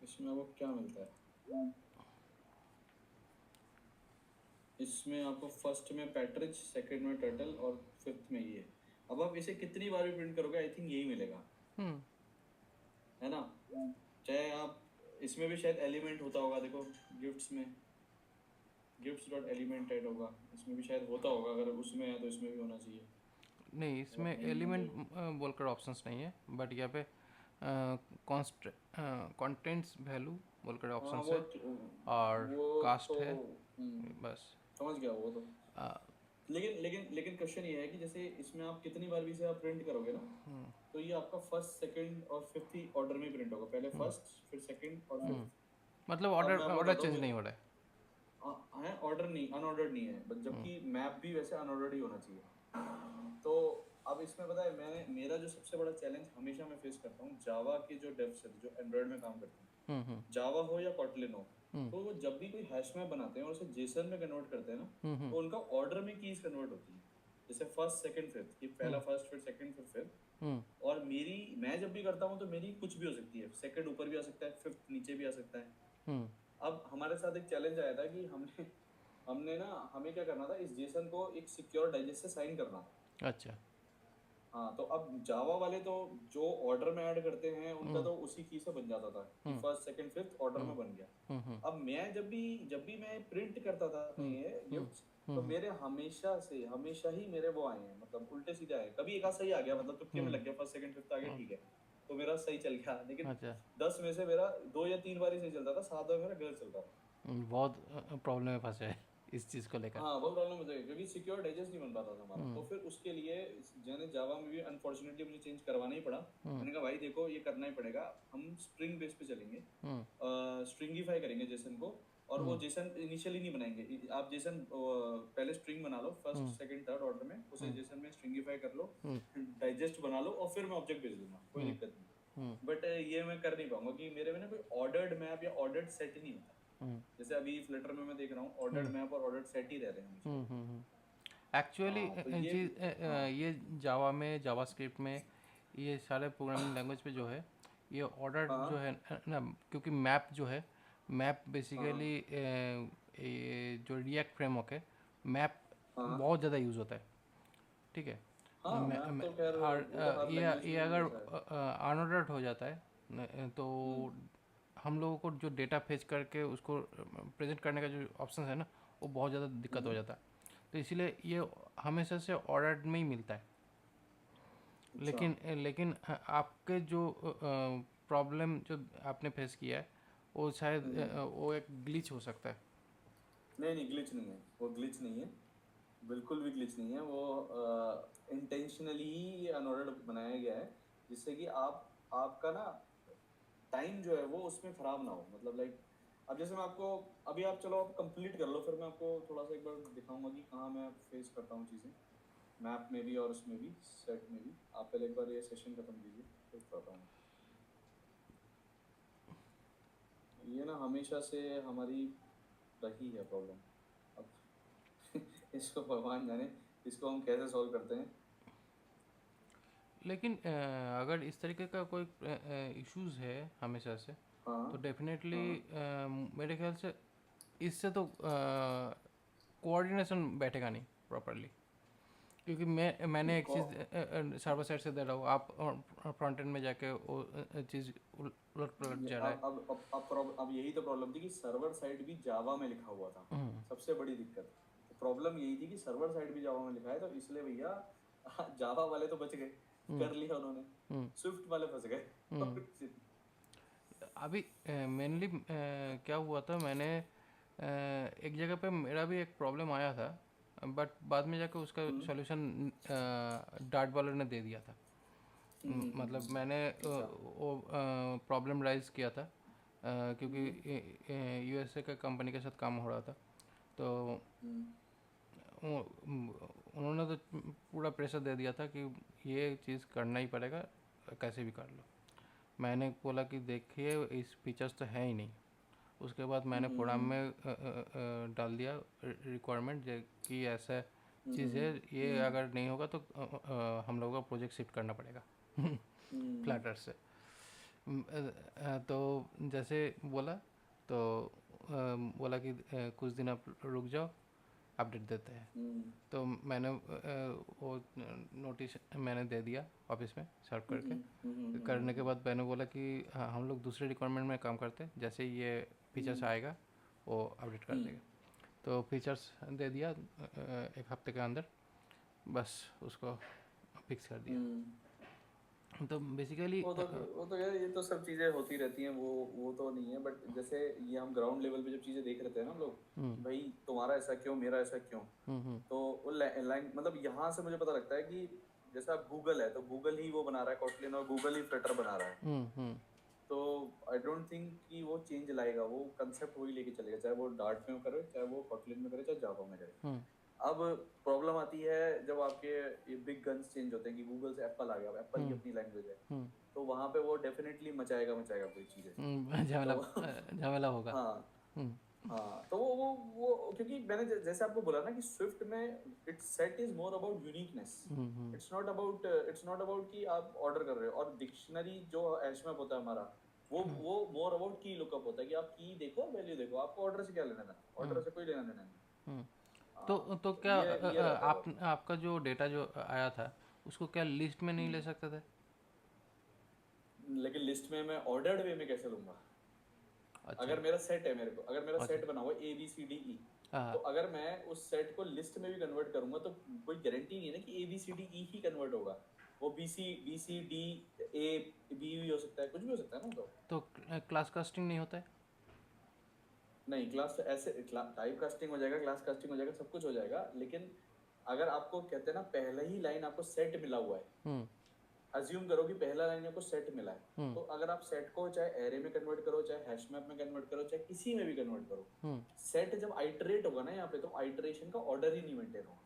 इसमें आपको क्या मिलता है। इसमें आपको फर्स्ट में पैट्रिज, सेकंड में टर्टल और फिफ्थ में ये। अब आप इसे कितनी बार भी प्रिंट करोगे, आई थिंक यही मिलेगा, है ना। चाहे आप इसमें भी शायद एलिमेंट होता होगा, देखो गिफ्ट्स में गिफ्ट्स डॉट एलिमेंट ऐड होगा, इसमें भी शायद होता होगा, अगर उसमें है तो इसमें भी होना चाहिए। नहीं इसमें नहीं है एलिमेंट तो बोलकर ऑप्शंस नहीं है, बट यहाँ पे कंटेंट्स वैल्यू बोलकर हाँ ऑप्शंस वो है और वो कास्ट तो है, बस। समझ गया वो तो। लेकिन क्वेश्चन ये है कि जैसे इसमें आप कितनी बार भी इसे आप प्रिंट करोगे ना, तो ये आपका फर्स्ट सेकंड और फिफ्थ ही ऑर्डर में प्रिंट होगा, पहले फर्स्ट फिर सेकंड और फिफ्थ। मतलब अब मैं आपको ऑर्डर बताता चेंज हूँ, नहीं हो रहा है। है ऑर्डर नहीं, अनऑर्डर्ड नहीं है, बट जबकि मैप भी वैसे अनऑर्डर्ड ही होना चाहिए। तो अब इसमें पता है मेरा जो सबसे बड़ा चैलेंज हमेशा मैं फेस करता हूँ, जावा के जो डेव्स है जो एंड्रॉइड में काम करते हैं, जावा हो या कॉटलिन हो, तो वो जब भी कोई हैश मैप बनाते हैं और उसे जेसन में कन्वर्ट करते हैं ना, तो उनका ऑर्डर में कीज कन्वर्ट होती है, जैसे फर्स्ट सेकंड फिफ्थ, कि पहला फर्स्ट फिर सेकंड फिर फिफ्थ। और मैं जब भी करता हूँ तो मेरी कुछ भी हो सकती है, सेकंड ऊपर भी आ सकता है, फिफ्थ नीचे भी आ सकता है। अब हमारे साथ एक चैलेंज आया था कि हमें क्या करना था, इस जेसन को एक सिक्योर डाइजेस्ट से साइन करना था। अच्छा। हाँ, तो अब जावा वाले तो जो ऑर्डर में ऐड करते हैं उनका तो उसी की से बन जाता था कि फर्स्ट सेकंड फिफ्थ ऑर्डर में बन गया। अब मैं जब भी मैं प्रिंट करता था अपने ये गिफ्ट्स, तो मेरे हमेशा ही मेरे वो आए हैं, मतलब उल्टे सीधे आए। कभी एक आध सही आ गया, मतलब तुक्के में लग गया, फर्स्ट सेकंड फिफ्थ आ गया, ठीक है, तो मेरा सही चल गया। लेकिन अच्छा। 10 में से मेरा 2 या 3 बार ही सही चलता था, 7 बार मेरा गलत चलता था। बहुत प्रॉब्लम में फंसे है इस चीज़ को लेकर। हाँ, बहुत प्रॉब्लम हो जाएगी क्योंकि सिक्योर डाइजेस्ट नहीं बन पाता था हमारा। तो फिर उसके लिए मैंने जावा में भी अनफॉर्चुनेटली मुझे चेंज करवाना ही पड़ा। मैंने कहा भाई देखो ये करना ही पड़ेगा, हम स्ट्रिंग बेस पे चलेंगे, स्ट्रिंगीफाई करेंगे जेसन को। और वो जेसन इनिशियली नहीं बनाएंगे, आप जेसन पहले स्ट्रिंग बना लो फर्स्ट सेकंड थर्ड ऑर्डर में, उसे जेसन में स्ट्रिंगीफाई कर लो, डाइजेस्ट बना लो, और फिर मैं ऑब्जेक्ट भेज दूंगा, कोई दिक्कत नहीं। बट ये मैं कर नहीं पाऊंगा कि मेरे में ना कोई ऑर्डर्ड मैप या ऑर्डर्ड सेट नहीं होता। जैसे अभी फ्लटर में मैं देख रहा हूँ ऑर्डर्ड मैप और ऑर्डर्ड सेट ही रह रहे हैं हमेशा। एक्चुअली हाँ, तो ये जावा में, जावास्क्रिप्ट में, ये सारे प्रोग्रामिंग लैंग्वेज पे जो है, ये ऑर्डर जो है ना, क्योंकि मैप जो है, मैप बेसिकली जो रिएक्ट फ्रेमवर्क है, मैप बहुत ज़्यादा यूज़ होता है, ठीक है। हाँ, मैप तो खैर और वो तो हर लैंग्वेज ये में अगर जैसा है। अनऑर्डर्ड हो जाता है तो हम लोगों को जो डेटा फेच करके उसको प्रेजेंट करने का जो ऑप्शन है ना, वो बहुत ज़्यादा दिक्कत हो जाता है। तो इसीलिए ये हमेशा से ऑर्डर में ही मिलता है। अच्छा। लेकिन आपके जो प्रॉब्लम जो आपने फेस किया है, वो शायद वो एक ग्लिच हो सकता है। नहीं नहीं, ग्लिच नहीं है, वो ग्लिच नहीं है, बिल्कुल भी ग्लिच नहीं है। वो इंटेंशनली ही अनऑर्डर्ड बनाया गया है, जिससे कि आपका ना टाइम जो है वो उसमें खराब ना हो, मतलब लाइक अब जैसे मैं आपको अभी, आप चलो आप कंप्लीट कर लो, फिर मैं आपको थोड़ा सा एक बार दिखाऊंगा कि कहाँ मैं फेस करता हूँ चीज़ें, मैप में भी और उसमें भी, सेट में भी। आप पहले एक बार ये सेशन खत्म कीजिए, फिर बताता हूँ। ये ना हमेशा से हमारी रही है प्रॉब्लम। अब इसको भगवान जाने इसको हम कैसे सॉल्व करते हैं। लेकिन अगर इस तरीके का कोई इश्यूज है हमेशा से, हाँ तो डेफिनेटली हाँ। मेरे ख्याल से इससे तो कोऑर्डिनेशन बैठेगा नहीं प्रॉपरली। क्योंकि मैंने एक चीज़ सर्वर साइड से दे रहा हूँ, आप फ्रंट एंड में जाके वो चीज़ उलट पलट जा रहा है। अब यही तो प्रॉब्लम थी कि सर्वर साइड भी जावा में लिखा हुआ था, सबसे बड़ी दिक्कत। तो प्रॉब्लम यही थी कि सर्वर साइड भी जावा में लिखा है, तो इसलिए भैया जावा वाले तो बच गए, कर लिया उन्होंने, स्विफ्ट वाले फंस गए। अभी मेनली क्या हुआ था, मैंने एक जगह पे मेरा भी एक प्रॉब्लम आया था, बट बाद में जाके उसका सॉल्यूशन डार्ट वालों ने दे दिया था। मतलब मैंने अच्छा। वो प्रॉब्लम राइज किया था क्योंकि यूएसए का कंपनी के साथ काम हो रहा था, तो उन्होंने तो पूरा प्रेशर दे दिया था कि ये चीज़ करना ही पड़ेगा, कैसे भी कर लो। मैंने बोला कि देखिए इस फीचर्स तो है ही नहीं। उसके बाद मैंने प्रोग्राम में डाल दिया रिक्वायरमेंट कि ऐसा चीज़ है, ये अगर नहीं होगा तो हम लोगों का प्रोजेक्ट शिफ्ट करना पड़ेगा फ्लैटर से। तो जैसे बोला तो बोला कि कुछ दिन आप रुक जाओ, अपडेट देते हैं। तो मैंने वो नोटिस मैंने दे दिया ऑफिस में सर्व करके। करने के बाद मैंने बोला कि हाँ, हम लोग दूसरे रिक्वायरमेंट में काम करते हैं, जैसे ही ये फीचर्स आएगा वो अपडेट कर देगा। तो फीचर्स दे दिया एक हफ्ते के अंदर, बस उसको फिक्स कर दिया। तो बेसिकली वो तो यार, ये तो सब चीजें होती रहती हैं, वो तो नहीं है। बट जैसे ये हम ग्राउंड लेवल पे जब चीजें देख रहे थे ना हम लोग, भाई तुम्हारा ऐसा क्यों, मेरा ऐसा क्यों, तो वो लाइन, मतलब यहाँ से मुझे पता लगता है कि जैसे अब गूगल है, तो गूगल ही वो बना रहा है कॉटलिन, और गूगल ही फ्लटर बना रहा है। तो आई डोंट थिंक कि वो चेंज लाएगा, वो कंसेप्ट वही लेके चलेगा, चाहे वो डार्ट में करे, चाहे वो कॉटलिन में करे, चाहे जावा में करे। अब प्रॉब्लम आती है जब आपके ये बिग गन्स चेंज होते हैं कि गूगल से एप्पल आ गया, एप्पल की अपनी लैंग्वेज है, तो वहां पे वो डेफिनेटली मचाएगा मचाएगा कोई चीजें। झमेला तो झमेला होगा। हाँ हम्म, हाँ, तो वो क्योंकि मैंने जैसे आपको बोला ना कि स्विफ्ट में it's set is more about uniqueness. Hmm, it's not about कि आप ऑर्डर कर रहे हो। और डिक्शनरी जो हैशमैप होता है हमारा, वो मोर अबाउट की लुकअप होता है कि आप की देखो, वैल्यू देखो, आपको ऑर्डर से क्या लेना देना, ऑर्डर से कोई लेना देना नहीं। हम्म। हाँ, तो तो क्या ये रहता है आप प्रॉब्लम। आपका जो डेटा जो आया था उसको क्या लिस्ट में नहीं ले सकते थे? लेकिन लिस्ट में मैं ऑर्डर्ड वे में कैसे लूंगा? अच्छा। अगर मेरा सेट है, अगर मेरा अच्छा। सेट बना हुआ ए बी सी डी ई, तो हाँ। अगर मैं उस सेट को लिस्ट में भी कन्वर्ट करूंगा तो कोई गारंटी नहीं है ना कि A B C D E ही कन्वर्ट होगा। वो B C D A B भी हो सकता है, कुछ भी हो सकता है ना। तो क्लास कास्टिंग नहीं होता है? नहीं, क्लास ऐसे टाइप कास्टिंग हो जाएगा, क्लास कास्टिंग हो जाएगा, सब कुछ हो जाएगा, लेकिन अगर आपको कहते हैं ना पहले ही लाइन आपको सेट मिला हुआ है, हम्म, अज्यूम करो कि पहला लाइन आपको सेट मिला है, हम्म, तो अगर आप सेट को चाहे एरे में कन्वर्ट करो, चाहे हैश मैप में कन्वर्ट करो, चाहे किसी में भी कन्वर्ट करो, हम्म। सेट जब आइटरेट होगा ना यहाँ पे, तो आइटरेशन का ऑर्डर ही नहीं मेंटेन होगा।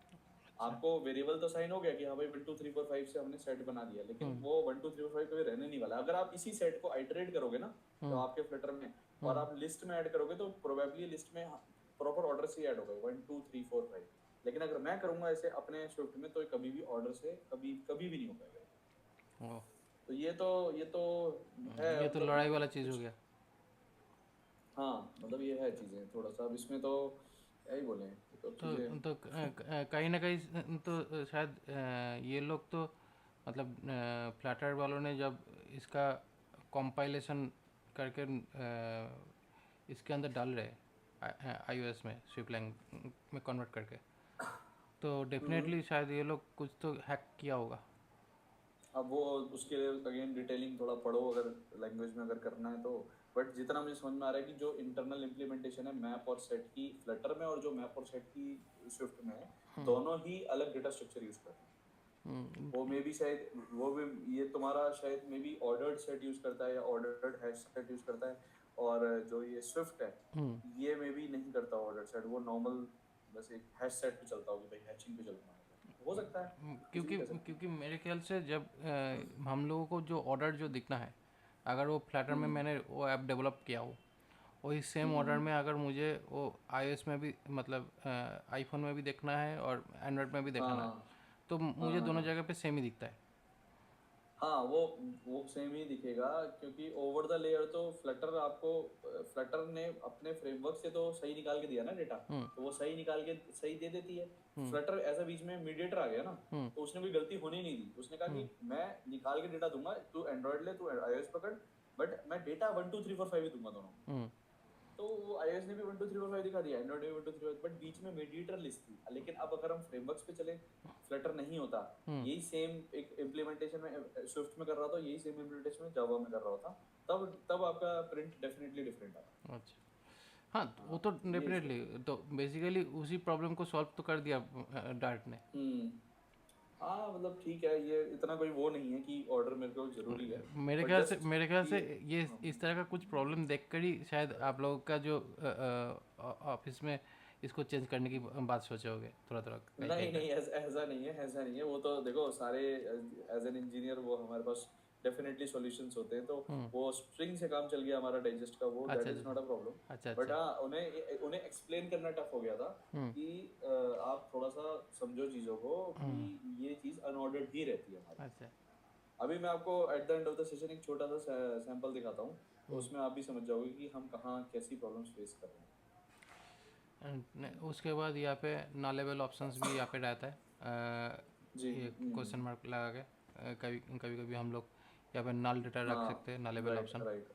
अच्छा। आपको वेरिएबल तो साइन हो गया कि हाँ भाई 1 2 3 4 5 से हमने सेट बना दिया, लेकिन हम्म, वो 1 2 3 4 5 कभी रहने नहीं वाला। अगर आप इसी सेट को आइटरेट करोगे ना, तो हम्म, आपके फ्लटर में, और हम्म। आप लिस्ट में ऐड करोगे, तो प्रोबेबली लिस्ट में प्रॉपर ऑर्डर से ही ऐड होगा 1 2 3 4 5। लेकिन अगर मैं करूंगा ऐसे अपने स्विफ्ट में, तो कभी भी ऑर्डर से कभी कभी भी नहीं हो पाएगा। ओ, तो ये तो है, ये तो मतलब लड़ाई वाला चीज़ हो कुछ। गया। हाँ, मतलब ये है चीजें थोड़ा सा, अब इसमें तो क्या ही बोले, ये तो चीजें। तो कहीं ना कहीं तो शायद ये लोग तो मतलब फ्लैटर वालों ने जब इसका कंपाइलेशन करके इसके अंदर डाल रहे iOS में स्विफ्ट लैंग में कन्वर्ट करके, तो हम्म। डेफिनेटली शायद ये लोग कुछ तो हैक किया होगा। अब वो उसके लिए अगेन डिटेलिंग थोड़ा पढ़ो, अगर लैंग्वेज में अगर करना है तो। बट जितना मुझे समझ में आ रहा है कि जो इंटरनल इम्प्लीमेंटेशन है मैप और सेट की फ्लटर में, और जो मैप और सेट की स्विफ्ट में है, दोनों ही अलग डेटा स्ट्रक्चर यूज करते हैं। हम्म, वो मे बी शायद वो भी, ये तुम्हारा शायद may be ordered set use करता है या ऑर्डर्ड हैश सेट यूज करता है, और जो ये स्विफ्ट है हम्म। ये मे बी नहीं करता ऑर्डर्ड सेट, वो नॉर्मल बस एक हैश सेट पे चलता होगी भाई, हैशिंग पे चलता है, हो सकता है, कुछ भी क्योंकि कह सकते हैं। क्योंकि मेरे ख्याल से जब हम लोगों को जो ऑर्डर जो दिखना है, अगर वो फ्लैटर में हम्म मैंने वो ऐप डेवलप किया हो, वही सेम ऑर्डर हम्म। में अगर मुझे वो iOS में भी मतलब आईफोन में भी देखना है और एंड्रॉयड में भी हाँ देखना है, तो हाँ मुझे हाँ दोनों हाँ। जगह पे सेम ही दिखता है। हाँ, वो सेम ही दिखेगा, क्योंकि ओवर द लेयर तो फ्लटर आपको, फ्लटर ने अपने फ्रेमवर्क से तो सही निकाल के दिया ना डेटा, हम्म, तो वो सही निकाल के सही दे देती है। हम्म, फ्लटर ऐसा बीच में मीडिएटर आ गया ना, हम्म, तो उसने कोई गलती होने नहीं दी, उसने कहा हम्म, कि मैं निकाल के डेटा दूंगा, तू एंड्रॉइड ले, तू iOS पकड़, बट मैं डेटा 1 2 3 4 5 ही दूंगा दोनों। हम्म। तो वो iOS ने भी 1 2 3 4 5 दिखा दिया, एंड्रॉइड ने भी 1 2 3 4, बट बीच में मीडिएटर लिस्ट थी। लेकिन अब अगर हम फ्रेमवर्क्स पे चले, फ्लटर नहीं होता, हम्म। यही सेम एक इम्प्लीमेंटेशन में स्विफ्ट में कर रहा था, यही सेम इम्प्लीमेंटेशन में जावा में कर रहा होता, तब आपका प्रिंट डेफिनेटली डिफरेंट आता। अच्छा। हाँ, तो वो हाँ, तो ये इशू डेफिनेटली, है। तो बेसिकली उसी प्रॉब्लम को सॉल्व तो कर दिया डार्ट ने। हम्म। हाँ, मतलब ठीक है, ये इतना कोई वो नहीं है कि ऑर्डर मेरे को जरूरी है, मेरे बट ख्याल से जस्ट मेरे ख्याल कि से ये हाँ, इस तरह का कुछ प्रॉब्लम देखकर ही शायद आप लोगों का जो ऑफिस में इसको चेंज करने की बात सोचे होगे थोड़ा थोड़ा कहीं कहीं नहीं पे। नहीं, ऐसा नहीं है, ऐसा नहीं है। वो तो देखो सारे एज एन इंजीनियर वो हमारे पास डेफिनेटली सॉल्यूशंस होते हैं, तो हम्म। वो स्प्रिंग से काम चल गया हमारा डाइजेस्ट का, वो दैट अच्छा, इज अच्छा, नॉट अ प्रॉब्लम। अच्छा, बट अच्छा। हाँ, उन्हें उन्हें एक्सप्लेन करना टफ हो गया था हम्म, कि आप थोड़ा सा समझो चीज़ों को, कि हम्म। ये चीज़ अनऑर्डर्ड ही रहती है हमारी। अच्छा। अभी मैं आपको at the end of the session एक छोटा सा सैंपल दिखाता हूँ, तो उसमें आप भी समझ जाओगे कि हम कहाँ कैसी प्रॉब्लम्स फेस कर रहे हैं। उसके बाद यहाँ पे नॉलेबल ऑप्शंस भी यहाँ पे रहता है। जी। ये क्वेश्चन मार्क लगा के कभी कभी कभी हम लोग यहाँ पे नल डेटा रख हाँ, सकते हैं, नॉलेबल राइट ऑप्शन। राइट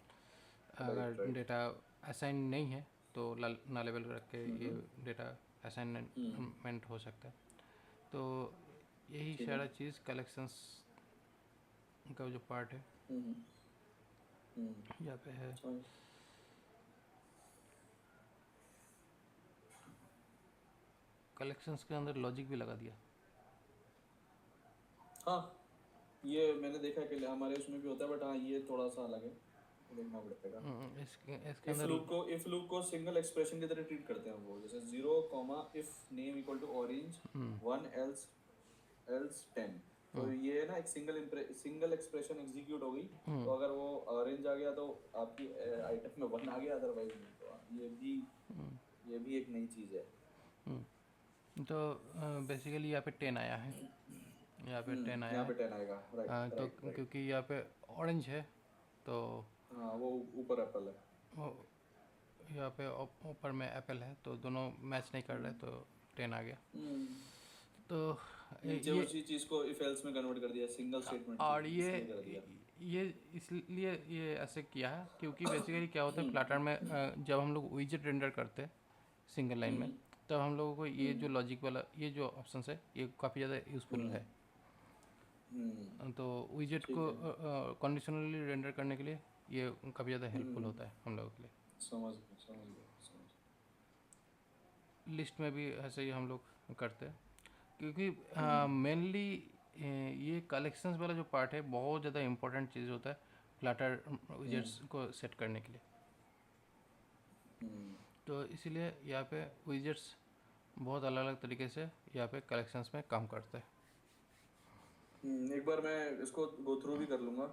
अगर राइट राइट। डेटा असाइन नहीं है तो नॉलेबल रख के ये डेटा हम्म। असाइनमेंट हो सकता है। तो यही ठीक है। सारा चीज़ कलेक्शंस का जो पार्ट है हम्म हम्म। यहाँ पे है। समझ। कलेक्शंस के अंदर लॉजिक भी लगा दिया। हाँ, ये मैंने देखा है कि हमारे उसमें भी होता है, बट हाँ ये थोड़ा सा अलग है। ये देखना पड़ेगा। इसके इफ अंदर लूप को सिंगल एक्सप्रेशन की तरह ट्रीट करते हैं वो, जैसे 0 comma if name equal to orange 1 else else 10। तो ये है ना, एक सिंगल एक्सप्रेशन एग्जीक्यूट हो गई, तो अगर वो ऑरेंज आ गया तो आपकी आइटम में 1 आ गया, अदरवाइज नहीं। तो ये भी एक नई चीज़ है। तो बेसिकली यहाँ पे 10 आया है, यहाँ पे 10 आया यहाँ है। पे 10 आएगा, राइट तो राइट राइट। क्योंकि यहाँ पे ऑरेंज है तो हाँ वो ऊपर एप्पल है। वो यहाँ पे ऊपर में एप्पल है, तो दोनों मैच नहीं कर रहे, तो 10 आ गया। तो नीचे ये उसी चीज़ को इफ एल्स में कन्वर्ट कर दिया, सिंगल स्टेटमेंट थी और इसलिए कर दिया। ये इसलिए ये ऐसे किया है क्योंकि बेसिकली क्या होता है फ्लटर में, जब हम लोग विजेट रेंडर करते हैं सिंगल लाइन में, तब हम लोगों को ये जो लॉजिक वाला ये जो ऑप्शन है ये काफ़ी ज़्यादा यूज़फुल है। तो विजेट ठीक को है, कंडीशनली रेंडर करने के लिए ये काफ़ी ज़्यादा हेल्पफुल होता है हम लोगों के लिए। समझ गया समझ गया समझ लिस्ट में भी ऐसे ही हम लोग करते हैं क्योंकि मेनली ये कलेक्शंस वाला जो पार्ट है बहुत ज़्यादा इंपॉर्टेंट चीज़ होता है फ्लटर विजेट्स को सेट करने के लिए। तो इसीलिए यहाँ पे विजेट्स बहुत अलग अलग तरीके से यहाँ पे कलेक्शंस में काम करते हैं। एक बार मैं इसको गो थ्रू भी कर लूँगा,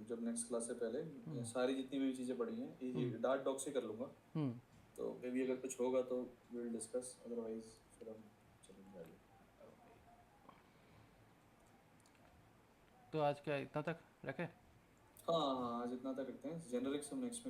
जब नेक्स्ट क्लास से पहले सारी जितनी भी चीज़ें पढ़ी हैं ये डार्ट डॉग से कर लूँगा। तो मे भी अगर कुछ होगा तो विल डिस्कस, अदरवाइज फिर हम चलेंगे आगे। तो आज क्या इतना तक रखें? हाँ हाँ, आज इतना तक रखते हैं, जेनरिक्स हम नेक्स्ट में